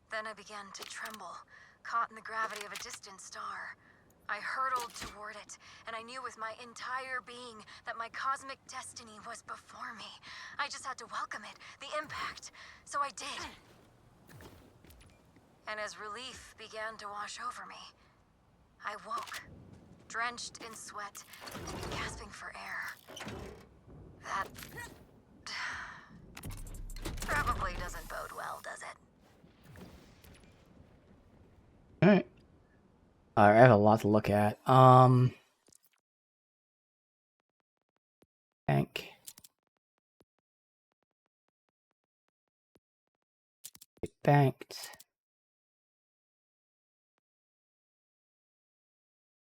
Then I began to tremble, caught in the gravity of a distant star. I hurtled toward it, and I knew with my entire being that my cosmic destiny was before me. I just had to welcome it, the impact. So I did. And as relief began to wash over me, I woke, drenched in sweat, gasping for air. That probably doesn't bode well, does it? Alright. I have a lot to look at. Bank. Get banked.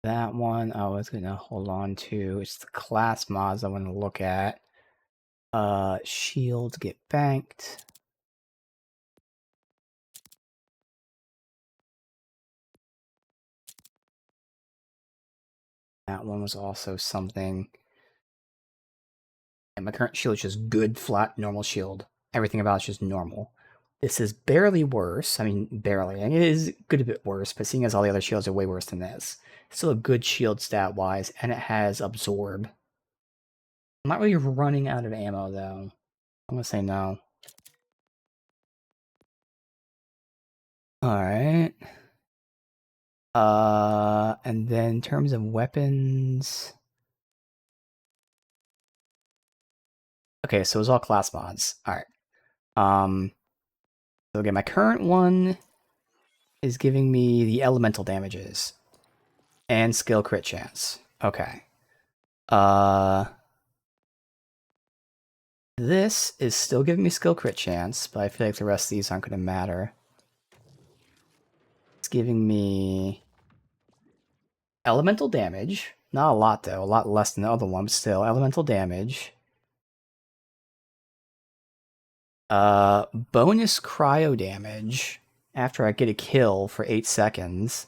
That one I was gonna hold on to. It's the class mods I want to look at. Shields get banked. That one was also something. And my current shield is just good, flat, normal shield. Everything about it's just normal. This is barely worse. I mean, barely. And it is good a bit worse, but seeing as all the other shields are way worse than this. Still a good shield stat-wise, and it has absorb. I'm not really running out of ammo, though. I'm gonna say no. Alright. And then in terms of weapons... Okay, so it's all class mods. Alright. So again, my current one is giving me the elemental damages. And skill crit chance. Okay. This is still giving me skill crit chance, but I feel like the rest of these aren't going to matter. It's giving me elemental damage. Not a lot, though. A lot less than the other one, but still. Elemental damage. Bonus cryo damage after I get a kill for 8 seconds.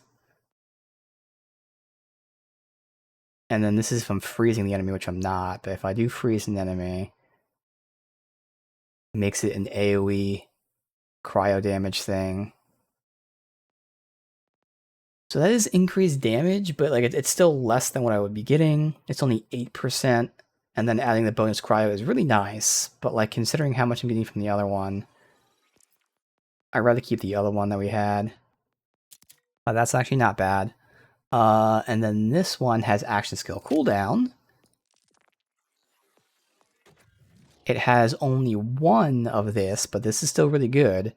And then this is if I'm freezing the enemy, which I'm not. But if I do freeze an enemy, it makes it an AoE cryo damage thing. So that is increased damage, but like it's still less than what I would be getting. It's only 8%. And then adding the bonus cryo is really nice. But like considering how much I'm getting from the other one, I'd rather keep the other one that we had. That's actually not bad. And then this one has action skill cooldown. It has only one of this, but this is still really good.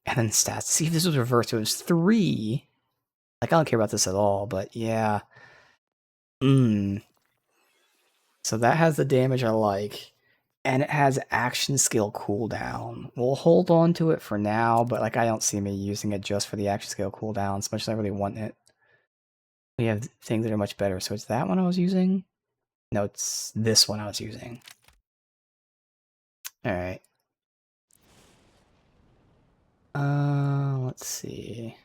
And then stats. See if this was reversed. It was 3. Like, I don't care about this at all, but yeah. So that has the damage I like. And it has action skill cooldown. We'll hold on to it for now, but like I don't see me using it just for the action skill cooldown, as much as I really want it. We have things that are much better. So it's that one I was using? No, it's this one I was using. Alright. Let's see.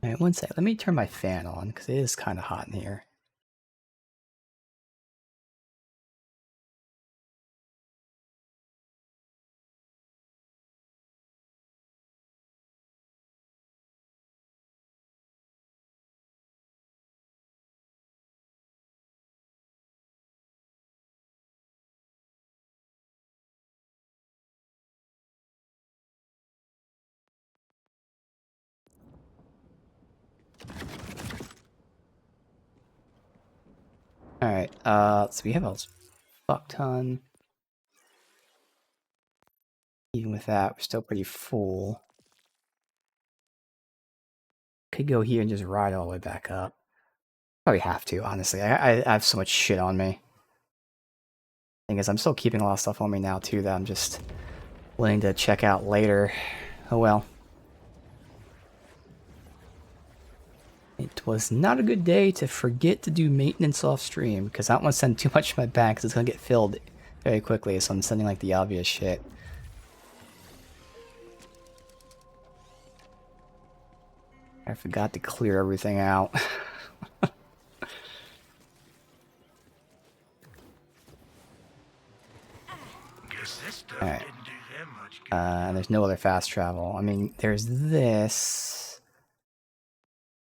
Alright, one sec. Let me turn my fan on, because it is kind of hot in here. Alright, so we have a fuck ton. Even with that, we're still pretty full. Could go here and just ride all the way back up. Probably have to, honestly. I have so much shit on me. Thing is, I'm still keeping a lot of stuff on me now, too, that I'm just willing to check out later. Oh well. It was not a good day to forget to do maintenance off stream, because I don't want to send too much to my bank, because it's going to get filled very quickly, so I'm sending like the obvious shit. I forgot to clear everything out. Alright. And there's no other fast travel. I mean, there's this.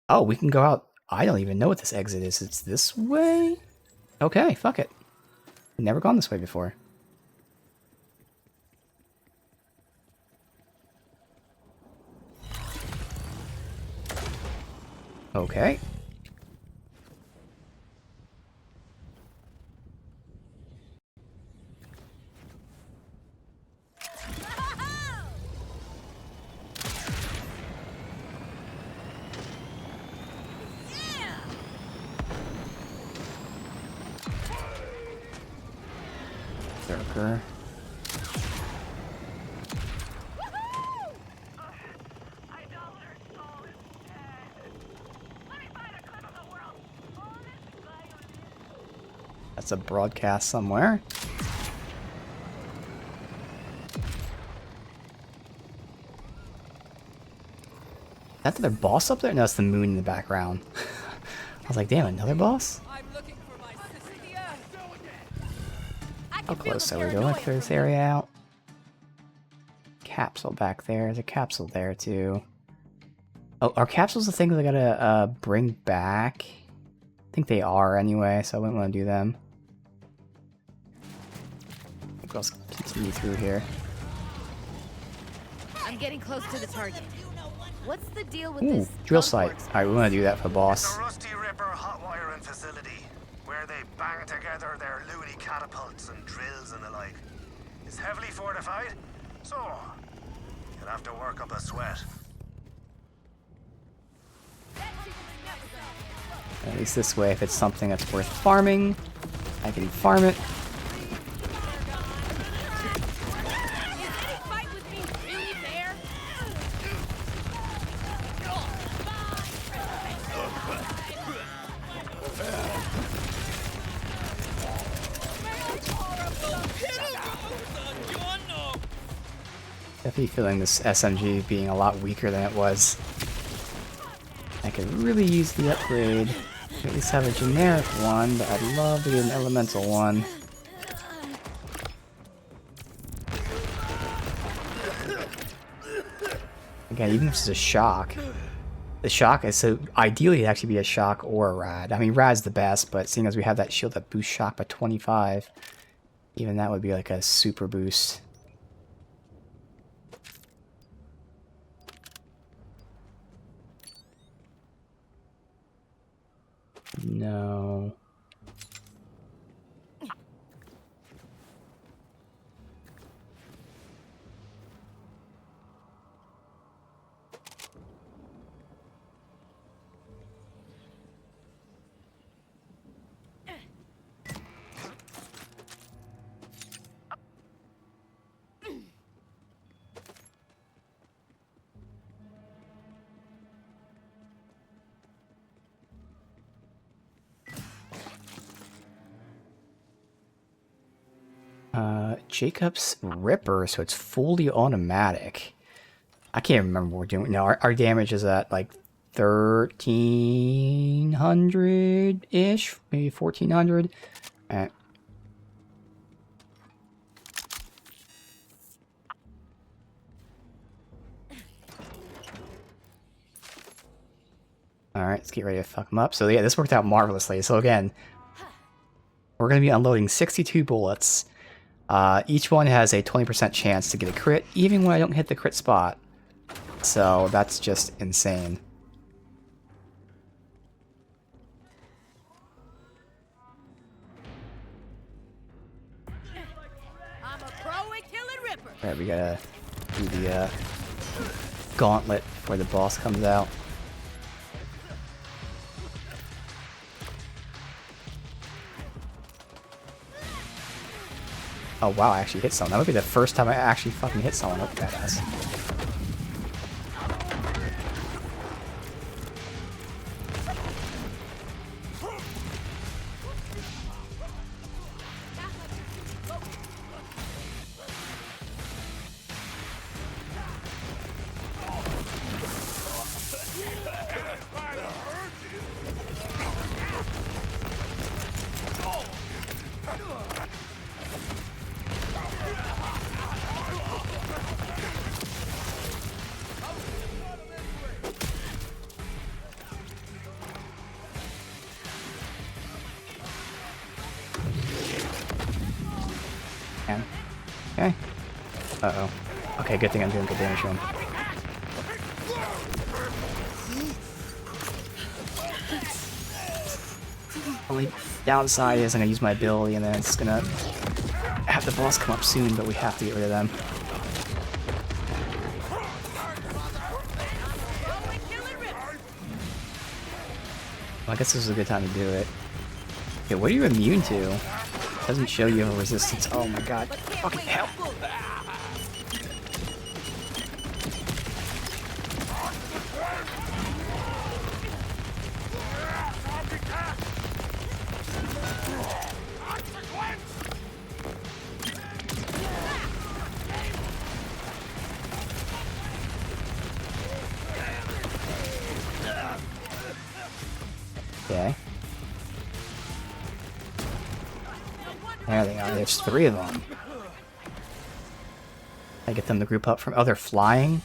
Oh, we can go out. I don't even know what this exit is. It's this way? Okay, fuck it. Never gone this way before. Okay. Darker. That's a broadcast somewhere. Is that their boss up there? No, it's the moon in the background. I was like, damn, another boss? How close are we going to clear this area out? Capsule back there. There's a capsule there, too. Oh, are capsules the things I gotta bring back? I think they are anyway, so I wouldn't want to do them. I think I'll continue through here. I'm getting close to the target. What's the deal with Ooh, this drill site. Alright, we want to do that for the boss. It's a Rusty Ripper hot wiring facility, where they bang together their loony catapults and drills and the like. It's heavily fortified, so you'll have to work up a sweat. At least this way, if it's something that's worth farming, I can farm it. Definitely feeling this SMG being a lot weaker than it was. I could really use the upgrade. At least have a generic one, but I'd love to get an elemental one. Again, even if it's a shock. The shock is so ideally it'd actually be a shock or a rad. I mean, rad's the best, but seeing as we have that shield that boosts shock by 25, even that would be like a super boost. No. Jacob's Ripper, so it's fully automatic. I can't remember what we're doing. No, our damage is at like 1,300-ish, maybe 1,400. Alright, let's get ready to fuck them up. So yeah, this worked out marvelously. So again, we're going to be unloading 62 bullets. Each one has a 20% chance to get a crit, even when I don't hit the crit spot. So that's just insane. I'm a pro at killing Ripper. Alright, we gotta do the gauntlet before the boss comes out. Oh wow, I actually hit someone. That would be the first time I actually fucking hit someone. Look at that. Okay. Uh-oh. Okay, good thing I'm doing good damage to him. Only downside is I'm gonna use my ability and then it's gonna have the boss come up soon, but we have to get rid of them. Well, I guess this is a good time to do it. Okay, what are you immune to? It doesn't show you a resistance. Oh my god. Fucking hell. Okay. There they are. There's 3 of them. I get them to group up from... Oh, they're flying?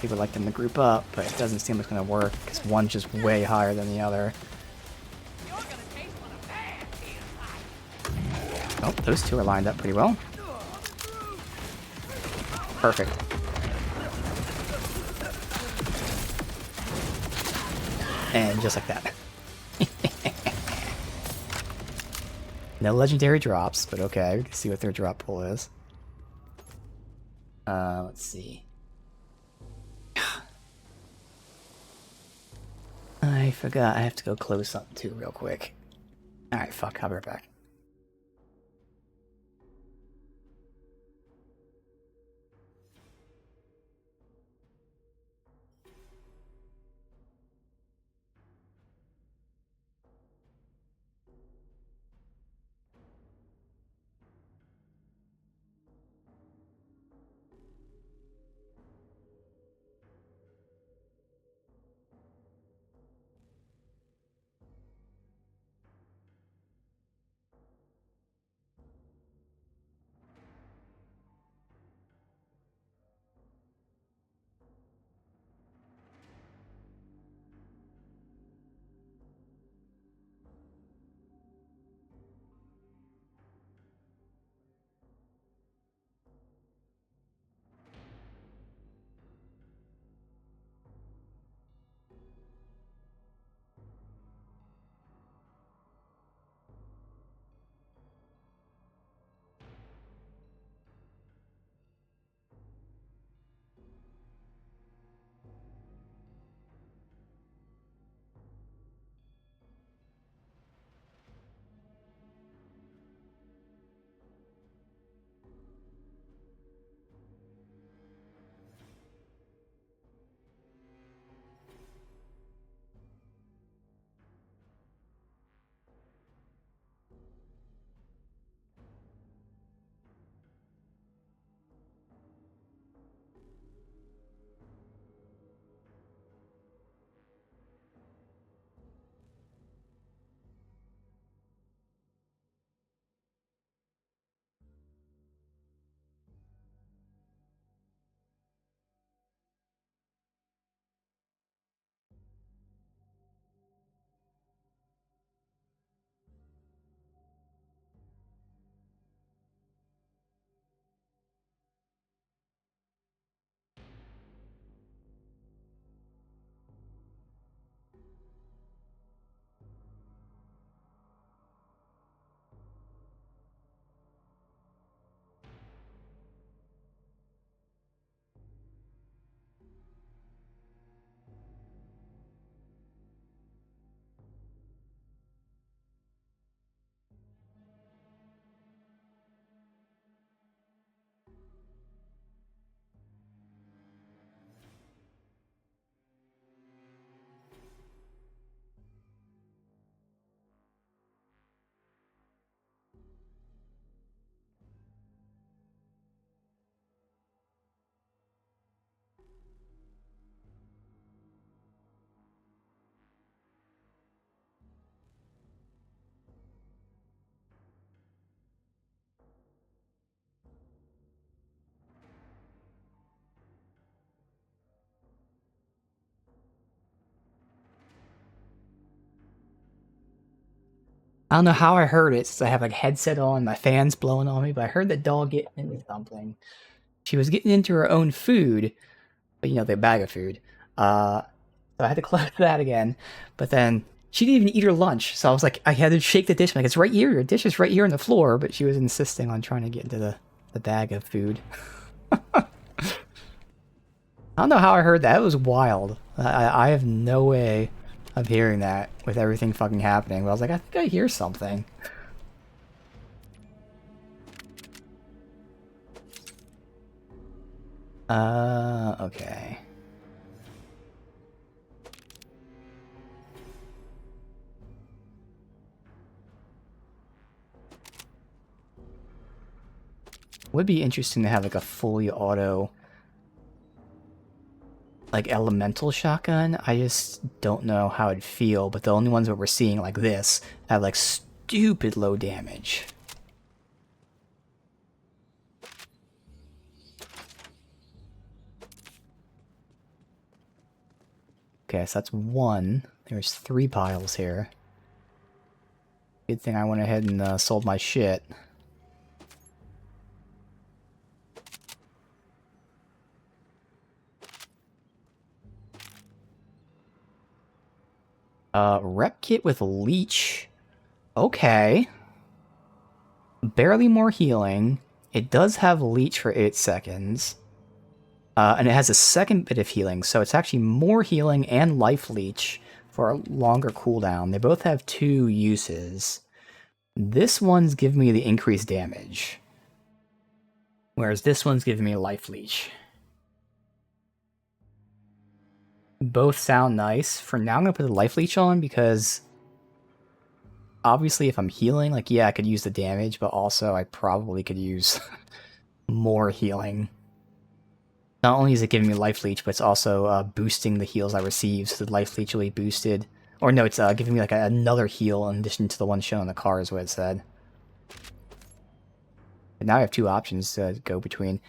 People would like them to group up, but it doesn't seem like it's going to work, because one's just way higher than the other. Oh, those 2 are lined up pretty well. Perfect. And just like that. No legendary drops, but okay, we can see what their drop pool is. Let's see. I forgot, I have to go close something too real quick. Alright, fuck, I'll be right back. I don't know how I heard it since I have like headset on, my fan's blowing on me, but I heard the dog get into something. She was getting into her own food, but you know, the bag of food. So I had to close that again. But then she didn't even eat her lunch, so I was like, I had to shake the dish. I'm like, it's right here, your dish is right here on the floor, but she was insisting on trying to get into the bag of food. I don't know how I heard that. It was wild. I have no way of hearing that with everything fucking happening. But I was like, I think I hear something. Okay. Would be interesting to have like a fully auto like elemental shotgun. I just don't know how it'd feel, but the only ones that we're seeing like this have like stupid low damage. Okay, so that's one. There's 3 piles here. Good thing I went ahead and sold my shit. Rep kit with leech. Okay. Barely more healing. It does have leech for 8 seconds. And it has a second bit of healing, so it's actually more healing and life leech for a longer cooldown. They both have 2 uses. This one's giving me the increased damage, whereas this one's giving me life leech. Both sound nice. For now, I'm going to put the life leech on because obviously if I'm healing, like, yeah, I could use the damage, but also I probably could use more healing. Not only is it giving me life leech, but it's also boosting the heals I receive, so the life leech will be boosted. Or no, it's giving me like another heal in addition to the one shown in the car is what it said. But now I have 2 options to go between.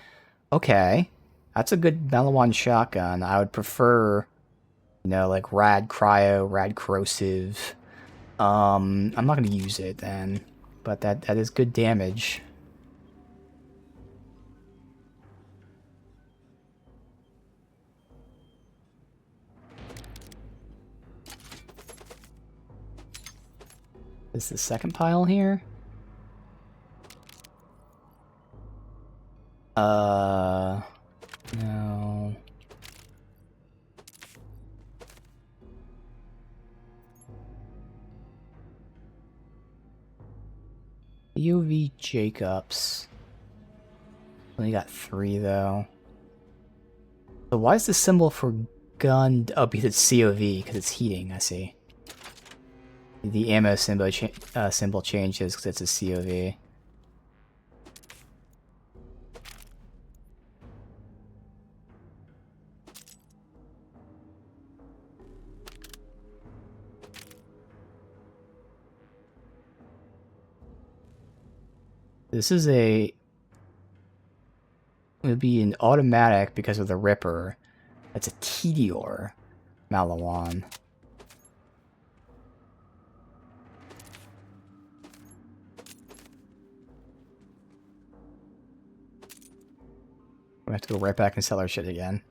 Okay, that's a good Melawan shotgun. I would prefer, you know, like Rad Cryo, Rad Corrosive. I'm not going to use it then, but that is good damage. This is the second pile here. No. UV Jacobs. Only got 3 though. So why is the symbol for gun? Oh, because it's COV, because it's heating, I see. The ammo symbol changes because it's a COV. This is it would be an automatic because of the Ripper. That's a Tedior Malawan. We have to go right back and sell our shit again.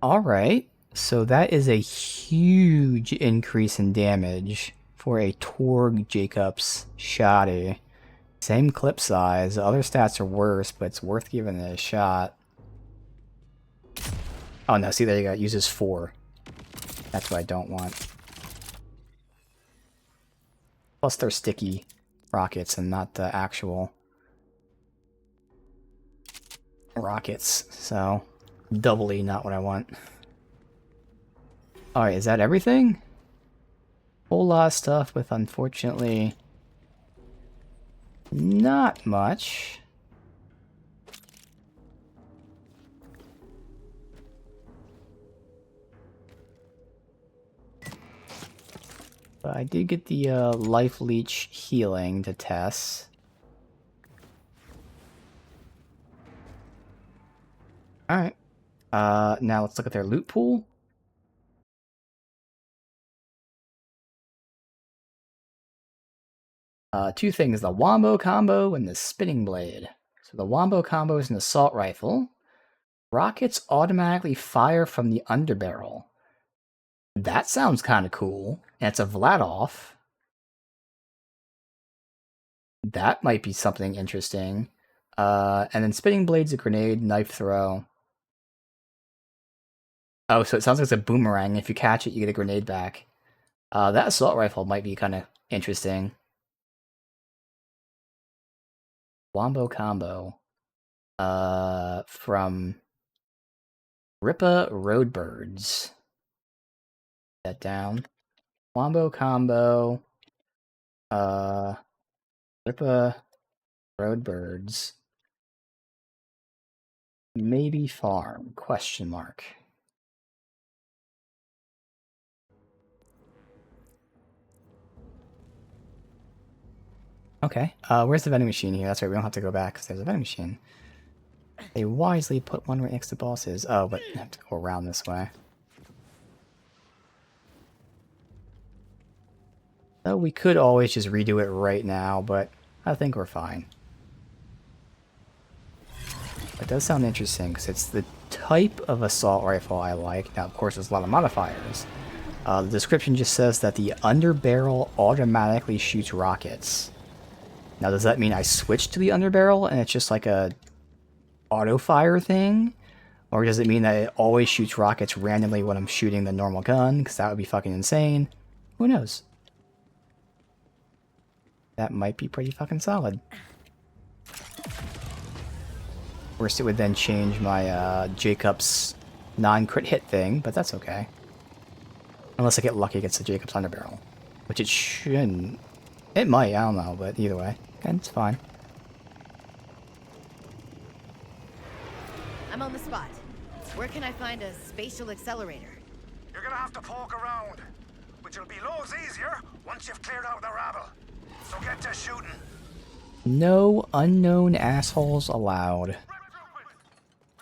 Alright, so that is a huge increase in damage for a Torg Jacobs Shoddy. Same clip size, the other stats are worse, but it's worth giving it a shot. Oh no, see there you go, it uses 4. That's what I don't want. Plus they're sticky rockets and not the actual rockets, so doubly not what I want. Alright, is that everything? Whole lot of stuff with unfortunately not much. But I did get the life leech healing to test. Alright. Now let's look at their loot pool. Two things, the Wombo Combo and the Spinning Blade. So the Wombo Combo is an assault rifle. Rockets automatically fire from the underbarrel. That sounds kind of cool. And it's a Vladov. That might be something interesting. And then Spinning Blade's a grenade, knife throw. Oh, so it sounds like it's a boomerang. If you catch it, you get a grenade back. That assault rifle might be kind of interesting. Wombo Combo. From Rippa Roadbirds. That down. Wombo Combo. Rippa Roadbirds. Maybe farm? Question mark. Okay, where's the vending machine here? That's right, we don't have to go back because there's a vending machine. They wisely put one right next to bosses. Oh, but I have to go around this way. Oh, we could always just redo it right now, but I think we're fine. It does sound interesting because it's the type of assault rifle I like. Now, of course, there's a lot of modifiers. The description just says that the underbarrel automatically shoots rockets. Now, does that mean I switch to the underbarrel and it's just like a auto-fire thing? Or does it mean that it always shoots rockets randomly when I'm shooting the normal gun? Because that would be fucking insane. Who knows? That might be pretty fucking solid. Of course, it would then change my Jacob's non-crit hit thing, but that's okay. Unless I get lucky against the Jacob's underbarrel. Which it shouldn't. It might, I don't know, but either way. And it's fine. I'm on the spot. Where can I find a spatial accelerator? You're gonna have to poke around, which will be loads easier once you've cleared out the rabble. So get to shooting. No unknown assholes allowed. We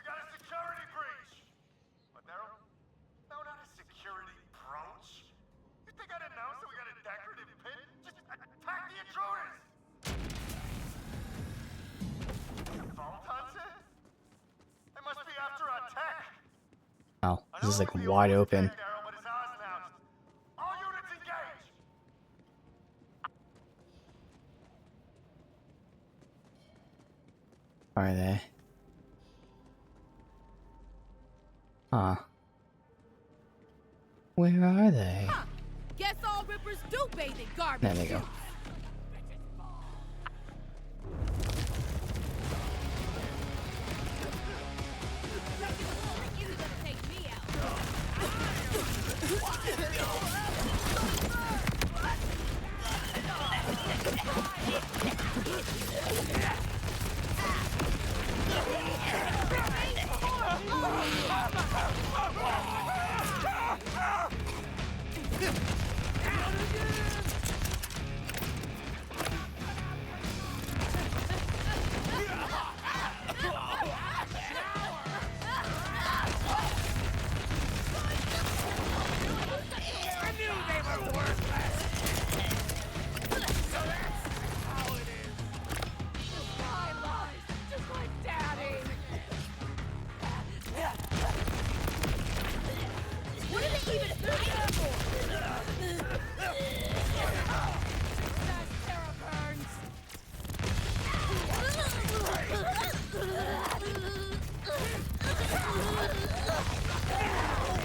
got a security breach. But no, not a security brooch. You think I didn't know so we got a decorative pit? Just attack the intruders. Vault hunter? They must be after our tech. Oh, this is like wide open. All units engaged. Are they? Huh. Where are they? Huh. Guess all rippers do bathe in garbage. There they go.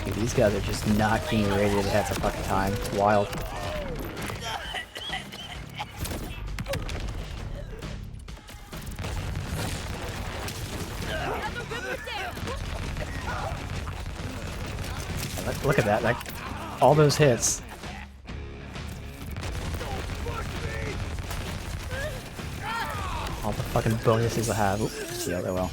Dude, these guys are just not being irradiated half the fucking time. It's wild. Look at that, like, all those hits. All the fucking bonuses I have. Oops, yeah, they will.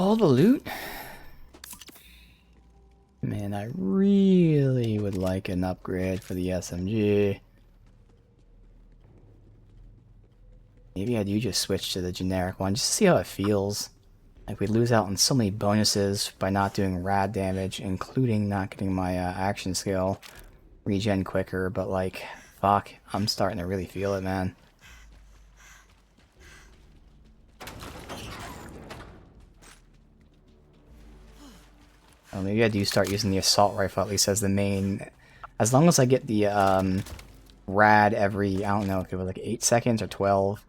all the loot? Man, I really would like an upgrade for the SMG. Maybe I do just switch to the generic one, just to see how it feels. Like, we lose out on so many bonuses by not doing rad damage, including not getting my action skill regen quicker, but like, fuck, I'm starting to really feel it, man. Oh, maybe I do start using the assault rifle at least as the main. As long as I get the rad every, I don't know if it was like 8 seconds or 12,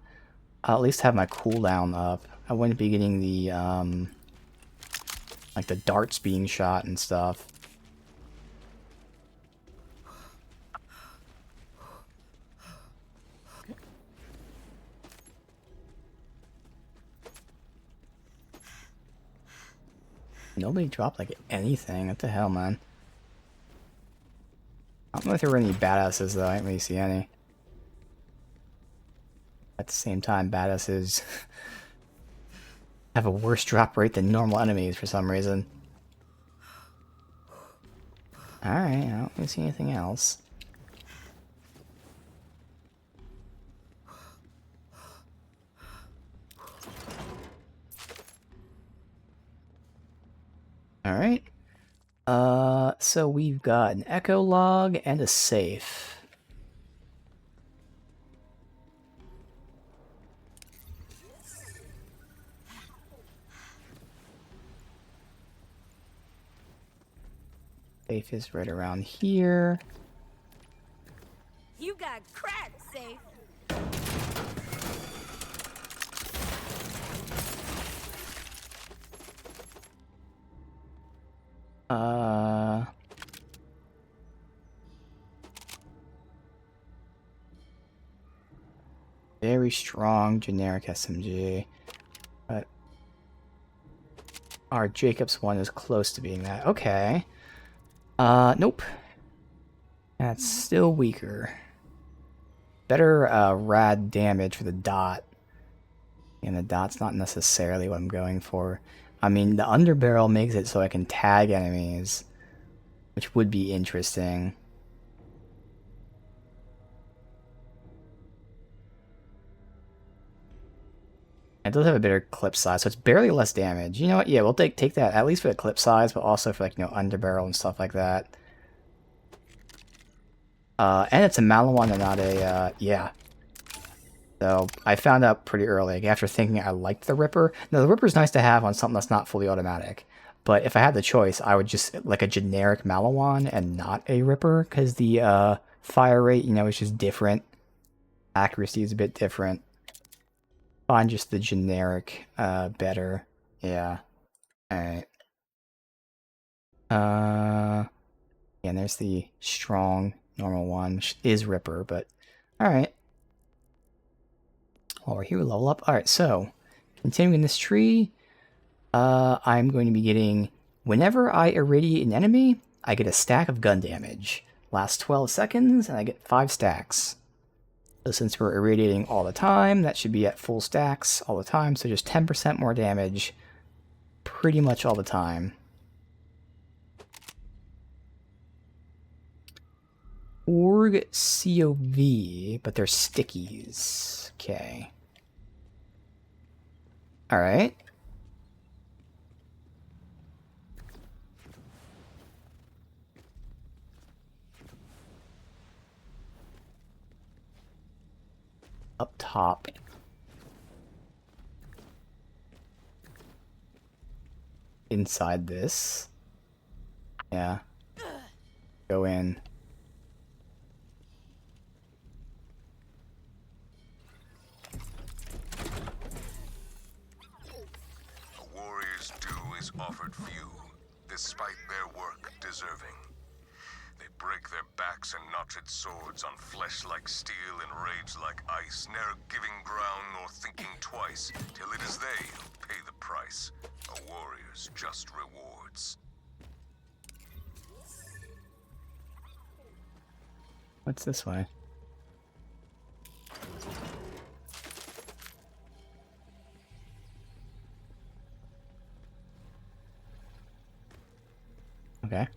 I'll at least have my cooldown up. I wouldn't be getting the like the darts being shot and stuff. Nobody dropped like anything. What the hell, man? I don't know if there were any badasses though. I didn't really see any. At the same time, badasses have a worse drop rate than normal enemies for some reason. Alright, I don't really see anything else. Alright. So we've got an echo log and a safe. Safe is right around here. You got cracked, Safe. Very strong generic SMG. But our Jacobs one is close to being that. Okay. Nope. That's still weaker. Better rad damage for the dot. And the dot's not necessarily what I'm going for. I mean, the underbarrel makes it so I can tag enemies, which would be interesting. It does have a better clip size, so it's barely less damage. You know what? Yeah, we'll take that, at least for the clip size, but also for, like, you know, underbarrel and stuff like that. And it's a Malawan and not a, yeah. So, I found out pretty early, like, after thinking I liked the Ripper. Now, the Ripper's nice to have on something that's not fully automatic. But if I had the choice, I would just, like, a generic Malawan and not a Ripper, because the, fire rate, you know, is just different. Accuracy is a bit different. Find just the generic, better. Yeah. Alright. Yeah, and there's the strong, normal one, which is Ripper, but... Alright. While we're here, we level up. Alright, so... Continuing this tree, I'm going to be getting... Whenever I irradiate an enemy, I get a stack of gun damage. Lasts 12 seconds, and I get 5 stacks. So since we're irradiating all the time, that should be at full stacks all the time, so just 10% more damage pretty much all the time. Org COV, but they're stickies. Okay. Alright. Up top. Inside this. Yeah. Go in. A warrior's due is offered few, despite their work deserving. They break their backs and notched swords on flesh like steel and rage like ice, ne'er giving ground nor thinking twice, till it is they who pay the price. A warrior's just rewards. What's this way? Okay.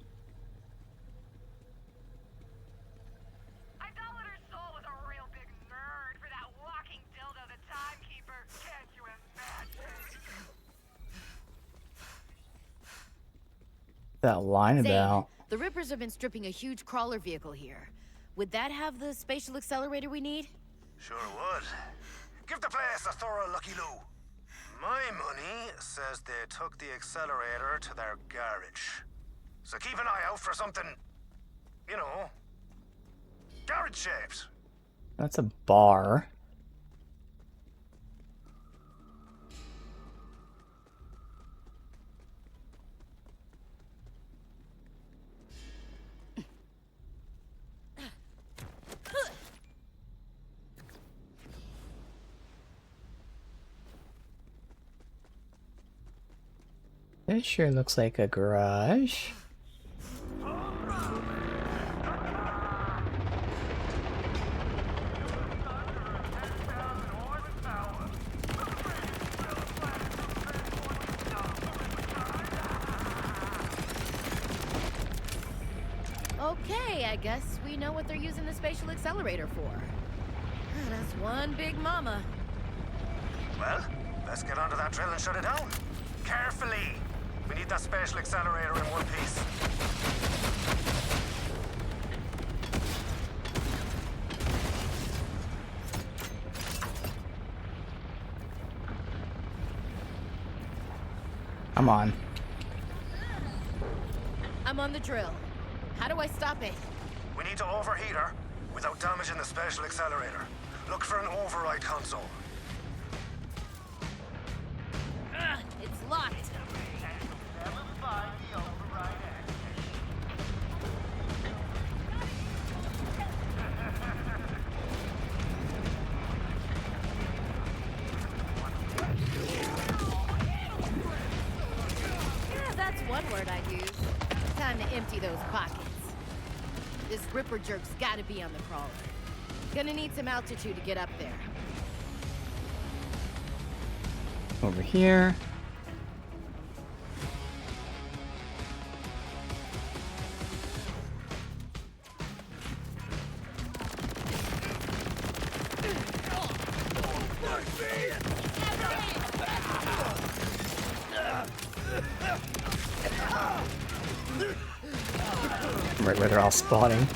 I Idolater's soul was a real big nerd for that walking dildo, the timekeeper. Can't you imagine? That line Zane, about. the Rippers have been stripping a huge crawler vehicle here. Would that have the spatial accelerator we need? Sure would. Give the place a thorough Lucky Lou. My money says they took the accelerator to their garage. So keep an eye out for something, you know, garage shaped. That's a bar. This sure looks like a garage. Okay, I guess we know what they're using the spatial accelerator for. That's one big mama. Well, let's get onto that drill and shut it down. Carefully. We need that spatial accelerator in one piece. Come on. I'm on the drill. How do I stop it? We need to overheat her without damaging the spatial accelerator. Look for an override console. It's locked. Yeah, that's one word I'd use. Time to empty those pockets. This Ripper jerk's gotta be on the crawler. Gonna need some altitude to get up there. Over here. Right where they're all spawning.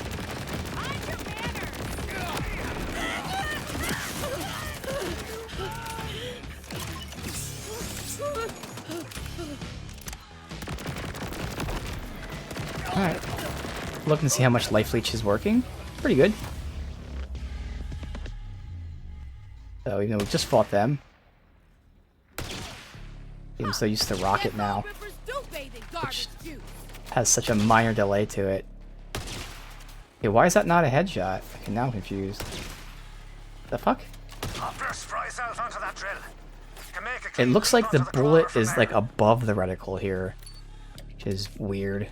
Alright. Looking to see how much life leech is working. Pretty good. So even though we just fought them. I'm so used to rocket now. Which has such a minor delay to it. Okay, why is that not a headshot? Okay, now I'm confused. The fuck? It looks like the bullet is like above the reticle here, which is weird.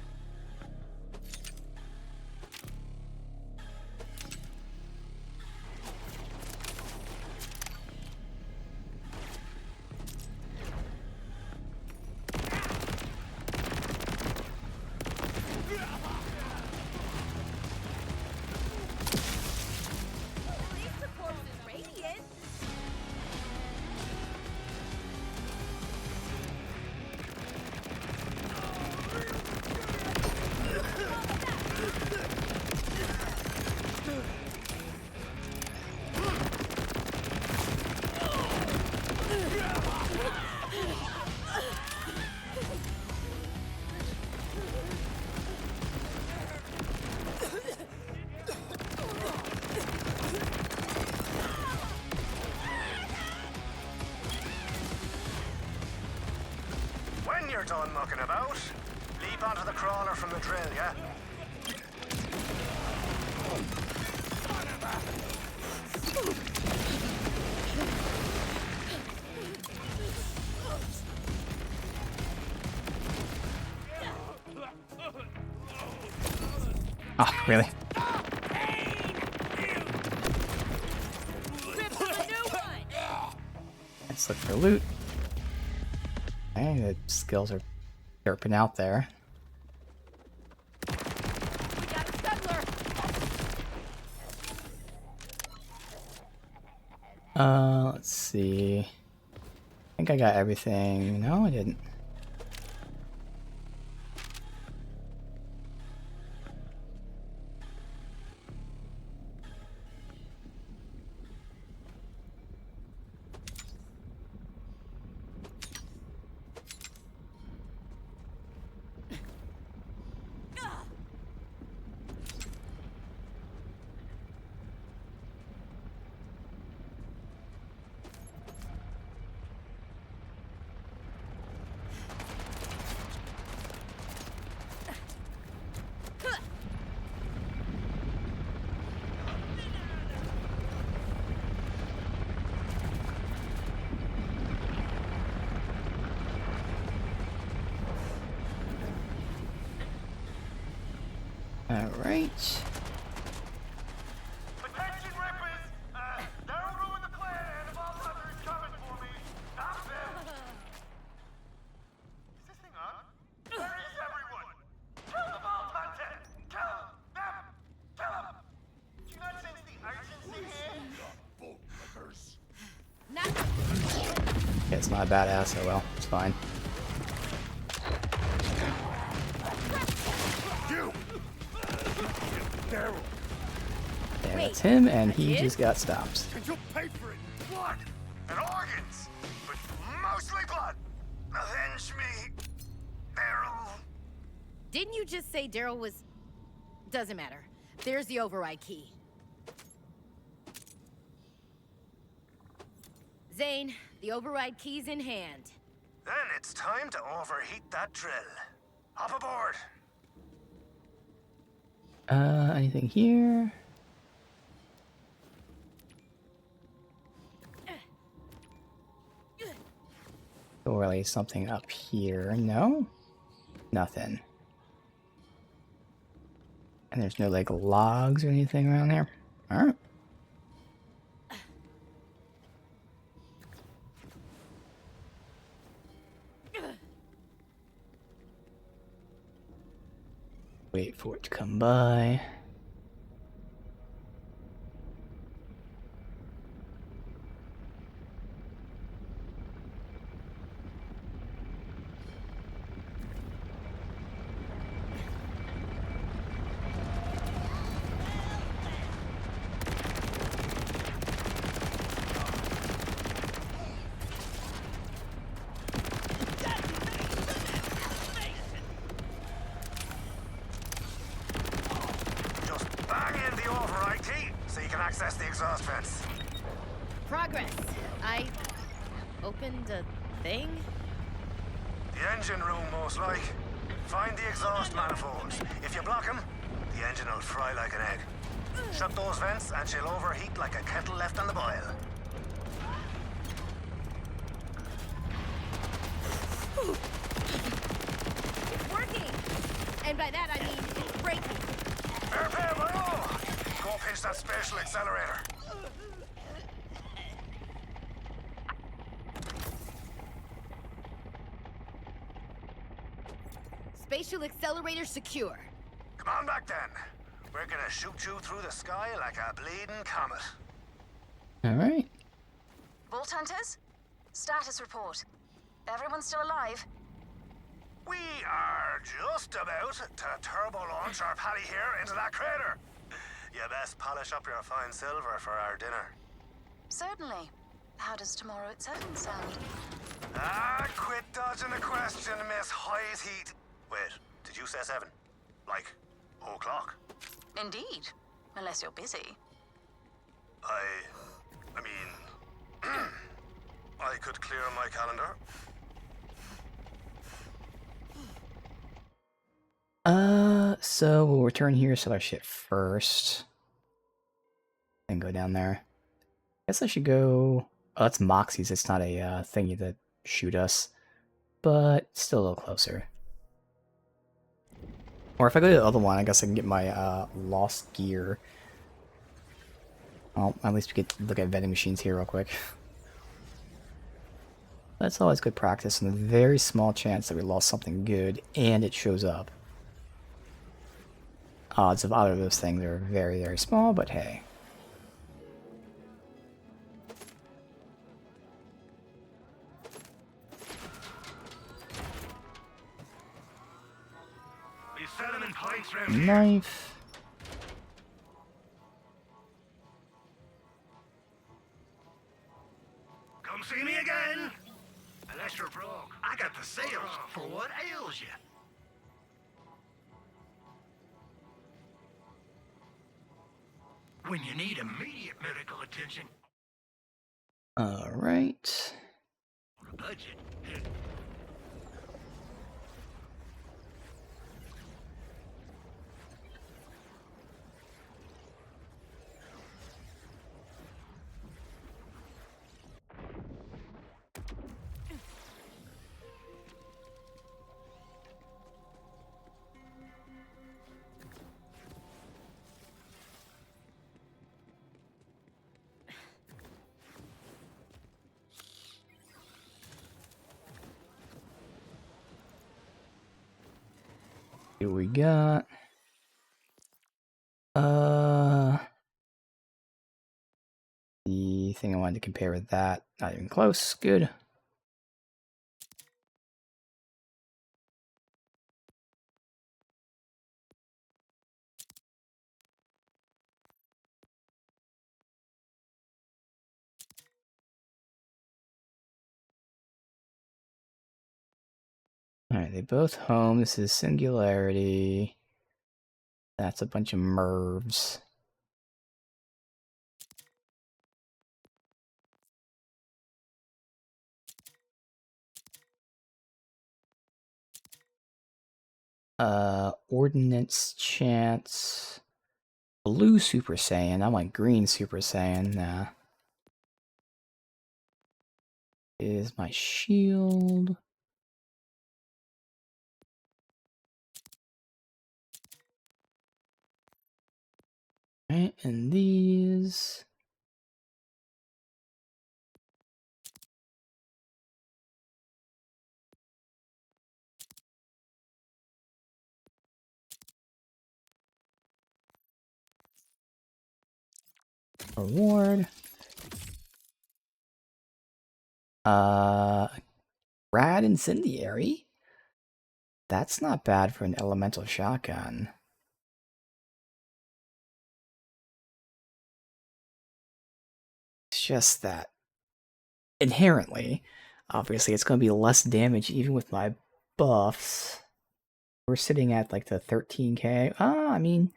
When you're done mucking about, leap onto the crawler from the drill, yeah? Oh, really? Let's look for loot. Okay, the skills are derping out there. Let's see. I think I got everything. No, I didn't. Alright. Attention, Rippers! They'll ruin the plan, and the Vault Hunter is coming for me. Stop them! Is this thing on? Where is everyone? Kill the Vault Hunter! Kill them! Kill them! Do you not sense the urgency here? Yeah, it's not a badass, oh well, it's fine. Yeah, that's him, and he just got stopped. And you'll pay for it. Blood and organs, but mostly blood. Avenge me, Daryl. Didn't you just say Daryl was... Doesn't matter. There's the override key. Zane, the override key's in hand. Then it's time to overheat that drill. Hop aboard. Anything here? Surely something up here. No? Nothing. And there's no, like, logs or anything around there? Alright. Wait for it to come by. Access the exhaust vents. Progress. I... opened a thing? The engine room, most like. Find the exhaust manifolds. If you block them, the engine will fry like an egg. Shut those vents and she'll overheat like a kettle left on the boil. It's working! And by that I mean it's breaking. Fair play, by all! Go pinch that spatial accelerator. Spatial accelerator secure. Come on back then. We're gonna shoot you through the sky like a bleeding comet. Alright. Vault Hunters? Status report. Everyone still alive? We are just about to turbo launch our pally here into that crater. You best polish up your fine silver for our dinner. Certainly. How does tomorrow at 7 sound? Quit dodging the question, Miss High's Heat. Wait, did you say 7? Like, o'clock? Indeed. Unless you're busy. I mean, I could clear my calendar. So we'll return here, sell our shit first. And go down there. Guess I should go... Oh, that's Moxie's, it's not a thingy that shoot us. But still a little closer. Or if I go to the other one, I guess I can get my lost gear. Well, at least we could look at vending machines here real quick. That's always good practice, and a very small chance that we lost something good, and it shows up. Odds of either of those things are very, very small, but hey. Sell 'em in pints round here. Knife. Come see me again. Unless you're broke. I got the sales for what ails you. When you need immediate medical attention. Alright. Budget. Here we got. The thing I wanted to compare with that, not even close. Good. Alright, they both home. This is Singularity. That's a bunch of Mervs. Ordnance Chance. Blue Super Saiyan. I want green Super Saiyan. Nah. Is my shield. Right, and these. Reward. Rad Incendiary? That's not bad for an elemental shotgun. It's just that inherently, obviously, it's going to be less damage even with my buffs. We're sitting at like the 13k. I mean,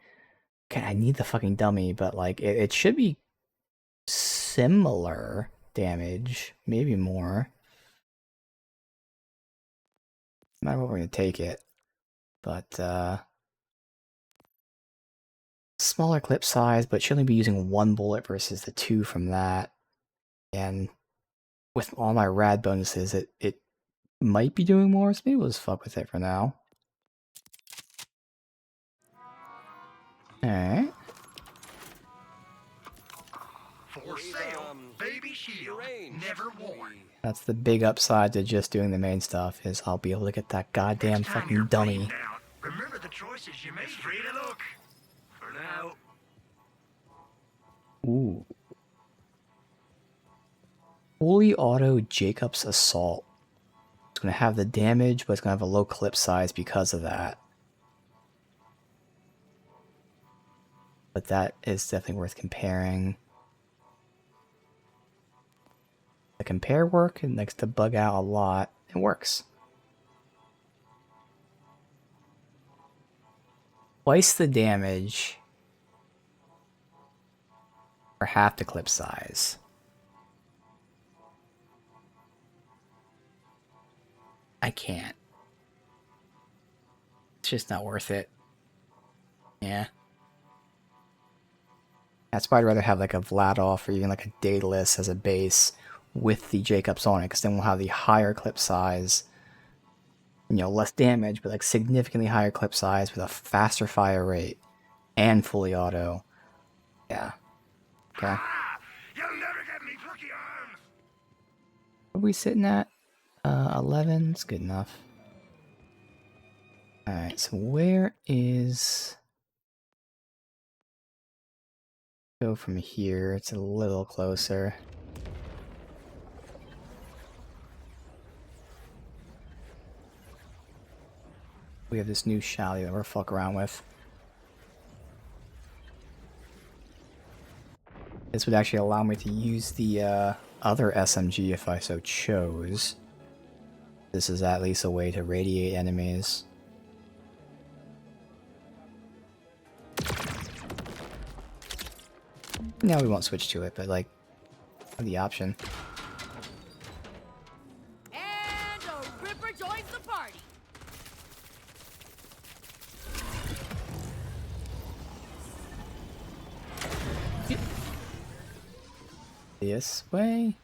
okay, I need the fucking dummy, but like it should be similar damage, maybe more. No matter what, we're gonna take it, but smaller clip size, but should only be using one bullet versus the two from that. And with all my rad bonuses, it might be doing more, so maybe we'll just fuck with it for now. Alright. For sale, baby shield, never worn. That's the big upside to just doing the main stuff, is I'll be able to get that goddamn fucking dummy. Remember the choices you made. Free to look. For now. Ooh. Fully auto Jacob's Assault. It's going to have the damage, but it's going to have a low clip size because of that. But that is definitely worth comparing. The compare work, and likes to bug out a lot. It works. Twice the damage for half the clip size. I can't. It's just not worth it. Yeah. That's why I'd rather have like a Vladoff or even like a Daedalus as a base with the Jacobs on it, because then we'll have the higher clip size, you know, less damage, but like significantly higher clip size with a faster fire rate and fully auto. Yeah. Okay. You'll never get me plucky arms. What are we sitting at? 11. It's good enough. Alright, so where is... Go from here. It's a little closer. We have this new shally that we're fuck around with. This would actually allow me to use the other SMG if I so chose. This is at least a way to radiate enemies. No, we won't switch to it, but like, the option. And a Ripper joins the party. This way?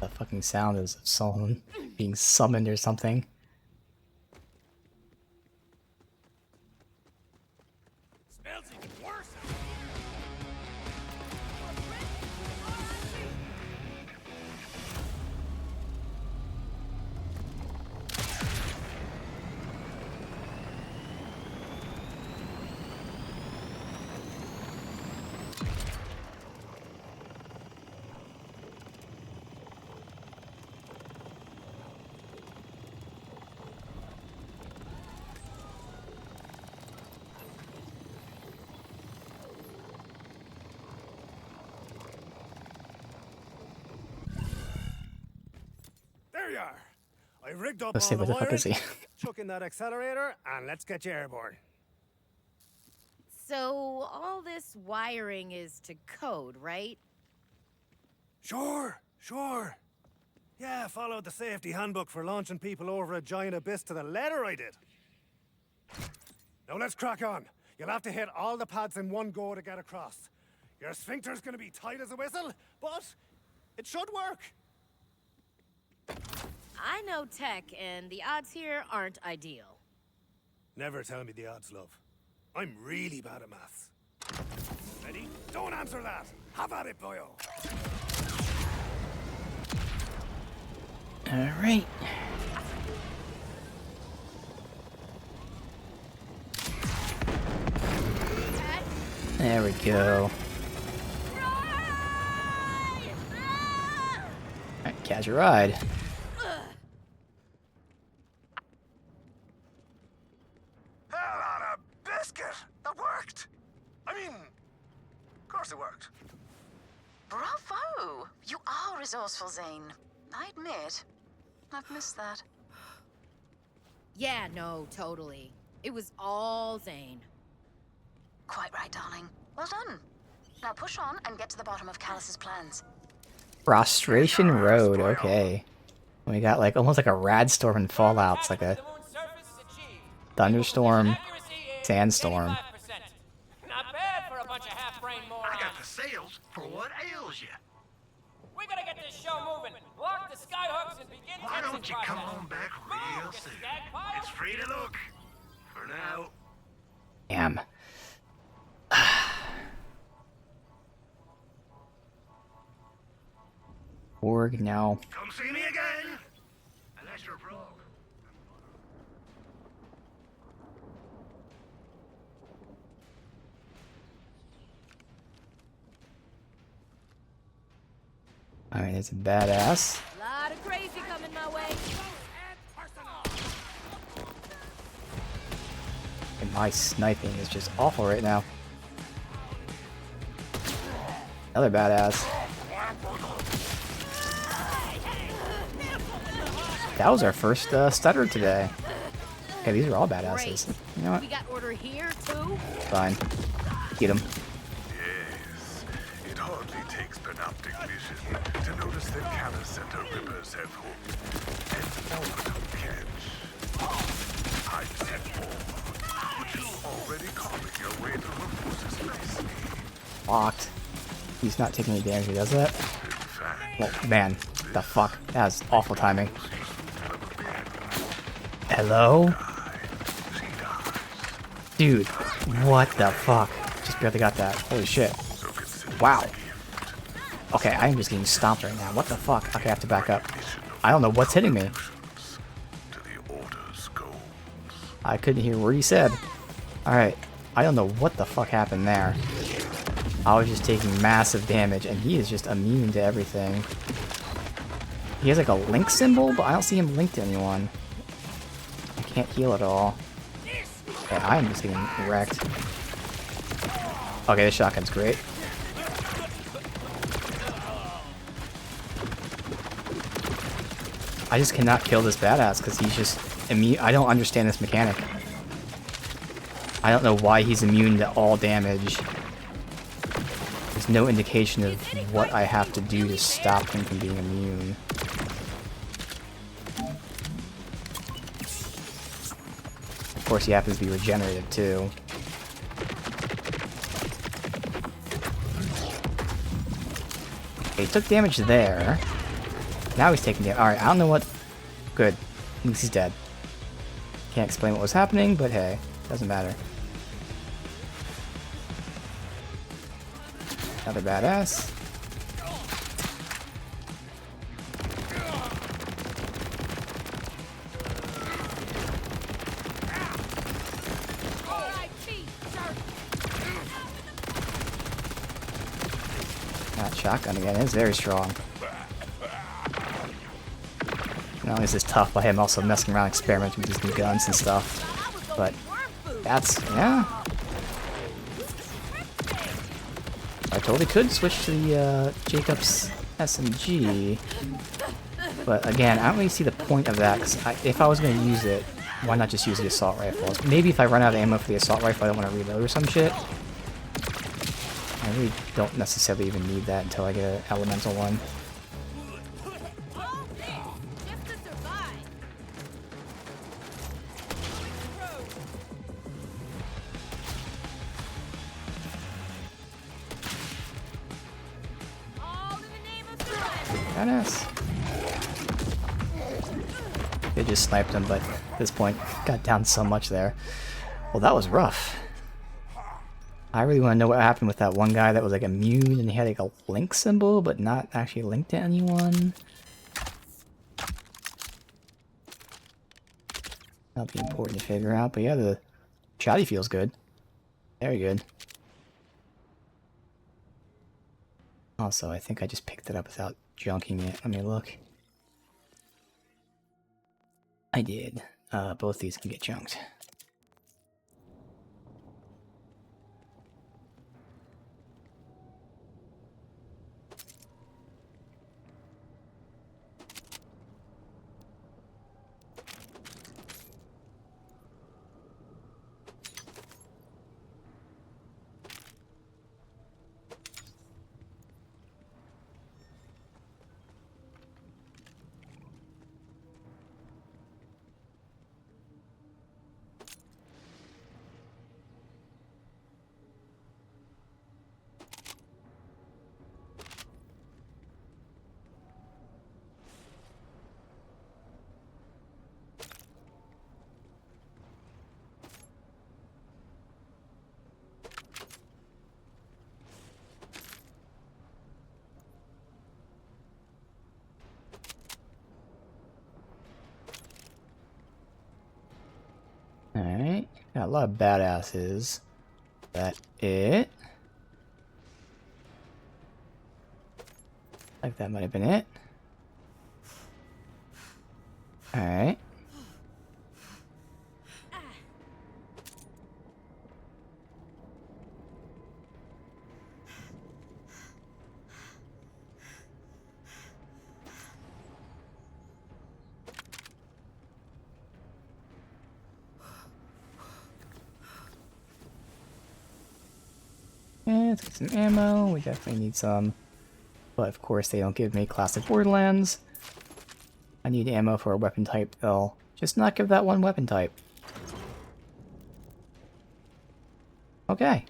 That fucking sound is of someone being summoned or something. Smells even worse. There you are. I rigged up Let's all see, the what the fuck is he? wiring. Chuck in that accelerator and let's get you airborne. So all this wiring is to code, right? Sure. Yeah, followed the safety handbook for launching people over a giant abyss to the letter I did. Now let's crack on. You'll have to hit all the pads in one go to get across. Your sphincter's gonna be tight as a whistle, but it should work. I know tech, and the odds here aren't ideal. Never tell me the odds, love. I'm really bad at maths. Ready? Don't answer that. Have at it, boyo. Alright. There we go. Alright, catch a ride. Hell on a biscuit! That worked! I mean, of course it worked. Bravo! You are resourceful, Zane. I admit, I've missed that. Yeah, no, totally. It was all Zane. Quite right, darling. Well done. Now push on and get to the bottom of Callus's plans. Frustration Road, okay. We got like almost like a rad storm in Fallout. It's like a thunderstorm, sandstorm. Not bad for a bunch of half-brain morons. I got the sales for what ails you. We gotta get this show moving. Lock the skyhooks and begin Why fixing don't you come process. on back real Move, soon? you stagpile. It's free to look. For now. Damn. Org now. Come see me again. Unless you're broke. Alright, it's a badass. Lot of crazy coming my way. And my sniping is just awful right now. Another badass. That was our first stutter today. Okay, these are all badasses. You know what? We got order here too. Fine. Get him. Yes, it hardly takes panoptic vision to notice that Callus and her rippers have hooked and orbital catch. I've said more, but you're already carving your way through the forces nicely. Locked. He's not taking any damage, he does that? In fact, Well, man, the fuck? That was awful timing. Hello? Dude, what the fuck? Just barely got that. Holy shit. Wow. Okay, I am just getting stomped right now. What the fuck? Okay, I have to back up. I don't know what's hitting me. I couldn't hear what he said. Alright, I don't know what the fuck happened there. I was just taking massive damage, and he is just immune to everything. He has like a link symbol, but I don't see him linked to anyone. I can't heal at all. Okay, I am just getting wrecked. Okay, this shotgun's great. I just cannot kill this badass because he's just immune. I don't understand this mechanic. I don't know why he's immune to all damage. There's no indication of what I have to do to stop him from being immune. Of course, he happens to be regenerative too. Okay, he took damage there. Now he's taking damage. Alright, I don't know what... Good. At least he's dead. Can't explain what was happening, but hey, doesn't matter. Another badass. That shotgun again is very strong. Not only is this tough, but I'm also messing around experimenting with these new guns and stuff. But that's, yeah. I totally could switch to the Jacobs SMG. But again, I don't really see the point of that, because if I was going to use it, why not just use the assault rifle? Maybe if I run out of ammo for the assault rifle, I don't want to reload or some shit. I really don't necessarily even need that until I get an elemental one. Badass. They just sniped him, but at this point, got down so much there. Well, that was rough. I really want to know what happened with that one guy that was like immune and he had like a link symbol, but not actually linked to anyone. That'll be important to figure out, but yeah, the shoddy feels good. Very good. Also, I think I just picked it up without junking it. Let me look. I did. Both these can get junked. Alright, got a lot of badasses. That it? Like that might have been it. Alright. Let's get some ammo. We definitely need some. But of course they don't give me classic Borderlands. I need ammo for a weapon type. They'll just not give that one weapon type. Okay.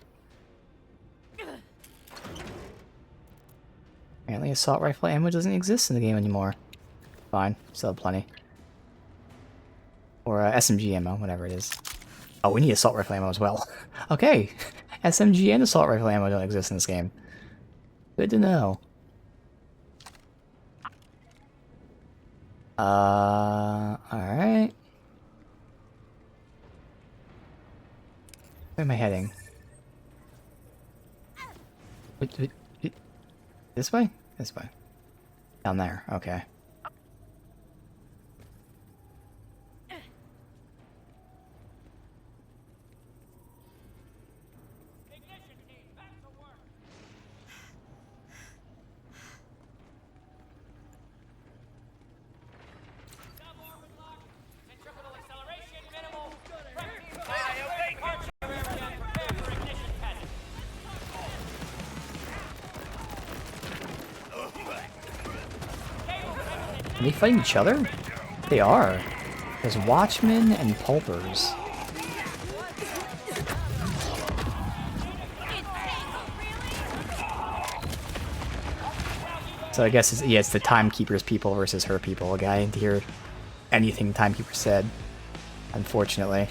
Apparently assault rifle ammo doesn't exist in the game anymore. Fine, still have plenty. Or SMG ammo, whatever it is. Oh, we need assault rifle ammo as well. Okay, SMG and assault rifle ammo don't exist in this game. Good to know. Alright. Where am I heading? Wait. This way? This way. Down there, okay. Are they fighting each other? They are. There's Watchmen and Pulpers. So I guess it's the Timekeeper's people versus her people. Like, I didn't hear anything Timekeeper said, unfortunately.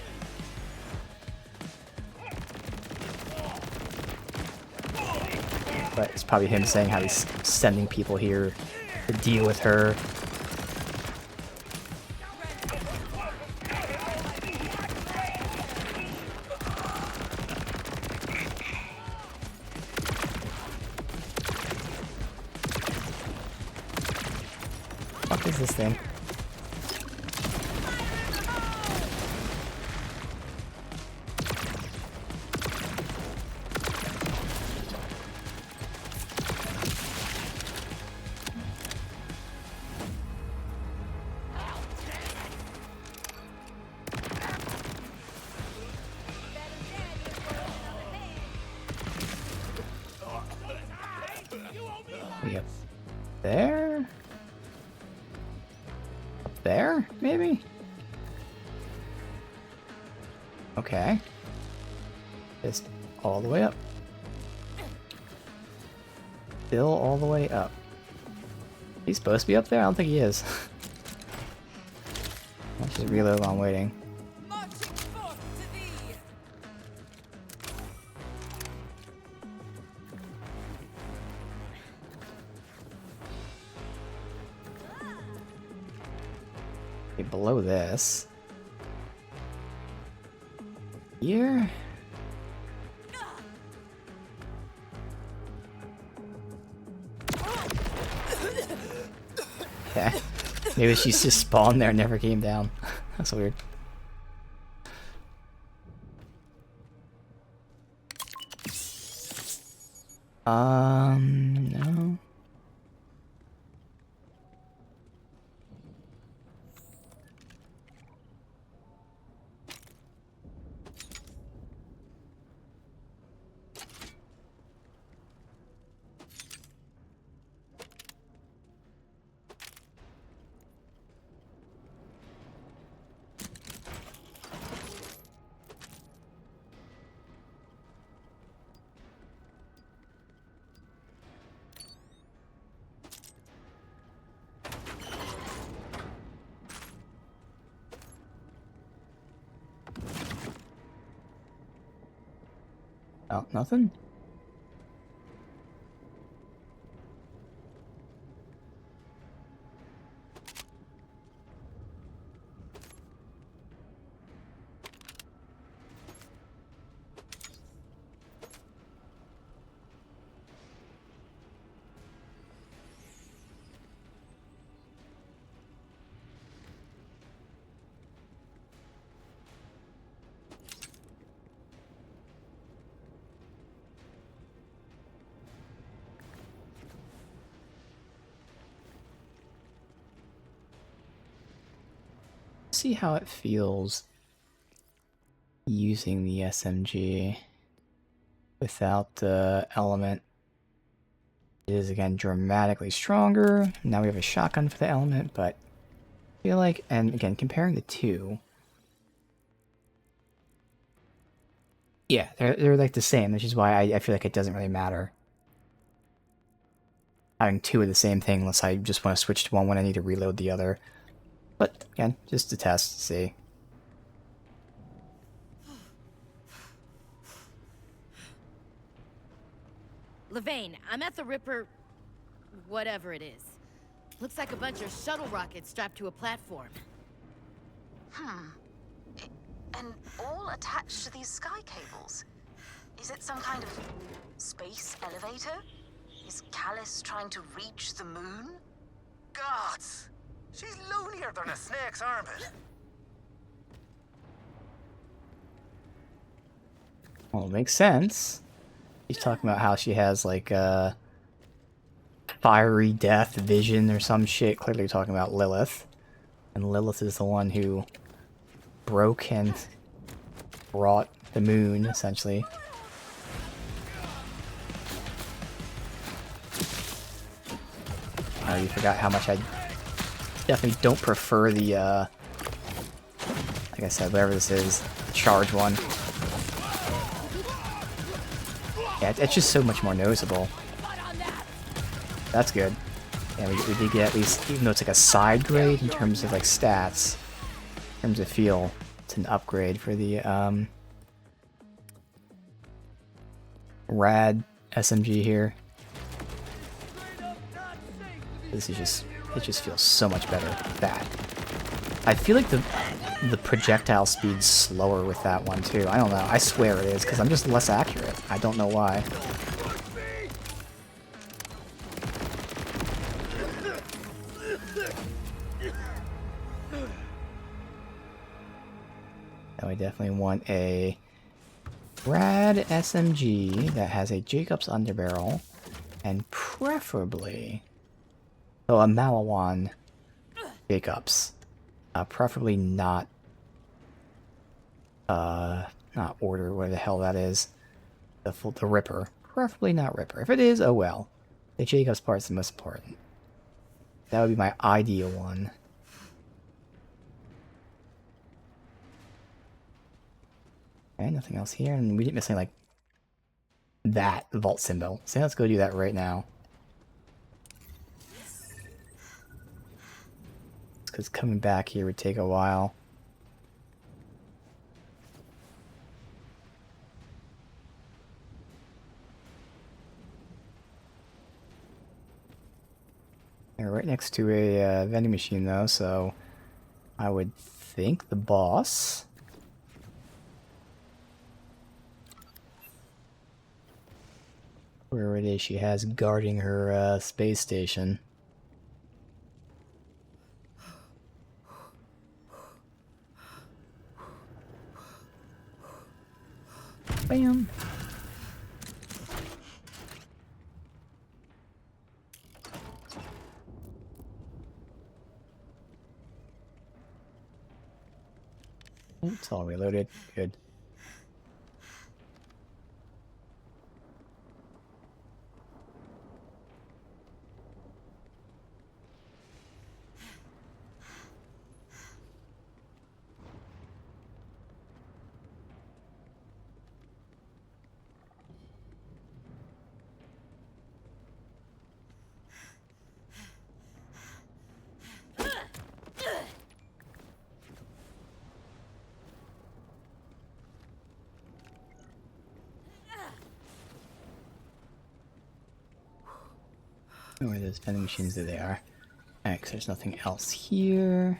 But it's probably him saying how he's sending people here to deal with her. What is this thing? We up there? Up there, maybe? Okay. Just all the way up. Still all the way up. He's supposed to be up there? I don't think he is. I'll just reload while I'm waiting. Okay, below this. Here? Okay. Maybe she's just spawned there and never came down. That's weird. No. Oh, nothing? See how it feels using the SMG without the element. It is again dramatically stronger. Now we have a shotgun for the element, but I feel like, and again, comparing the two, yeah, they're like the same, which is why I feel like it doesn't really matter having two of the same thing unless I just want to switch to one when I need to reload the other. But again, just to test, see. Levain, I'm at the Ripper... whatever it is. Looks like a bunch of shuttle rockets strapped to a platform. And all attached to these sky cables. Is it some kind of space elevator? Is Callus trying to reach the moon? Gods! She's loonier than a snake's armpit. Well, it makes sense. She's talking about how she has, like, fiery death vision or some shit. Clearly talking about Lilith. And Lilith is the one who broke and brought the moon, essentially. Oh, you forgot how much I definitely don't prefer the, like I said, whatever this is, the charge one. Yeah, it's just so much more noticeable. That's good. Yeah, we did get at least, even though it's like a side grade in terms of like stats, in terms of feel, it's an upgrade for the Rad SMG here. This is just, it just feels so much better with that. I feel like the projectile speed's slower with that one too. I don't know. I swear it is, because I'm just less accurate. I don't know why. Now we definitely want a Rad SMG that has a Jacob's underbarrel, and preferably, so a Malawan Jacobs. Preferably not Order, whatever the hell that is. The Ripper. Preferably not Ripper. If it is, oh well. The Jacobs part's the most important. That would be my ideal one. Okay, nothing else here, and we didn't miss any, like, that vault symbol. So let's go do that right now. Because coming back here would take a while. They're right next to a vending machine though, so I would think the boss. Where it is she has guarding her space station. Bam. It's all reloaded. Good. Oh, where those vending machines? There they are. Alright, because there's nothing else here.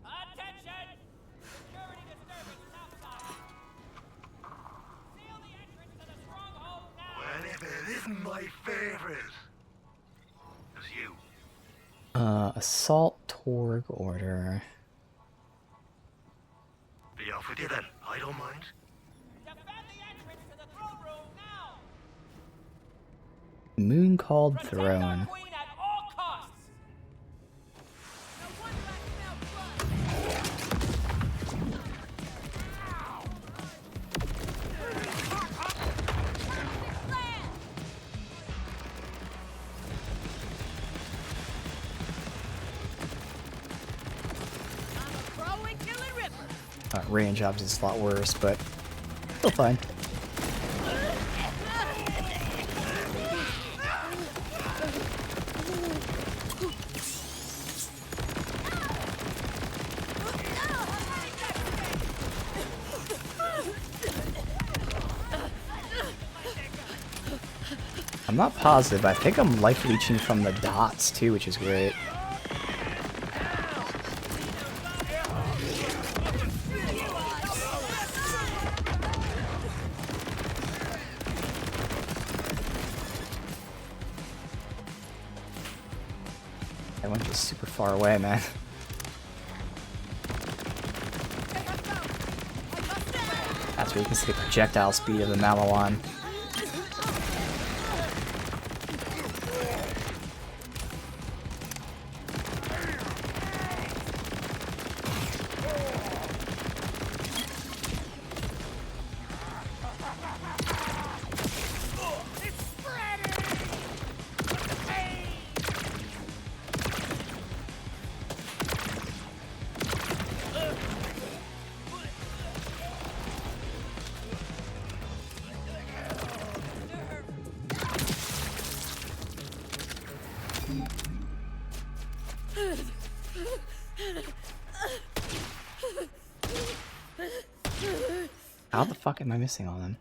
Attention! Security disturbance outside. Seal the entrance to the stronghold now. Well, if it isn't my favorite. It's you. Assault Torg order. Be off with you then. I don't mind. Defend the entrance to the throne room now. Moon called Protect our Throne. queen at all costs. Range obviously is a lot worse, but still fine. I'm not positive, but I think I'm life leeching from the dots too, which is great. I went just super far away, man. That's where you can see the projectile speed of the Malawan. How the fuck am I missing all them?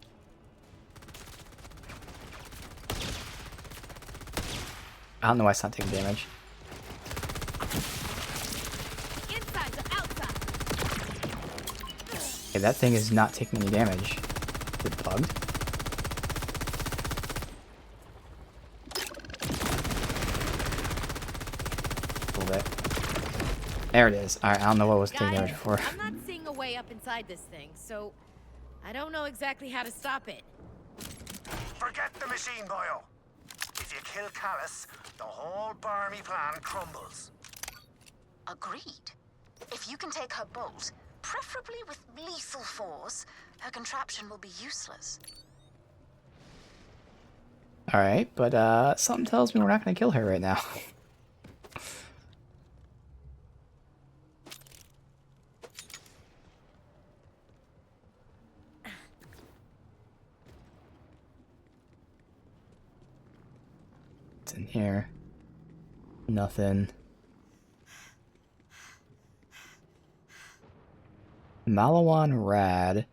I don't know why it's not taking damage. Inside to outside. Okay, that thing is not taking any damage. Is it bugged? A little bit. There it is. Alright, I don't know what was taking damage before. I'm not seeing a way up inside this thing, so I don't know exactly how to stop it. Forget the machine, boyo. If you kill Callus, the whole Barmy plan crumbles. Agreed. If you can take her bolt, preferably with lethal force, her contraption will be useless. Alright, but something tells me we're not gonna kill her right now. What's in here? Nothing. Malawan Rad.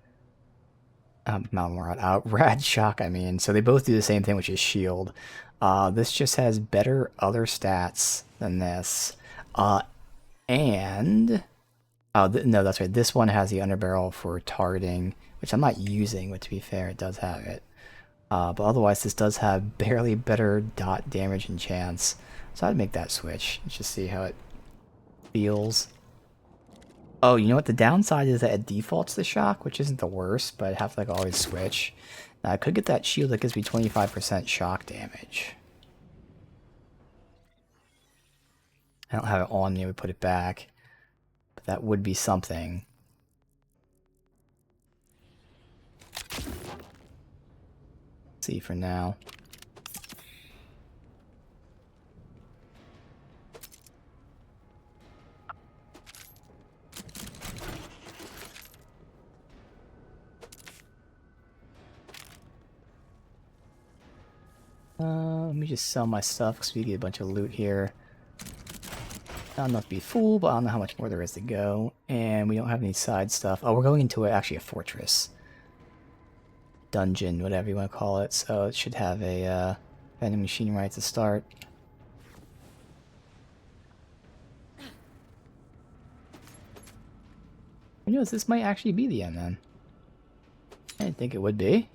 Rad Shock, I mean. So they both do the same thing, which is shield. This just has better other stats than this. And... Oh, no, that's right. This one has the underbarrel for targeting, which I'm not using, but to be fair, it does have it. But otherwise, this does have barely better dot damage and chance. So I'd make that switch. Let's just see how it feels. Oh, you know what? The downside is that it defaults the shock, which isn't the worst, but I have to like always switch. Now, I could get that shield that gives me 25% shock damage. I don't have it on me, we put it back. But that would be something. Let's see for now. Let me just sell my stuff because we get a bunch of loot here. Not enough to be full, but I don't know how much more there is to go. And we don't have any side stuff. Oh, we're going into actually a fortress. Dungeon, whatever you want to call it. So it should have a vending machine right to start. Who knows, this might actually be the end then. I didn't think it would be.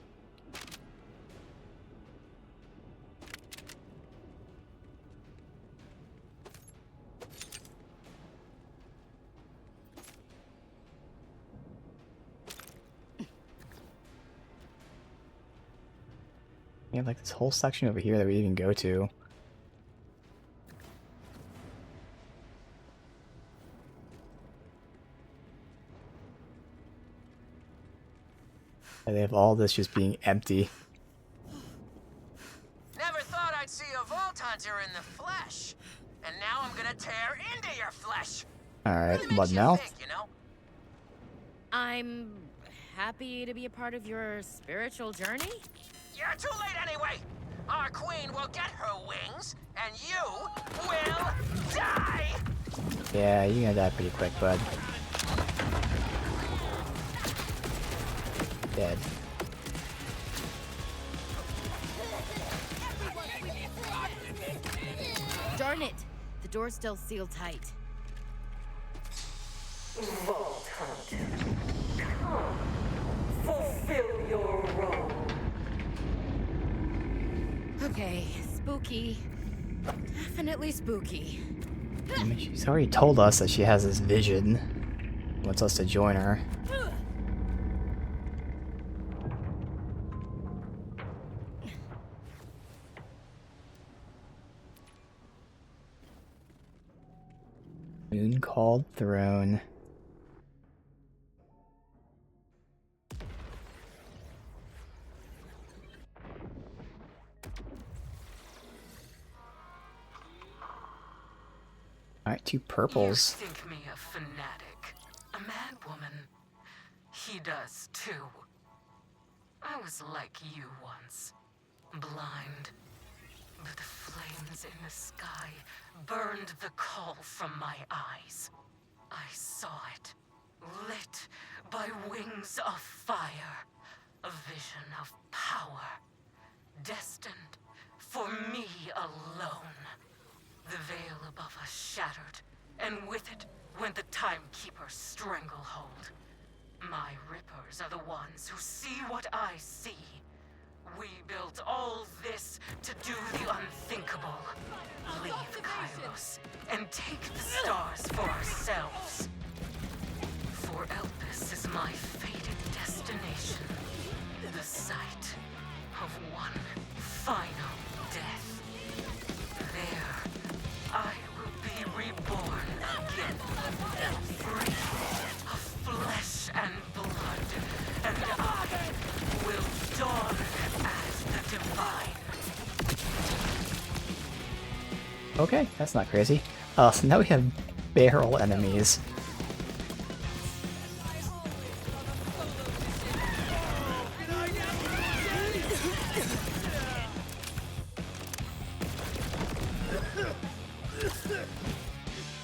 We have like this whole section over here that we didn't even go to. And they have all this just being empty. Never thought I'd see a Vault Hunter in the flesh. And now I'm gonna tear into your flesh. Alright, Really blood makes you mouth. think, you know? I'm happy to be a part of your spiritual journey. You're too late anyway. Our queen will get her wings, and you will die. Yeah, you're gonna die pretty quick, bud. Dead. Darn it! The door's still sealed tight. Vault Hunter, come, fulfill your role. Okay, spooky. Definitely spooky. I mean, she's already told us that she has this vision. Wants us to join her. Moon-called throne. Alright, 2 purples. You think me a fanatic, a mad woman. He does too. I was like you once, blind. But the flames in the sky burned the call from my eyes. I saw it, lit by wings of fire. A vision of power, destined for me alone. The veil above us shattered, and with it went the Timekeeper's stranglehold. My Rippers are the ones who see what I see. We built all this to do the unthinkable. Leave Kairos and take the stars for ourselves. For Elpis is my fated destination. The site of one final death. There, I will be reborn again. Free of flesh and blood. And I will dawn as the divine. Okay, that's not crazy. So now we have barrel enemies.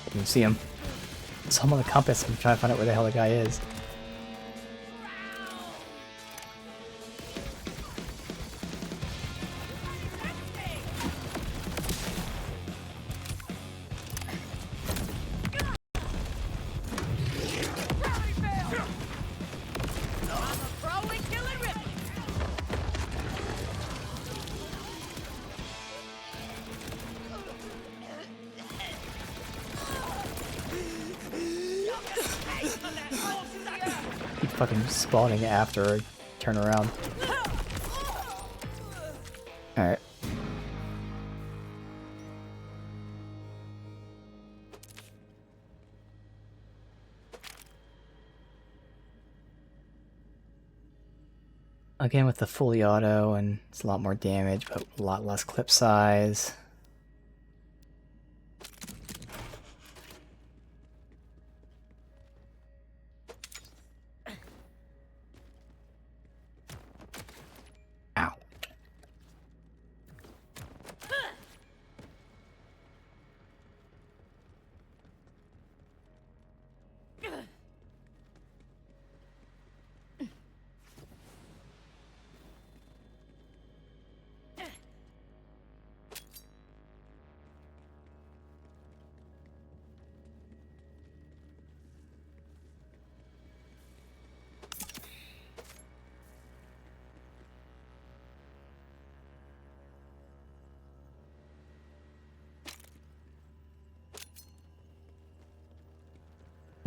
You can see him. Some on the compass. I'm trying to find out where the hell the guy is. Keep fucking spawning after her. Turn around. Alright. Again with the fully auto, and it's a lot more damage, but a lot less clip size. Ow.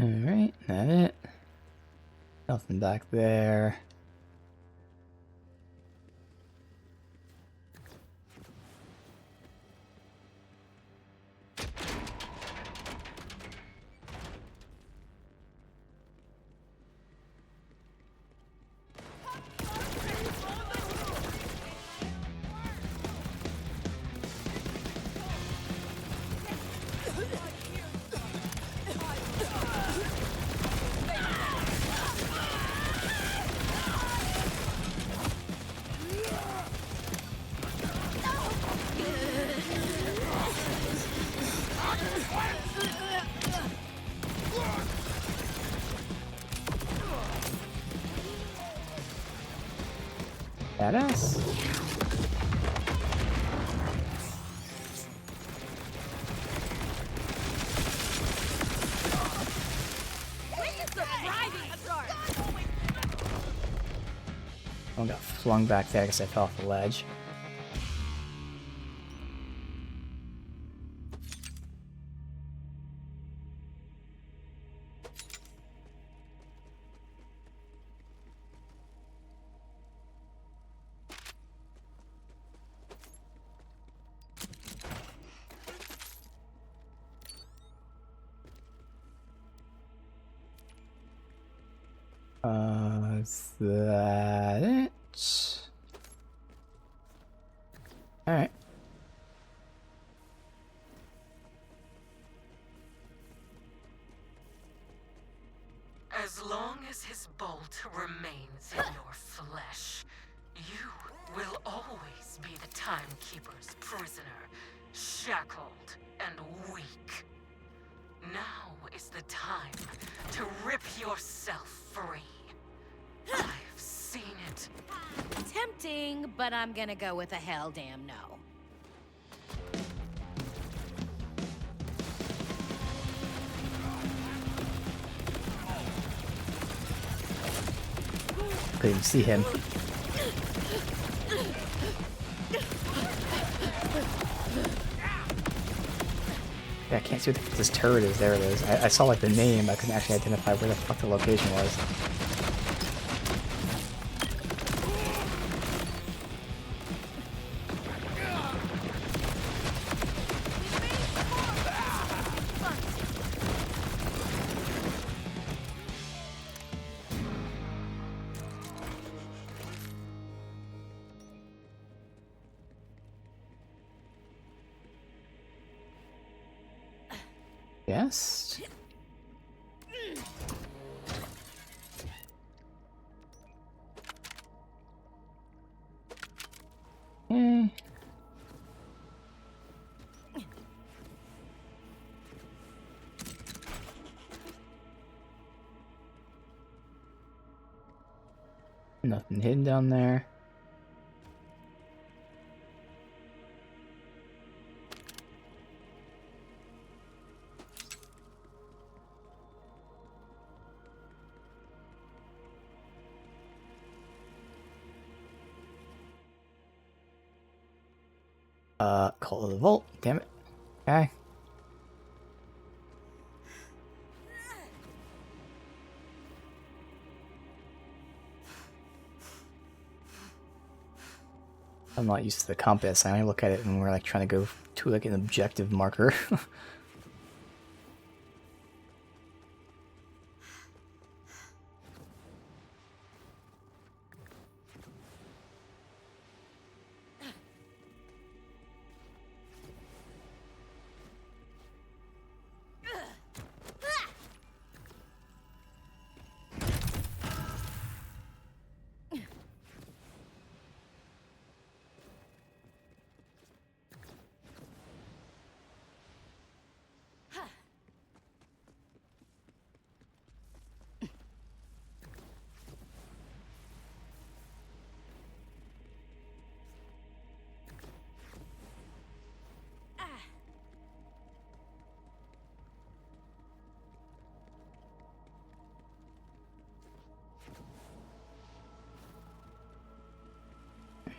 Alright, that it. Nothing back there. Badass. I got flung back there because I fell off the ledge. Is that it? Alright. As long as his bolt remains in your flesh, you will always be the Timekeeper's prisoner, shackled and weak. Now is the time to rip yourself free. I've seen it. Tempting, but I'm gonna go with a hell damn no. Couldn't even see him. Yeah, I can't see what this turret is. There it is. I saw like the name, I couldn't actually identify where the fuck the location was. Yes. Nothing hidden down there. Call of the Vault. Damn it. Okay. I'm not used to the compass. I only look at it when we're like trying to go to like an objective marker.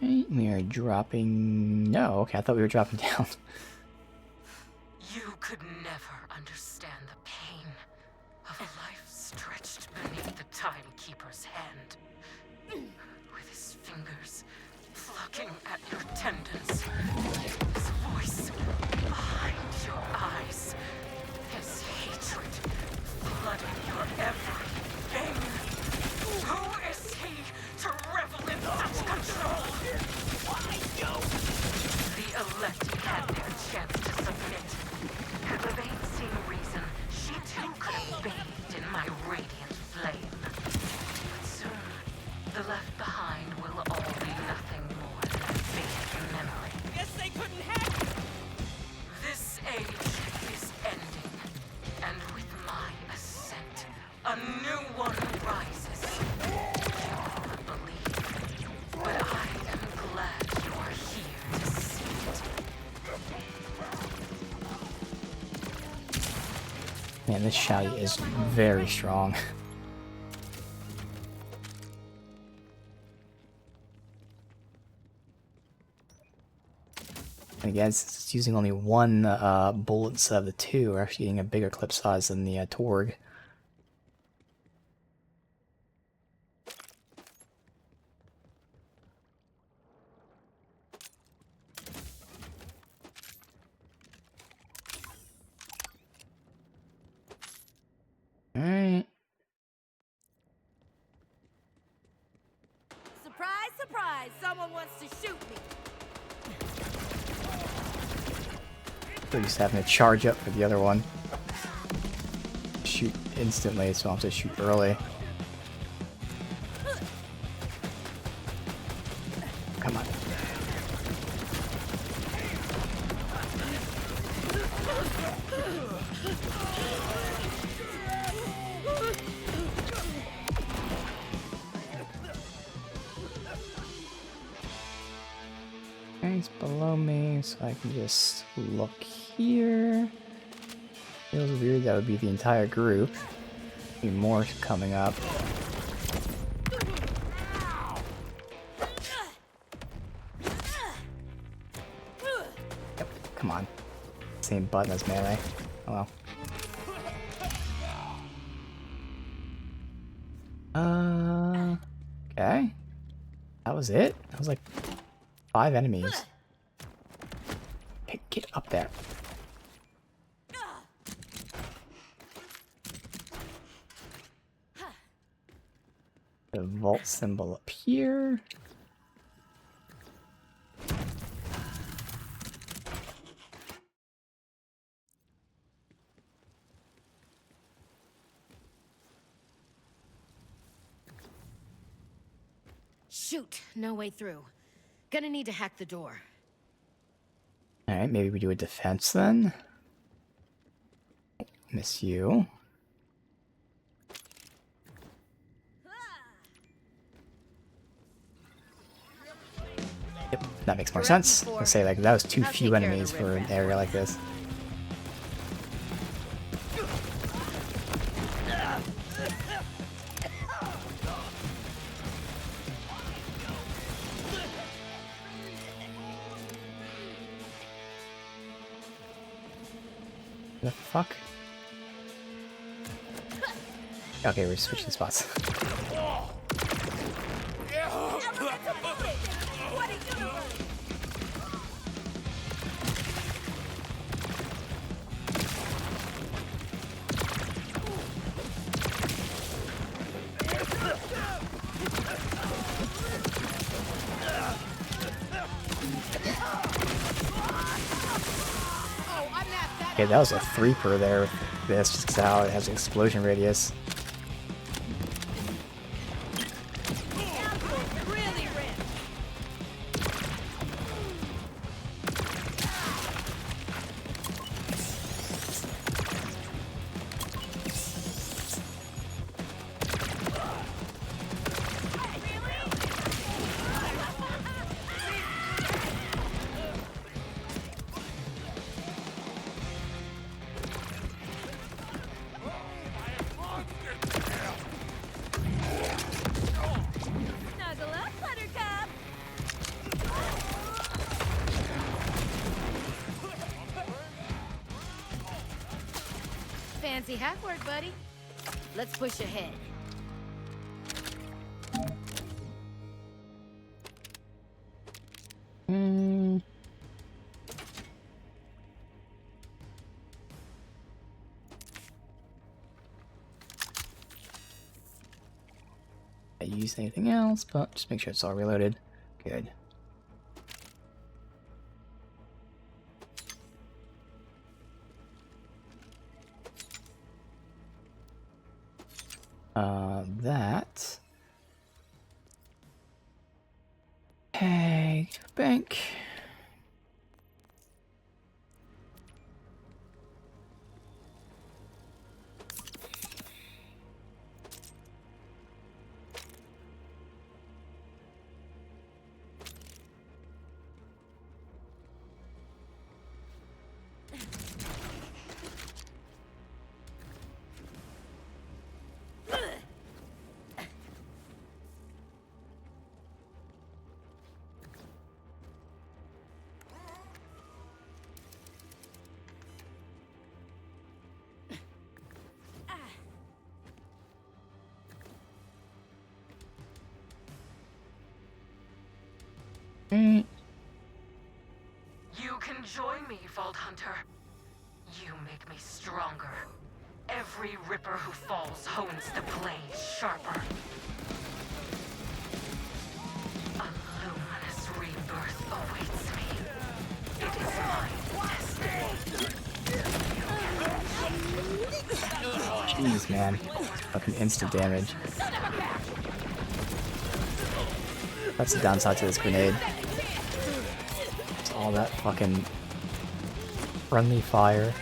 Alright, we are dropping... No, okay, I thought we were dropping down. You could never understand the pain of a life stretched beneath the Timekeeper's hand. With his fingers plucking at your tendons, his voice behind your eyes, his hatred flooding your every vein. Who is he to revel in such control? Why you? The elected had their chance to submit. Had the vein seen reason, she too could have bathed in my radiant flame. But soon, the left behind will all be nothing more than a vague memory. Yes, they couldn't have! This age is ending, and with my ascent, a new one rises. You won't believe, but I am glad you are here to see it. Man, this shouty is very strong. And again, since it's using only one bullet instead of the two, we're actually getting a bigger clip size than the Torg. Alright. Surprise, surprise! Someone wants to shoot me. We're just having to charge up for the other one. Shoot instantly, so I'll have to shoot early. Come on. He's below me, so I can just look here. Feels weird that would be the entire group. Be more coming up. Yep, come on. Same button as melee. Oh well. Okay. That was it? That was like 5 enemies. Hey, get up there. The vault symbol up here. Shoot, no way through. Gonna need to hack the door. Alright, maybe we do a defense then. Miss you. Yep, that makes more sense. I'll say like that was too few enemies for an area like this. The fuck? Okay, we're switching spots. Okay, that was a 3-per there with this, just because how it has an explosion radius. Fancy hack work, buddy. Let's push ahead. I use anything else, but just make sure it's all reloaded. Good. That. Hey, bank. You can join me, Vault Hunter. You make me stronger. Every Ripper who falls hones the blade sharper. A luminous rebirth awaits me. It is my destiny. Jeez, man. Fucking instant damage. That's the downside to this grenade. It's all that fucking friendly fire.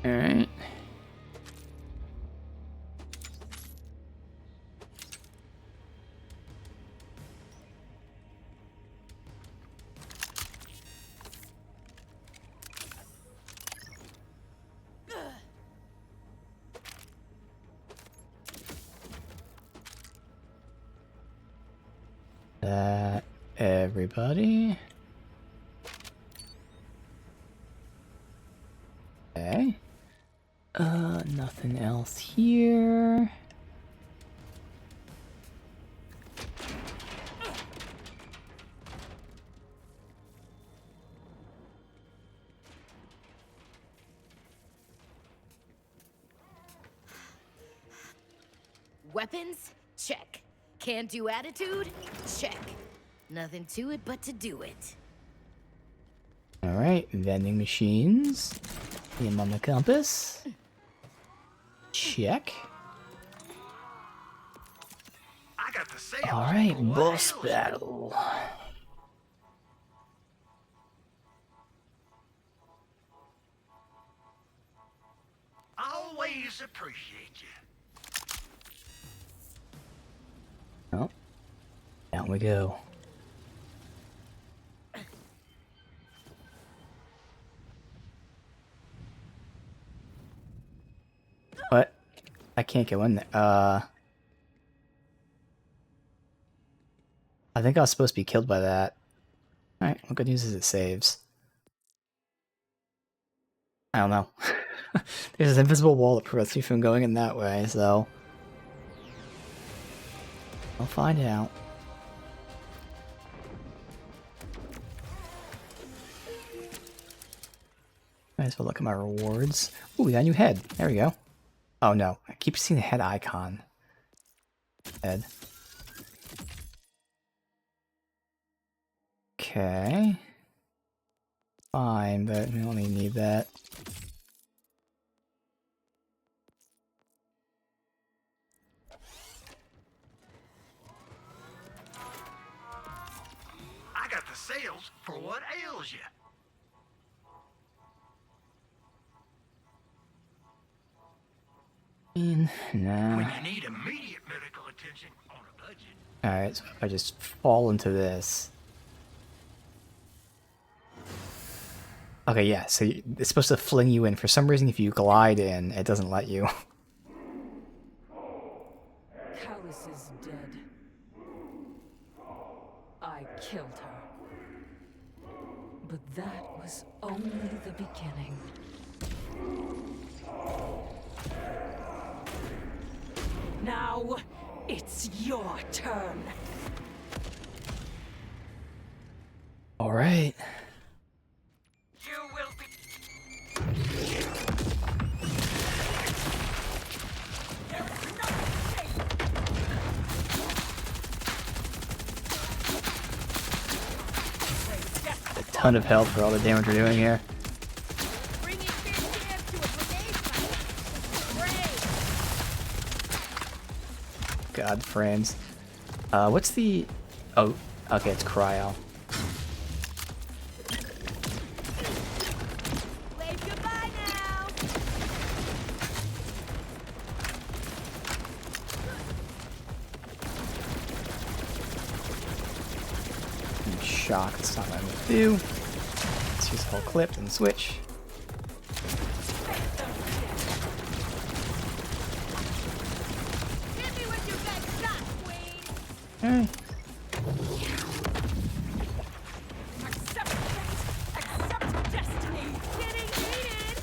Alright. That everybody. Okay. Nothing else here. Weapons? Check. Can-do attitude? Check. Nothing to it but to do it. Alright, vending machines. Aim on the compass. Check. I got the sales. Alright, boss battle. Always appreciate you. Oh. Down we go. What? I can't go in there. I think I was supposed to be killed by that. Alright, well, good news is it saves. I don't know. There's an invisible wall that prevents me from going in that way, so... I'll find out. Might as well look at my rewards. Ooh, we got a new head. There we go. Oh no, I keep seeing the head icon. Head. Okay. Fine, but we only need that. I got the sales for what ails you. No. When you need immediate medical attention on a budget. Alright, so if I just fall into this. Okay, yeah, so it's supposed to fling you in. For some reason, if you glide in, it doesn't let you. Callus is dead. I killed her. But that was only the beginning. Now, it's your turn. Alright. You will be. A ton of health for all the damage we're doing here. Bringing big jams to a grenade fight. Great. God, frames. What's the... Oh, okay, it's cryo. Wave goodbye now. Shock, that's not what I'm gonna do. Let's use the whole clip and switch. Hit me with your best shot, Queen. Alright. Accept fate! Accept destiny! Getting heated.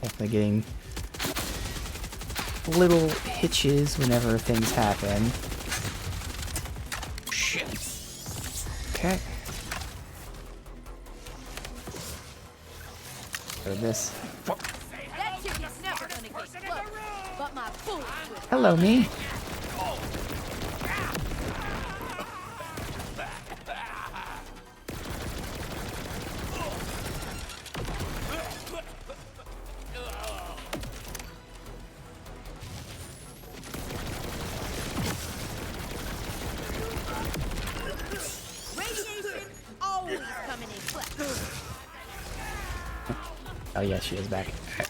Definitely getting little hitches whenever things happen. Shit. Okay. So this. That chick is never gonna get close. But my bullets will. Hello, me. Radiation always coming in clutch. Oh yeah, she is back. Okay.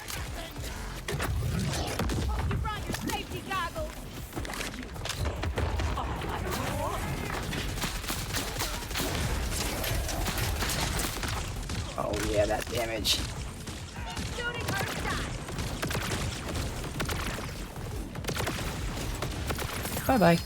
Hope you brought your safety goggles. Oh yeah, that damage. Shooting her shot. Bye bye.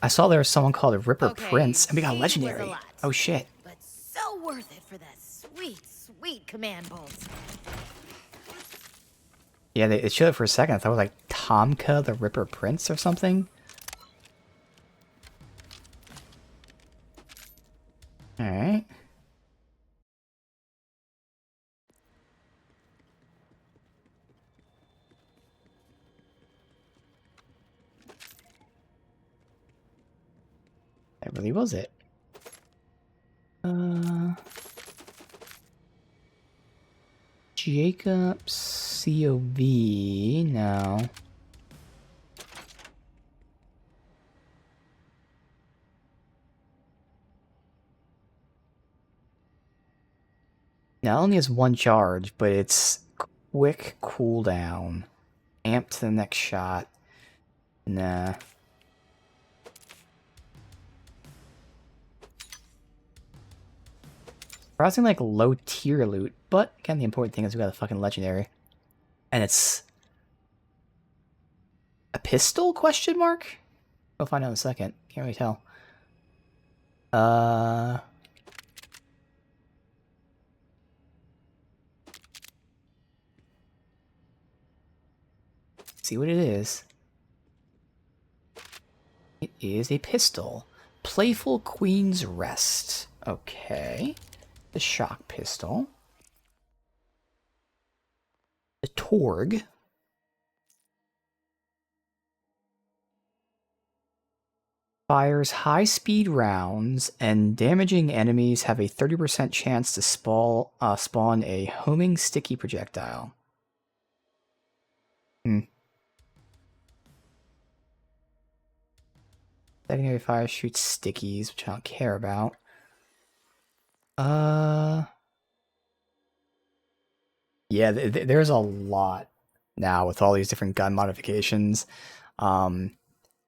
I saw there was someone called a Ripper Okay, Prince, and we got she was a legendary. lot. Oh shit. But so worth it for that sweet, sweet command bolt. Yeah, it showed it for a second. I thought it was like Tomka the Ripper Prince or something. Alright. That really was it. Jacob COV now. Now it only has one charge, but it's quick cooldown. Amp to the next shot. Nah. Browsing like low tier loot, but again, the important thing is we got a fucking legendary. And it's a pistol question mark? We'll find out in a second. Can't really tell. See what it is. It is a pistol. Playful Queen's Rest. Okay. The shock pistol. The Torg. Fires high-speed rounds, and damaging enemies have a 30% chance to spawn a homing sticky projectile. Secondary fire shoots stickies, which I don't care about. Yeah, there's a lot now with all these different gun modifications. And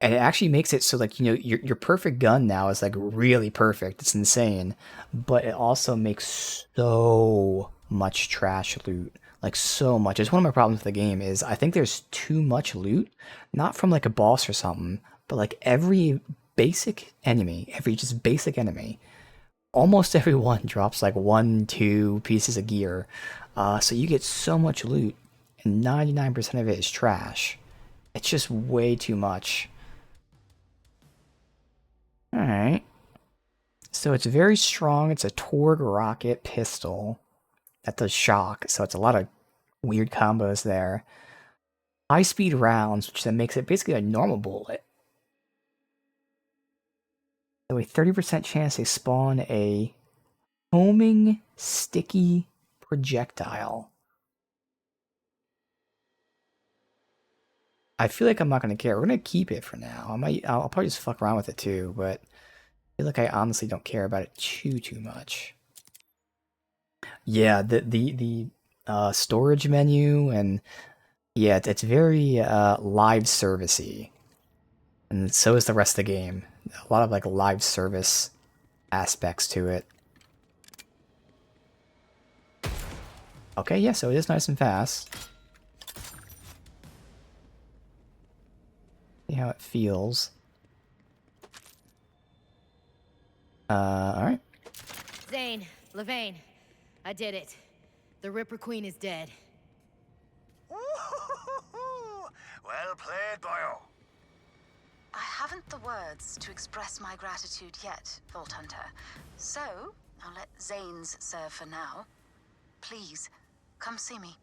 it actually makes it so, like, you know, your perfect gun now is like really perfect. It's insane. But it also makes so much trash loot. Like, so much. It's one of my problems with the game is I think there's too much loot. Not from like a boss or something, but like every basic enemy, every just basic enemy, almost everyone drops like 1-2 pieces of gear. So you get so much loot, and 99% of it is trash. It's just way too much. Alright. So it's very strong. It's a Torg rocket pistol. That does shock, so it's a lot of weird combos there. High-speed rounds, which then makes it basically a normal bullet. So a 30% chance they spawn a homing sticky projectile. I feel like I'm not going to care. We're going to keep it for now. I'll probably just fuck around with it too, but I feel like I honestly don't care about it too much. Yeah, the storage menu, and yeah, it's very live servicey, and so is the rest of the game. A lot of like live service aspects to it. Okay, yeah, so it is nice and fast. See how it feels. Alright. Zane, Levane, I did it. The Ripper Queen is dead. Well played, boyo. I haven't the words to express my gratitude yet, Vault Hunter. So, I'll let Zane's serve for now. Please, come see me.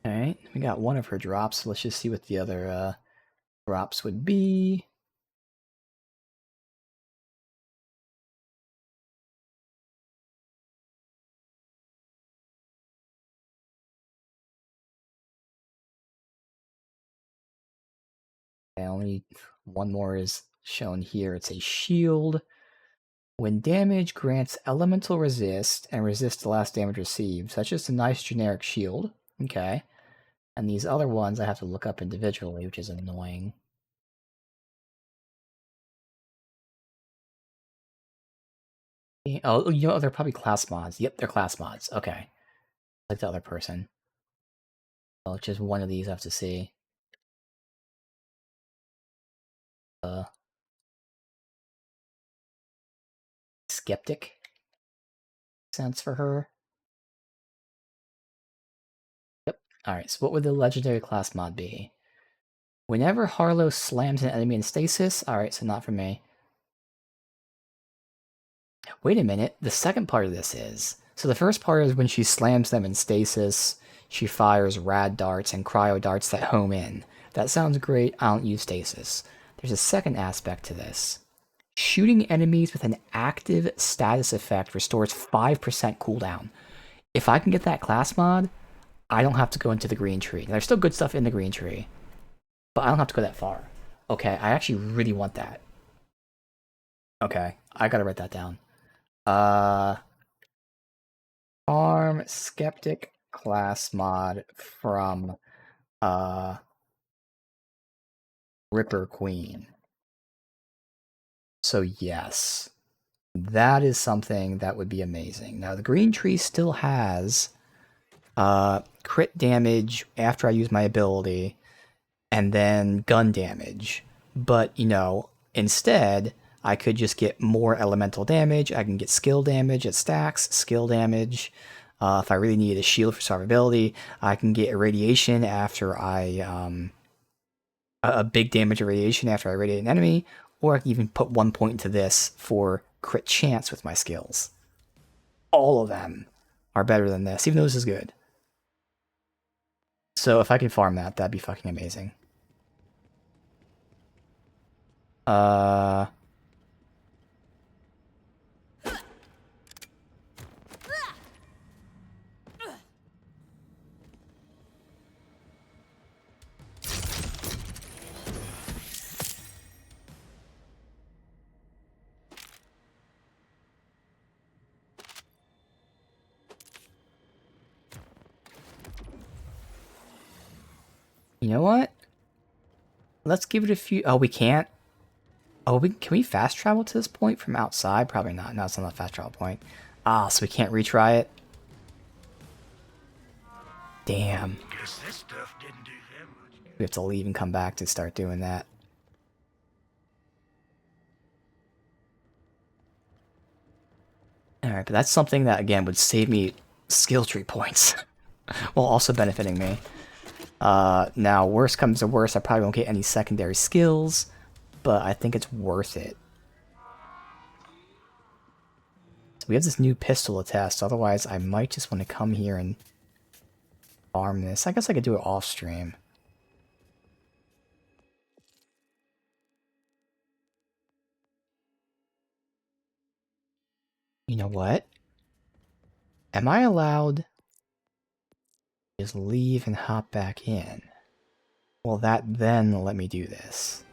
Alright, we got one of her drops, so let's just see what the other drops would be. Okay, only one more is shown here. It's a shield. When damage grants elemental resist and resist the last damage received. So that's just a nice generic shield. Okay. And these other ones I have to look up individually, which is annoying. Oh, you know, they're probably class mods. Yep, they're class mods. Okay. Like the other person. Oh, just one of these I have to see. Skeptic. Sense for her. Yep. Alright, so what would the legendary class mod be? Whenever Harlowe slams an enemy in stasis. Alright, so not for me. Wait a minute, the second part of this is... So the first part is when she slams them in stasis, she fires rad darts and cryo darts that home in. That sounds great, I don't use stasis. There's a second aspect to this. Shooting enemies with an active status effect restores 5% cooldown. If I can get that class mod, I don't have to go into the green tree. There's still good stuff in the green tree, but I don't have to go that far. Okay, I actually really want that. Okay, I gotta write that down. Farm Skeptic class mod from Ripper Queen. So yes, that is something that would be amazing. Now the green tree still has crit damage after I use my ability, and then gun damage. But, you know, instead, I could just get more elemental damage. I can get skill damage, it stacks, skill damage. If I really need a shield for survivability, I can get irradiation after I, a big damage irradiation after I irradiate an enemy, or I can even put 1 point into this for crit chance with my skills. All of them are better than this, even though this is good. So if I can farm that, that'd be fucking amazing. You know what? Let's give it a few... Oh, we can't? Oh, can we fast travel to this point from outside? Probably not. No, it's not a fast travel point. Ah, so we can't retry it? Damn. Guess this stuff didn't do them much good. We have to leave and come back to start doing that. Alright, but that's something that, again, would save me skill tree points. While also benefiting me. Now, worst comes to worst, I probably won't get any secondary skills, but I think it's worth it. So we have this new pistol to test, otherwise I might just want to come here and farm this. I guess I could do it off stream. You know what? Am I allowed... Just leave and hop back in. Will that then let me do this?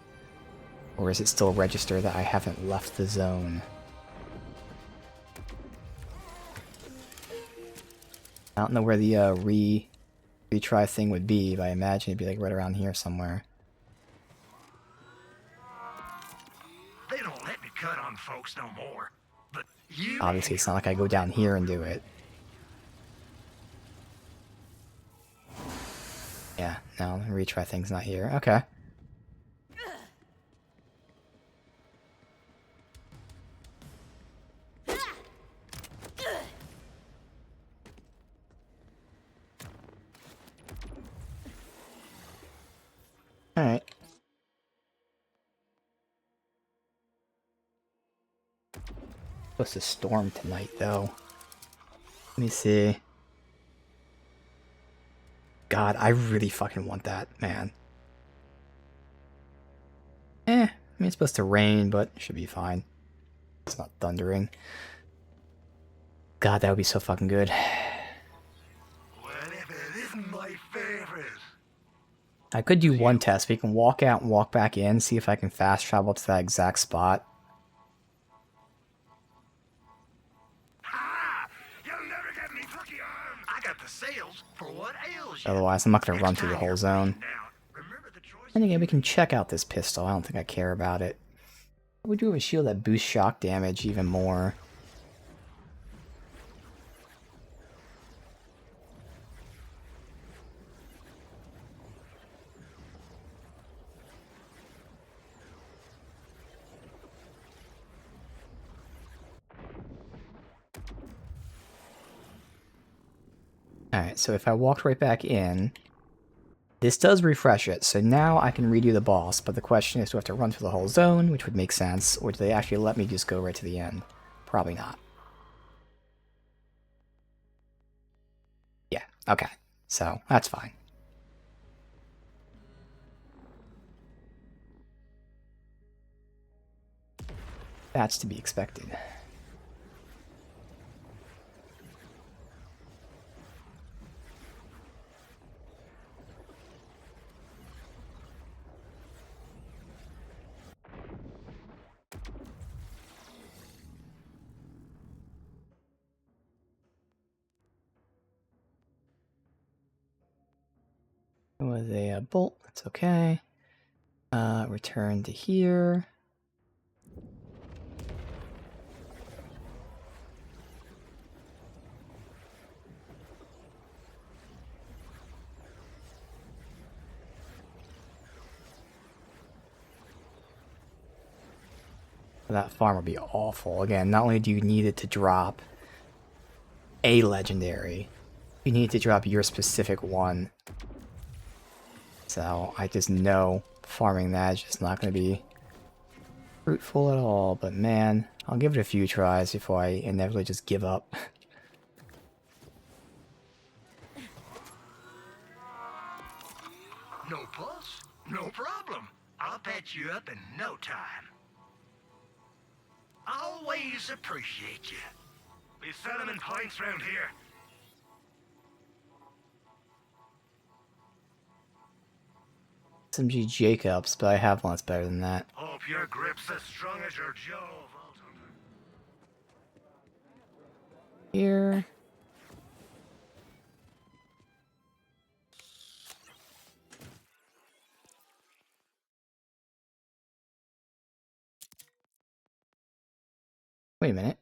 Or is it still register that I haven't left the zone? I don't know where the retry thing would be, but I imagine it'd be like right around here somewhere. They don't let me cut on folks no more. But you... Obviously, it's not like I go down here and do it. Yeah, no, the retry thing's not here. Okay. Alright. Supposed to storm tonight, though. Let me see. God, I really fucking want that, man. I mean, it's supposed to rain, but it should be fine. It's not thundering. God, that would be so fucking good. Well, if it isn't my favorite. I could do one test. We can walk out and walk back in, see if I can fast travel to that exact spot. Ha! You'll never get me plucky arms. I got the sales for what ails you. Otherwise, I'm not going to run through the whole zone. And again, we can check out this pistol. I don't think I care about it. We do have a shield that boosts shock damage even more. Alright, so if I walked right back in, this does refresh it, so now I can redo the boss, but the question is, do I have to run through the whole zone, which would make sense, or do they actually let me just go right to the end? Probably not. Yeah, okay. So, that's fine. That's to be expected. It was a bolt, that's okay. Return to here. That farm would be awful. Again, not only do you need it to drop a legendary, you need to drop your specific one. So I just know farming that is just not going to be fruitful at all. But man, I'll give it a few tries before I inevitably just give up. No pulse? No problem. I'll patch you up in no time. Always appreciate you. We sell them in pints round here. SMG Jacobs, but I have one that's better than that. Hope your grip's as strong as your jaw, Vault Hunter. Here. Wait a minute.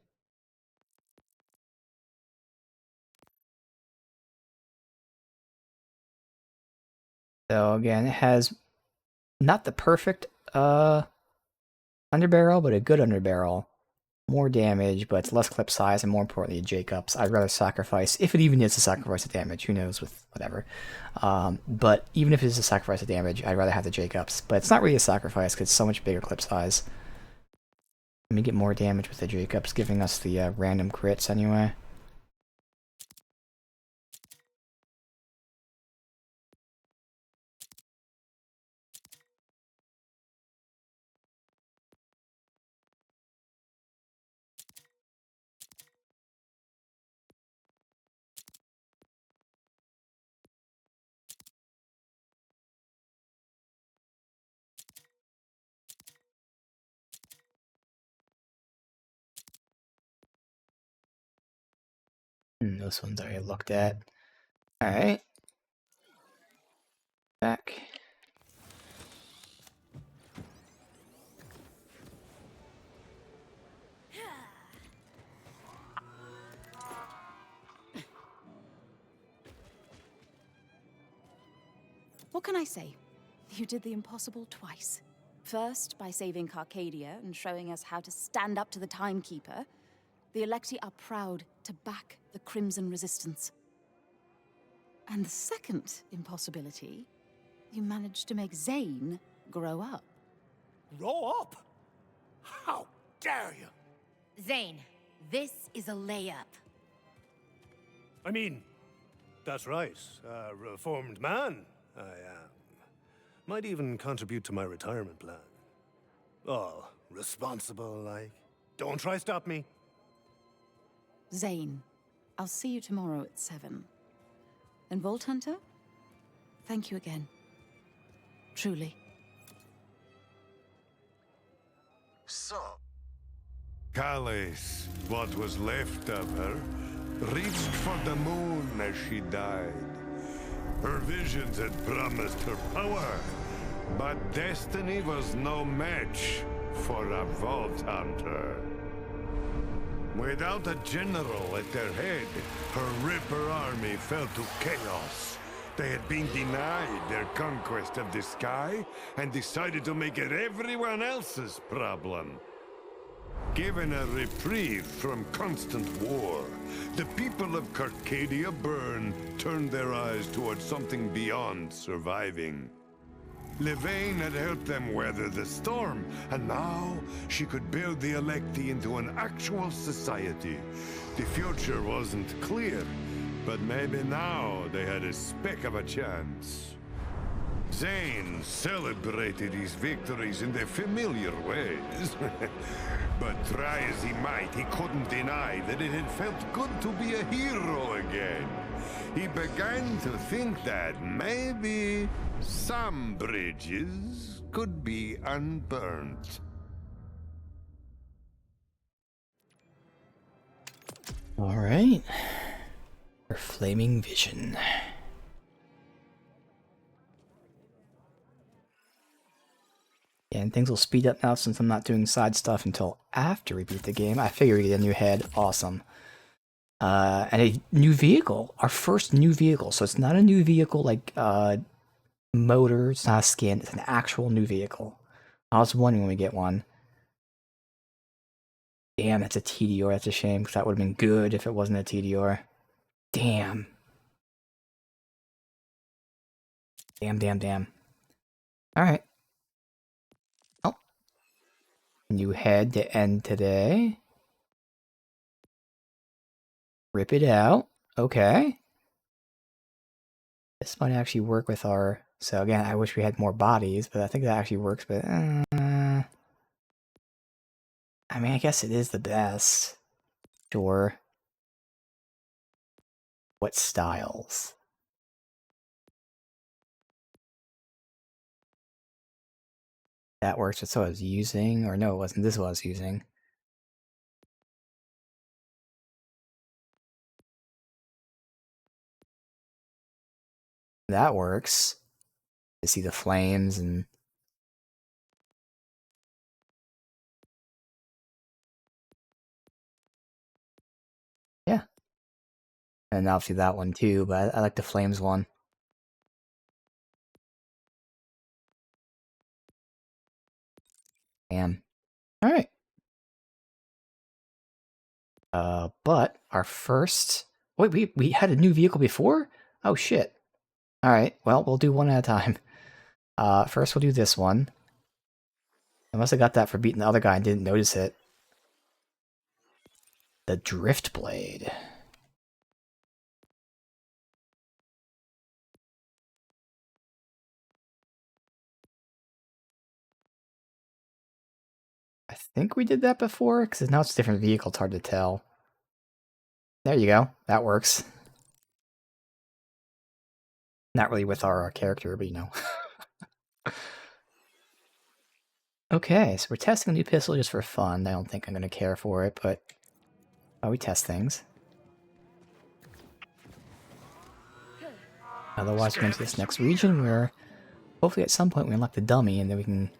So again, it has not the perfect underbarrel, but a good underbarrel. More damage, but it's less clip size, and more importantly, Jacobs. I'd rather sacrifice, if it even is a sacrifice of damage, who knows with whatever. But even if it is a sacrifice of damage, I'd rather have the Jacobs. But it's not really a sacrifice, because it's so much bigger clip size. Let me get more damage with the Jacobs, giving us the random crits anyway. Those ones I looked at. Alright. Back. What can I say? You did the impossible twice. First, by saving Carcadia and showing us how to stand up to the Timekeeper. The Electi are proud to back the Crimson Resistance. And the second impossibility, you managed to make Zane grow up. Grow up? How dare you? Zane, this is a layup. I mean, that's right. A reformed man, I am. Might even contribute to my retirement plan. All responsible, like. Don't try stop me. Zane, I'll see you tomorrow at 7. And Vault Hunter, thank you again. Truly. So, Callis, what was left of her, reached for the moon as she died. Her visions had promised her power, but destiny was no match for a Vault Hunter. Without a general at their head, her Ripper army fell to chaos. They had been denied their conquest of the sky and decided to make it everyone else's problem. Given a reprieve from constant war, the people of Carcadia Burn turned their eyes towards something beyond surviving. Levain had helped them weather the storm, and now she could build the Electi into an actual society. The future wasn't clear, but maybe now they had a speck of a chance. Zane celebrated his victories in the familiar ways. But try as he might, he couldn't deny that it had felt good to be a hero again. He began to think that maybe some bridges could be unburnt. Alright. Her flaming vision. Yeah, and things will speed up now since I'm not doing side stuff until after we beat the game. I figure we get a new head. Awesome. And a new vehicle. Our first new vehicle. So it's not a new vehicle like motor. It's not a skin. It's an actual new vehicle. I was wondering when we get one. Damn, that's a TDR. That's a shame, because that would have been good if it wasn't a TDR. Damn. Damn. Alright. Oh. New head to end today. Rip it out. Okay. This might actually work with our... So again, I wish we had more bodies, but I think that actually works, but... I mean, I guess it is the best. Sure. What styles? That works. That's what I was using. Or no, it wasn't. This is what I was using. That works. To see the flames and... Yeah. And obviously that one too, but I like the flames one. Damn. Alright. But our first... Wait, we had a new vehicle before? Oh shit. Alright, well, we'll do one at a time. First we'll do this one. I must have got that for beating the other guy and didn't notice it. The Drift Blade. I think we did that before, because now it's a different vehicle, it's hard to tell. There you go, that works. Not really with our character, but you know. Okay, so we're testing a new pistol just for fun. I don't think I'm going to care for it, but... Oh, we test things. Otherwise, we're going to this next region where hopefully at some point we unlock the dummy and then we can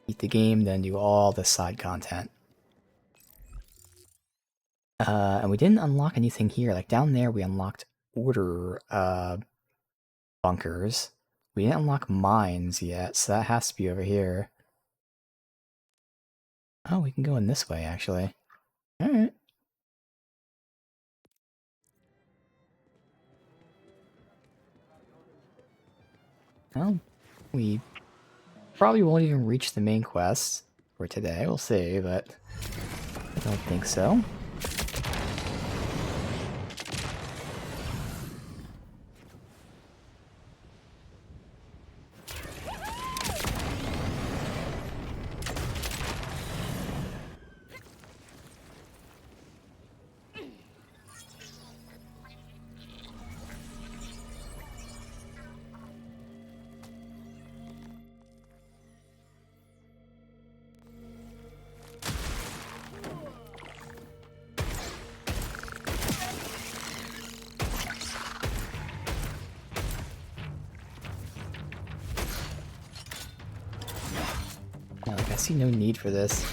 beat the game, then do all the side content. And we didn't unlock anything here. Like down there, we unlocked order bunkers. We didn't unlock mines yet, so that has to be over here. Oh, we can go in this way, actually. Alright. Well, we probably won't even reach the main quest for today. We'll see, but I don't think so. I see no need for this.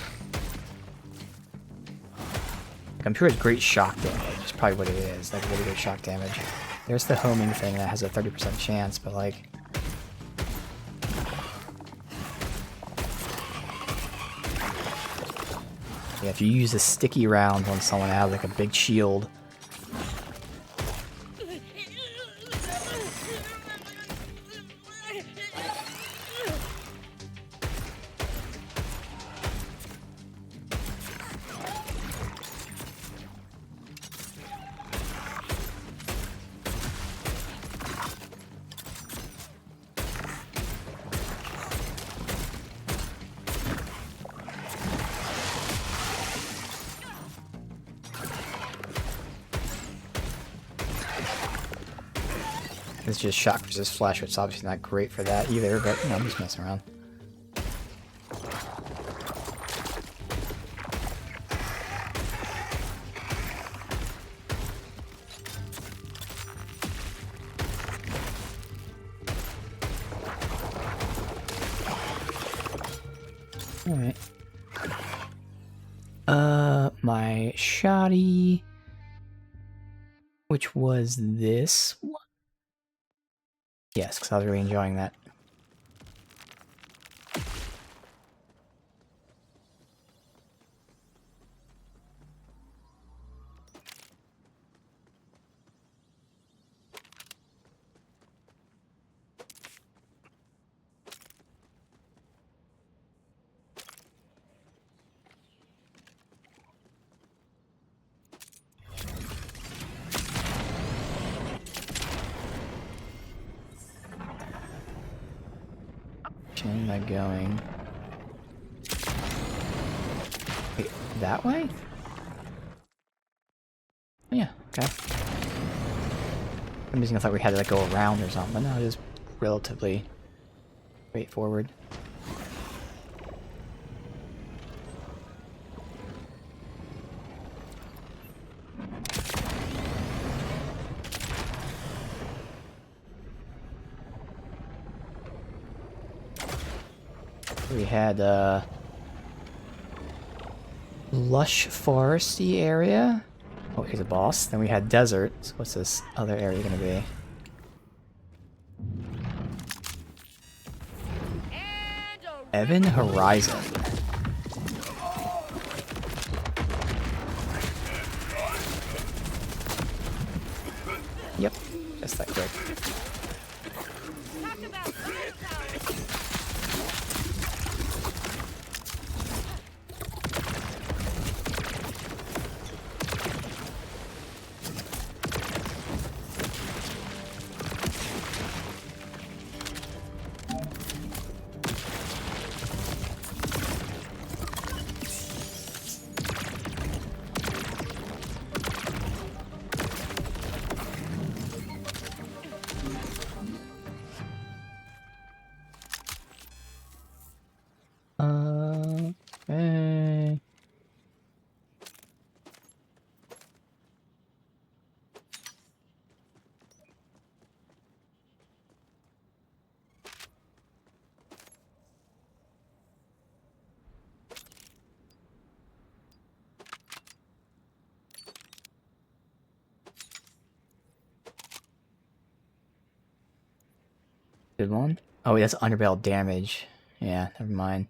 Like, I'm sure it's great shock damage. It's probably what it is. Like really good shock damage. There's the homing thing that has a 30% chance, but like. Yeah, if you use a sticky round on someone that has like a big shield. It's just shock versus flash, which is obviously not great for that either, but you know, I'm just messing around. Alright. My shoddy, which was this one? Yes, because I was really enjoying that. Where am I going? Wait, that way? Oh, yeah, okay. I'm just gonna thought we had to like go around or something, but no, it is relatively straightforward. We had lush foresty area. Oh, here's a boss. Then we had desert. So what's this other area gonna be? Evan Horizon. Yep, just that quick. Good one. Oh, wait, that's underbarrel damage. Yeah, never mind.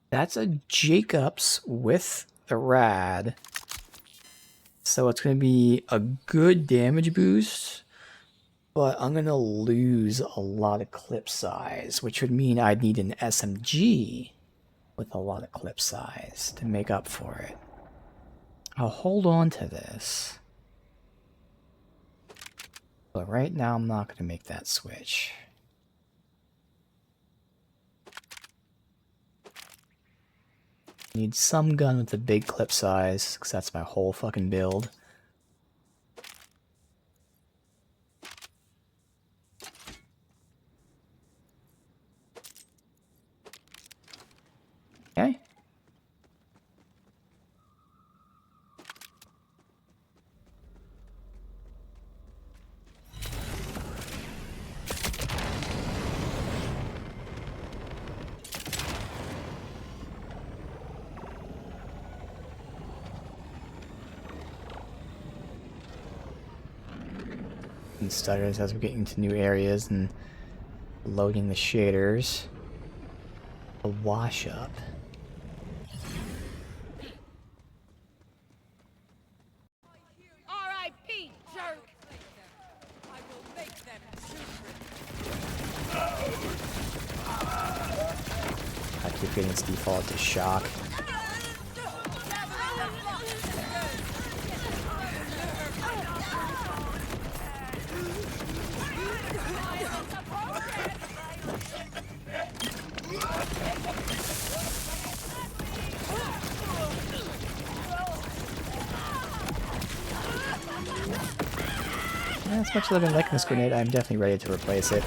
That's a Jacobs with the Rad. So it's going to be a good damage boost, but I'm going to lose a lot of clip size, which would mean I'd need an SMG with a lot of clip size to make up for it. I'll hold on to this. But right now I'm not going to make that switch. Need some gun with a big clip size, because that's my whole fucking build. Okay. And stutters as we're getting to new areas and loading the shaders. A wash up. R.I.P. jerk. I will make them I keep getting its default to shock. As much as I've been liking this grenade, I'm definitely ready to replace it.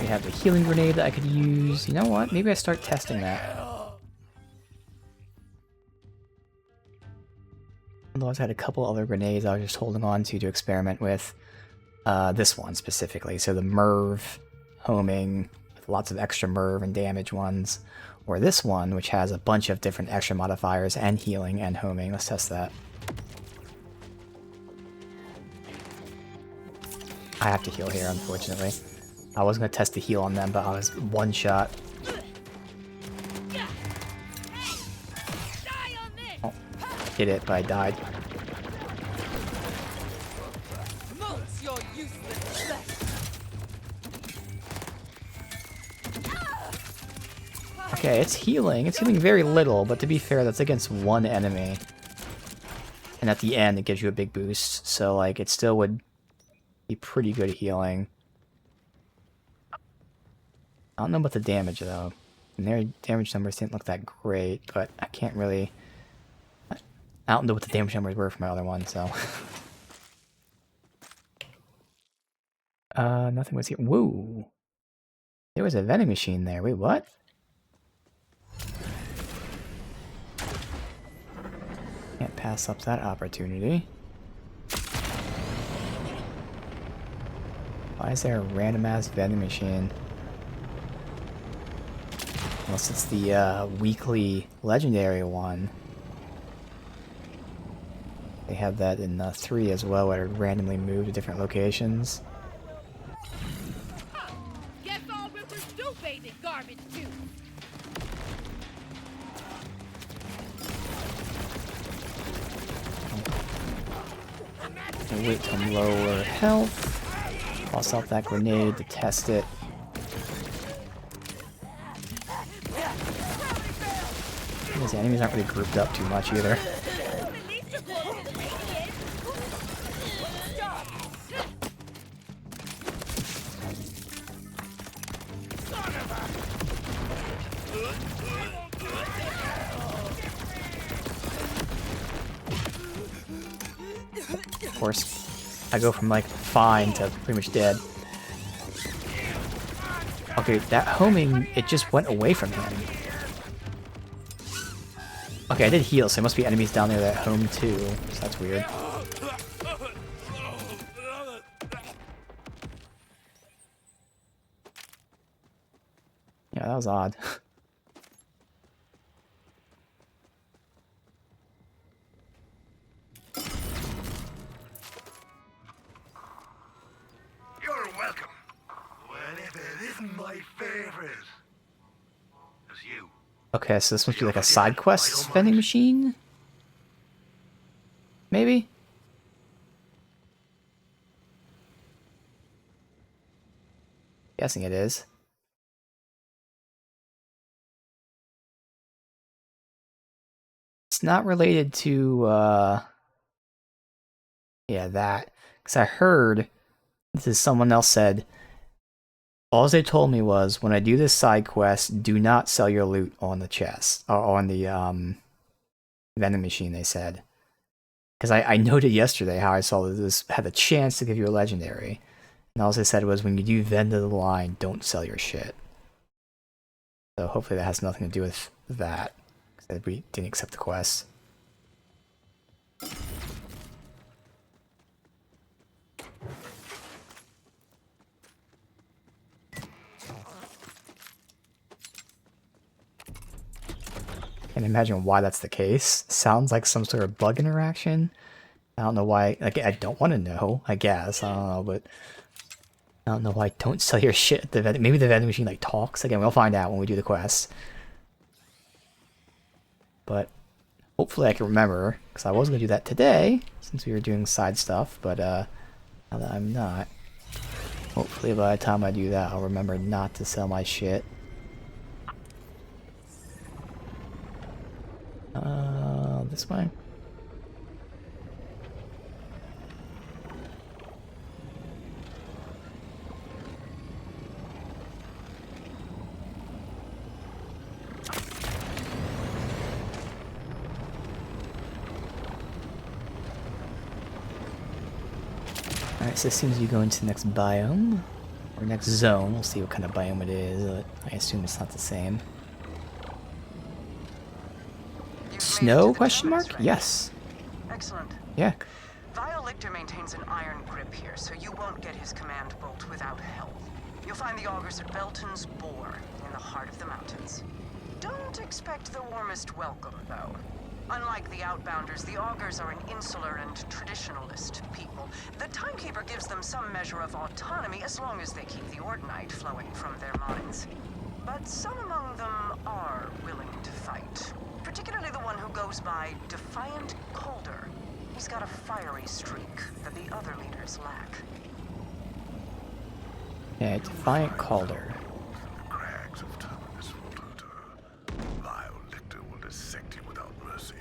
We have the healing grenade that I could use. You know what? Maybe I start testing that. Otherwise, I had a couple other grenades I was just holding on to experiment with. This one specifically. So the Merv homing, with lots of extra Merv and damage ones. Or this one, which has a bunch of different extra modifiers and healing and homing. Let's test that. I have to heal here, unfortunately. I was going to test the heal on them, but I was one shot. Oh, hit it, but I died. Okay, it's healing. It's healing very little, but to be fair, that's against one enemy. And at the end, it gives you a big boost, so like it still would be pretty good healing. I don't know about the damage, though. And their damage numbers didn't look that great, but I can't really... I don't know what the damage numbers were for my other one, so... Nothing was here. Woo! There was a vending machine there. Wait, what? Can't pass up that opportunity. Why is there a random-ass vending machine? Unless it's the weekly legendary one. They have that in 3 as well, where it randomly move to different locations. Guess all rippers do bathe in garbage too. I'll wait till lower health. Toss out that grenade to test it. These enemies aren't really grouped up too much either. Of course, I go from like fine to pretty much dead. Okay, that homing, it just went away from him. Okay, I did heal, so there must be enemies down there that home too, so that's weird. was odd. You're welcome. Well, if it isn't my favorite, it's you. Okay, so this must be like a side quest vending machine? Maybe? Guessing it is. It's not related to, yeah, that. Because I heard, this is someone else said, all they told me was, when I do this side quest, do not sell your loot on the chest, or on the, vending machine, they said. Because I noted yesterday how I saw that this had a chance to give you a legendary. And all they said was, when you do vend to the line, don't sell your shit. So hopefully that has nothing to do with that. Because we didn't accept the quest. Can't imagine why that's the case. Sounds like some sort of bug interaction. I don't know why. Like, I don't want to know, I guess. I don't know, but I don't know why don't sell your shit at the vending. Maybe the vending machine like talks. Again, we'll find out when we do the quest. But hopefully I can remember, because I was going to do that today, since we were doing side stuff, but now that I'm not, hopefully by the time I do that, I'll remember not to sell my shit. This way? Alright, so as soon as you go into the next biome, or next zone, we'll see what kind of biome it is, but I assume it's not the same. Snow, question mark? Yes. Excellent. Yeah. Vile Lictor maintains an iron grip here, so you won't get his command bolt without help. You'll find the augurs at Belton's Boar, in the heart of the mountains. Don't expect the warmest welcome, though. Unlike the Outbounders, the augurs are an insular and traditionalist people. The Timekeeper gives them some measure of autonomy as long as they keep the Ordinite flowing from their minds. But some among them are willing to fight. Particularly the one who goes by Defiant Calder. He's got a fiery streak that the other leaders lack. Yeah, Defiant Calder. Crags of terminus Volta. Vile Lictor will dissect you without mercy.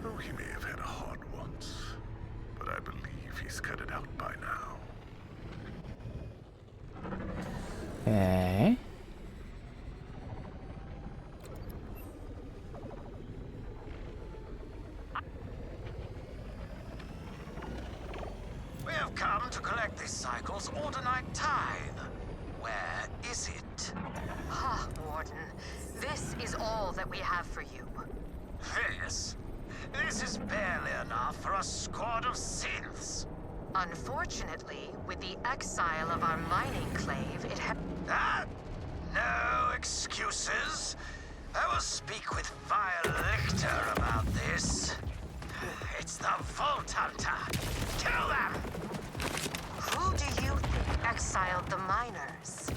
Though he may have had a heart once, but I believe he's cut it out by now. Okay. We have come to collect this cycle's Ordinite tithe. Where is it? Ah, Warden. This is all that we have for you. This? This is barely enough for a squad of synths. Unfortunately, with the exile of our mining clave, it Ah, no excuses. I will speak with Vile Lictor about this. It's the Vault Hunter. Kill them! Who do you think exiled the miners?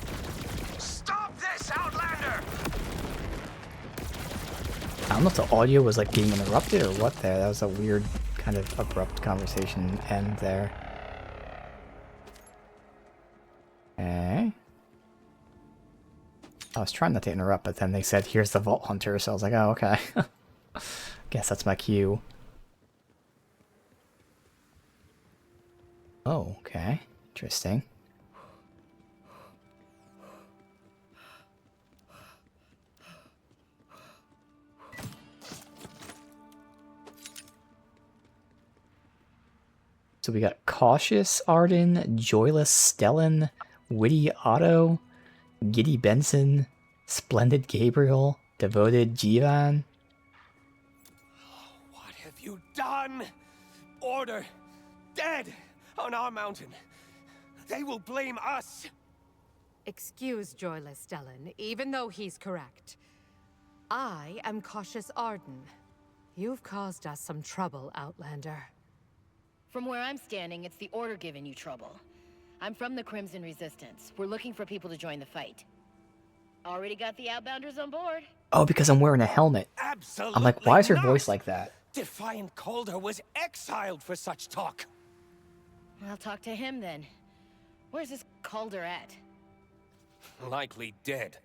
Stop this, Outlander! I don't know if the audio was like getting interrupted or what there. That was a weird kind of abrupt conversation end there. Okay. I was trying not to interrupt, but then they said, here's the Vault Hunter, so I was like, oh, okay. Guess that's my cue. Oh, okay. Interesting. So we got Cautious Arden, Joyless Stellan, Witty Otto, Giddy Benson, Splendid Gabriel, Devoted Jivan. What have you done? Order dead on our mountain. They will blame us. Excuse Joyless Stellan, even though he's correct. I am Cautious Arden. You've caused us some trouble, Outlander. From where I'm standing, it's the Order giving you trouble. I'm from the Crimson Resistance. We're looking for people to join the fight. Already got the Outbounders on board. Oh, because I'm wearing a helmet. Absolutely I'm like, why is her not. voice like that? Defiant Calder was exiled for such talk. I'll talk to him then. Where's this Calder at? Likely dead.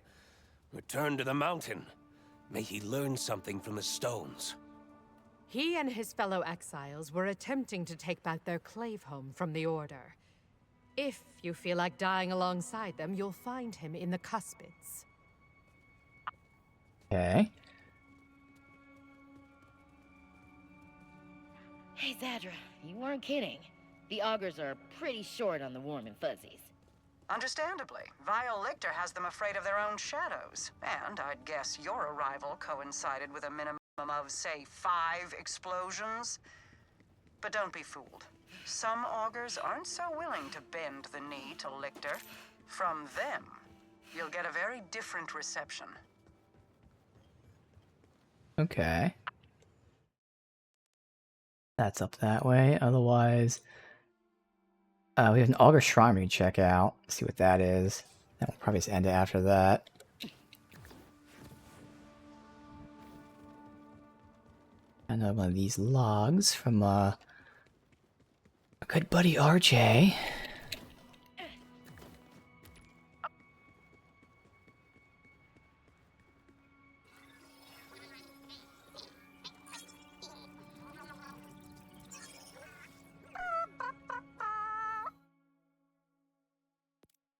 Return to the mountain. May he learn something from the stones. He and his fellow exiles were attempting to take back their clave home from the Order. If you feel like dying alongside them, you'll find him in the Cuspids. Okay. Hey, Zadra, you weren't kidding. The augurs are pretty short on the warm and fuzzies. Understandably, Vile Lictor has them afraid of their own shadows. And I'd guess your arrival coincided with a minimum of, say, 5 explosions. But don't be fooled. Some augurs aren't so willing to bend the knee to Lictor. From them, you'll get a very different reception. Okay. That's up that way. Otherwise, we have an Augur Shrine we can check out. See what that is. That will probably just end it after that. Another one of these logs from a good buddy RJ.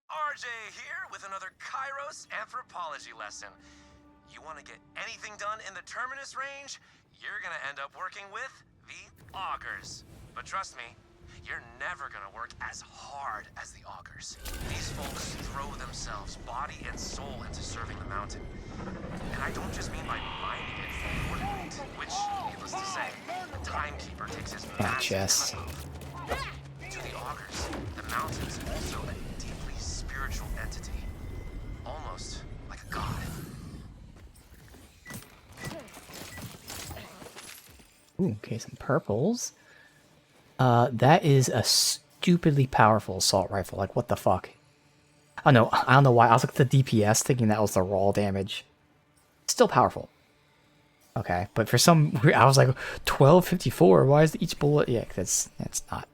RJ here with another Kairos anthropology lesson. You want to get anything done in the Terminus range? You're gonna end up working with the Augurs. But trust me, you're never gonna work as hard as the Augurs. These folks throw themselves body and soul into serving the mountain. And I don't just mean by mining it for the Order, which, needless to say, the Timekeeper takes his massive cut off. To the Augurs, the mountain's also a deeply spiritual entity. Almost like a god. Ooh, okay, some purples. That is a stupidly powerful assault rifle. Like, what the fuck? Oh no, I don't know why. I was looking at the DPS thinking that was the raw damage. Still powerful. Okay, but for some I was like, 1254, why is each bullet... Yeah, that's not.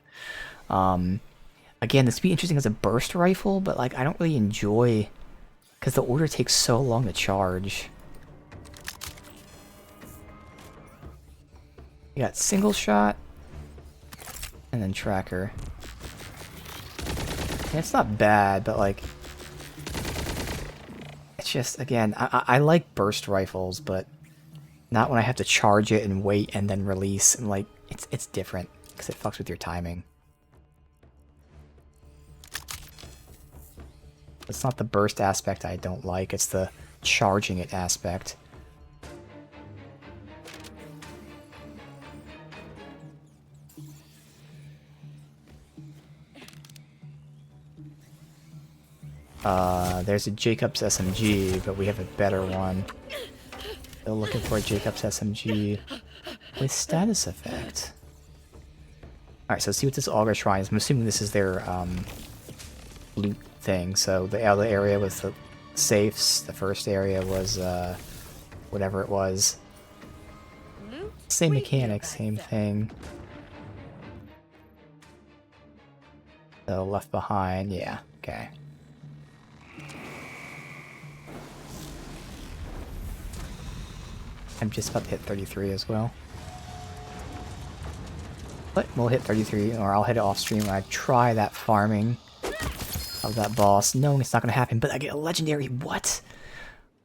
Again, this would be interesting as a burst rifle, but like, I don't really enjoy... Because the Order takes so long to charge. You got single shot, and then tracker. And it's not bad, but like, it's just, again, I like burst rifles, but not when I have to charge it and wait and then release, and like, it's different, because it fucks with your timing. It's not the burst aspect I don't like, it's the charging it aspect. There's a Jacobs SMG, but we have a better one. Still looking for a Jacobs SMG with status effect. Alright, so let's see what this Augur Shrine is. I'm assuming this is their loot thing. So the other area was the safes, the first area was whatever it was. Same mechanics, same thing. So left behind, yeah, okay. I'm just about to hit 33 as well. But we'll hit 33, or I'll hit it off stream when I try that farming of that boss, knowing it's not going to happen, but I get a legendary, what?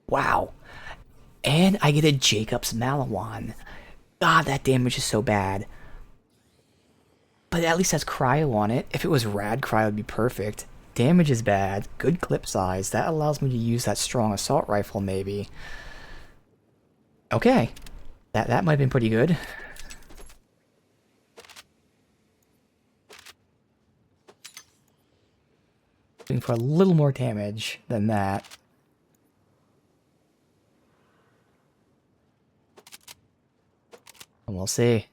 Wow. And I get a Jacobs Malawan. God, that damage is so bad. But at least has cryo on it. If it was rad, cryo would be perfect. Damage is bad, good clip size, that allows me to use that strong assault rifle maybe. Okay, that might have been pretty good. Looking for a little more damage than that. And we'll see.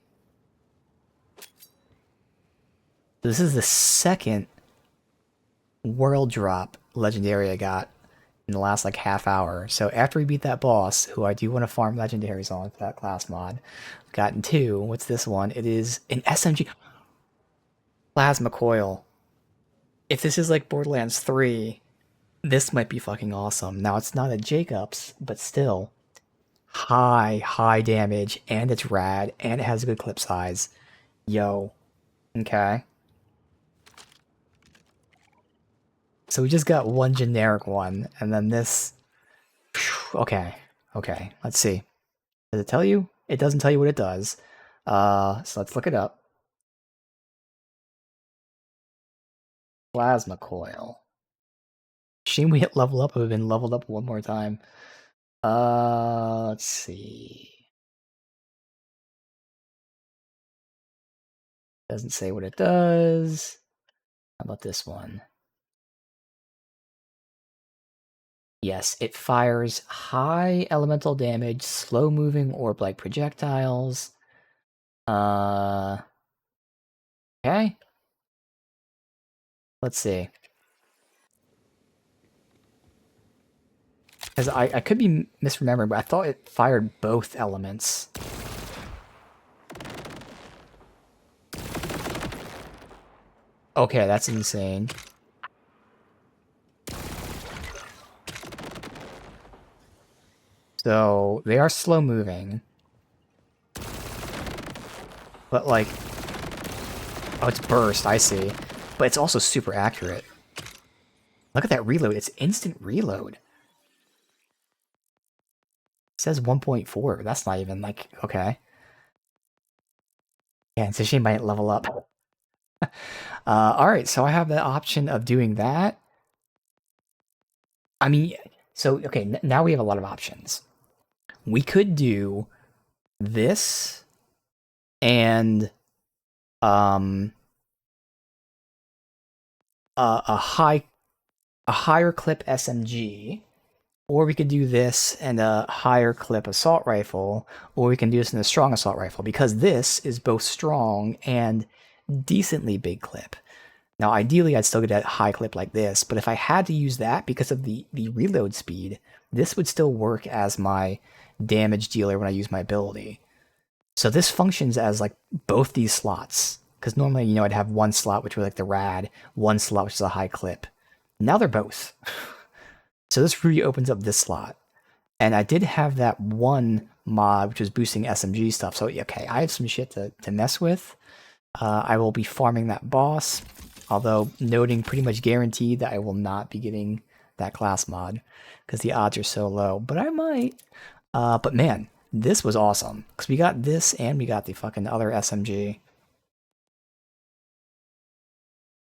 This is the second world drop legendary I got in the last like half hour. So after we beat that boss, who I do want to farm legendaries on for that class mod, I've gotten 2. What's this one? It is an SMG plasma coil. If this is like Borderlands 3, this might be fucking awesome. Now it's not a Jacobs, but still high damage, and it's rad, and it has a good clip size. Yo. Okay. So we just got one generic one, and then this... Okay, let's see. Does it tell you? It doesn't tell you what it does. So let's look it up. Plasma coil. Shame we hit level up, it would have been leveled up one more time. Let's see. Doesn't say what it does. How about this one? Yes, it fires high elemental damage, slow-moving orb-like projectiles. Okay. Let's see. Because I could be misremembering, but I thought it fired both elements. Okay, that's insane. So, they are slow-moving. But, like... Oh, it's burst, I see. But it's also super accurate. Look at that reload, it's instant reload. It says 1.4, that's not even, like, okay. Yeah, it's a shame I didn't level up. Alright, so I have the option of doing that. I mean, so, okay, now we have a lot of options. We could do this and a higher clip SMG, or we could do this and a higher clip assault rifle, or we can do this in a strong assault rifle, because this is both strong and decently big clip. Now, ideally, I'd still get a high clip like this, but if I had to use that because of the reload speed, this would still work as my damage dealer when I use my ability. So this functions as like both these slots, because normally, you know, I'd have one slot which was like the rad, one slot which is a high clip. Now they're both. So this really opens up this slot. And I did have that one mod which was boosting SMG stuff, so okay, I have some shit to mess with. I will be farming that boss, although noting pretty much guaranteed that I will not be getting that class mod, because the odds are so low, but I might. But man, this was awesome, because we got this and we got the fucking other SMG.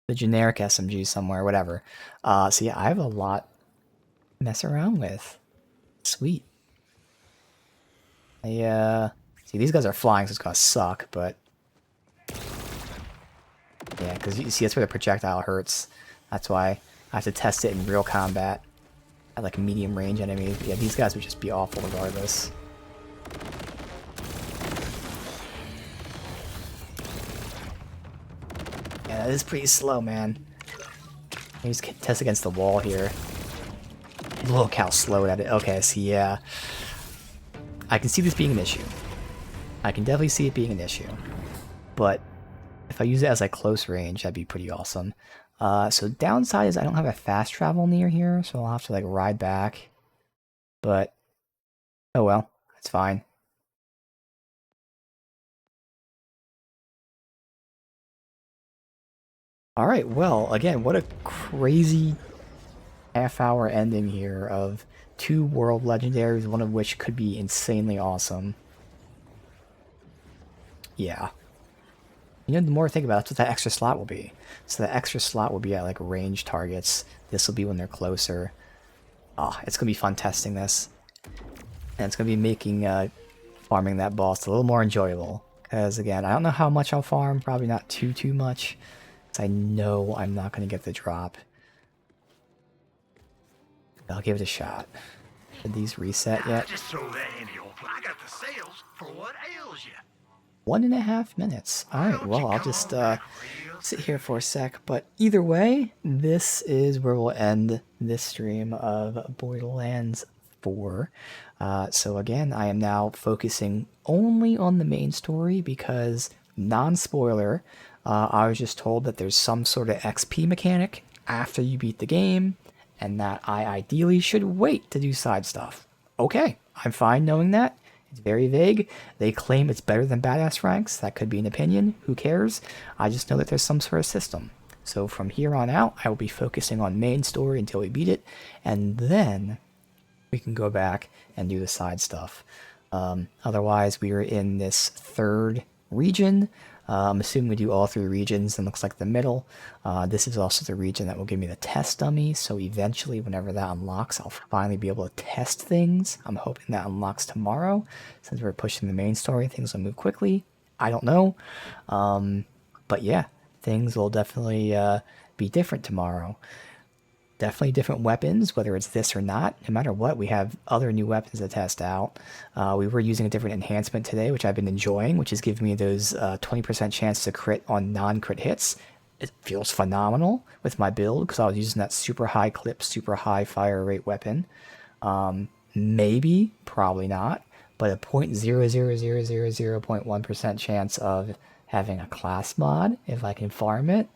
The generic SMG somewhere, whatever. So yeah, I have a lot to mess around with. Sweet. See, these guys are flying, so it's gonna suck, but... Yeah, because you see, that's where the projectile hurts. That's why I have to test it in real combat. At like medium range enemies. But yeah, these guys would just be awful regardless. Yeah, this is pretty slow, man. Let me just test against the wall here. Look how slow that is. Okay, so yeah. I can see this being an issue. I can definitely see it being an issue. But if I use it as like close range, that'd be pretty awesome. So downside is I don't have a fast travel near here, so I'll have to like ride back. But, oh well, it's fine. Alright, well, again, what a crazy half-hour ending here of 2 world legendaries, one of which could be insanely awesome. Yeah. You know, the more I think about it, that's what that extra slot will be. So the extra slot will be at like range targets. This will be when they're closer. Oh, it's going to be fun testing this. And it's going to be making farming that boss a little more enjoyable. Because again, I don't know how much I'll farm. Probably not too much. Because I know I'm not going to get the drop. I'll give it a shot. Did these reset yet? Just throw that in the open. I got the sales for what ails you. 1.5 minutes. Alright, well, I'll just sit here for a sec. But either way, this is where we'll end this stream of Borderlands 4. So again, I am now focusing only on the main story because, non-spoiler, I was just told that there's some sort of XP mechanic after you beat the game, and that I ideally should wait to do side stuff. Okay, I'm fine knowing that. It's very vague. They claim it's better than Badass Ranks. That could be an opinion. Who cares? I just know that there's some sort of system. So from here on out, I will be focusing on main story until we beat it, and then we can go back and do the side stuff. Otherwise, we are in this third region. I'm assuming we do all 3 regions, and looks like the middle. This is also the region that will give me the test dummy, so eventually, whenever that unlocks, I'll finally be able to test things. I'm hoping that unlocks tomorrow. Since we're pushing the main story, things will move quickly. I don't know. But yeah, things will definitely be different tomorrow. Definitely different weapons, whether it's this or not. No matter what, we have other new weapons to test out. We were using a different enhancement today, which I've been enjoying, which is giving me those 20% chance to crit on non-crit hits. It feels phenomenal with my build, because I was using that super high clip, super high fire rate weapon. Maybe, probably not, but a 0.00000.1% chance of having a class mod if I can farm it.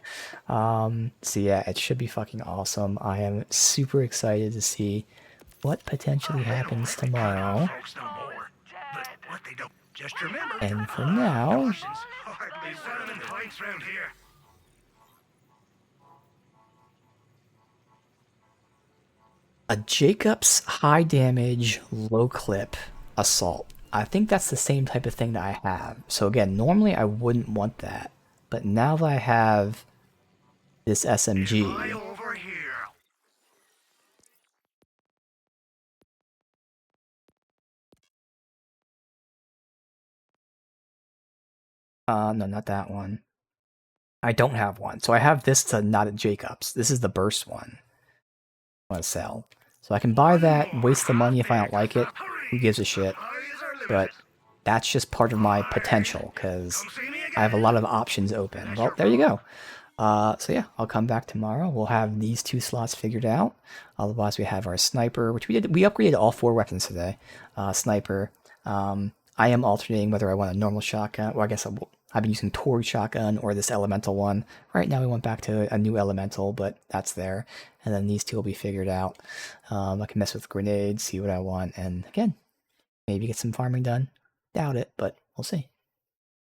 So yeah, it should be fucking awesome. I am super excited to see what potentially happens tomorrow. And for now, a Jacobs high damage, low clip assault. I think that's the same type of thing that I have. So again, normally I wouldn't want that. But now that I have this SMG... no, not that one. I don't have one. So I have this to not at Jacobs. This is the burst one I want to sell. So I can buy that, waste the money if I don't like it. Who gives a shit? But that's just part of my potential, because I have a lot of options open. Well, there you go. So yeah, I'll come back tomorrow. We'll have these 2 slots figured out. Otherwise, we have our sniper, which we did. We upgraded all 4 weapons today. Sniper. I am alternating whether I want a normal shotgun. Well, I guess I've been using Torg shotgun or this elemental one. Right now, we went back to a new elemental, but that's there. And then these 2 will be figured out. I can mess with grenades, see what I want, and again, maybe get some farming done. Doubt it, but we'll see.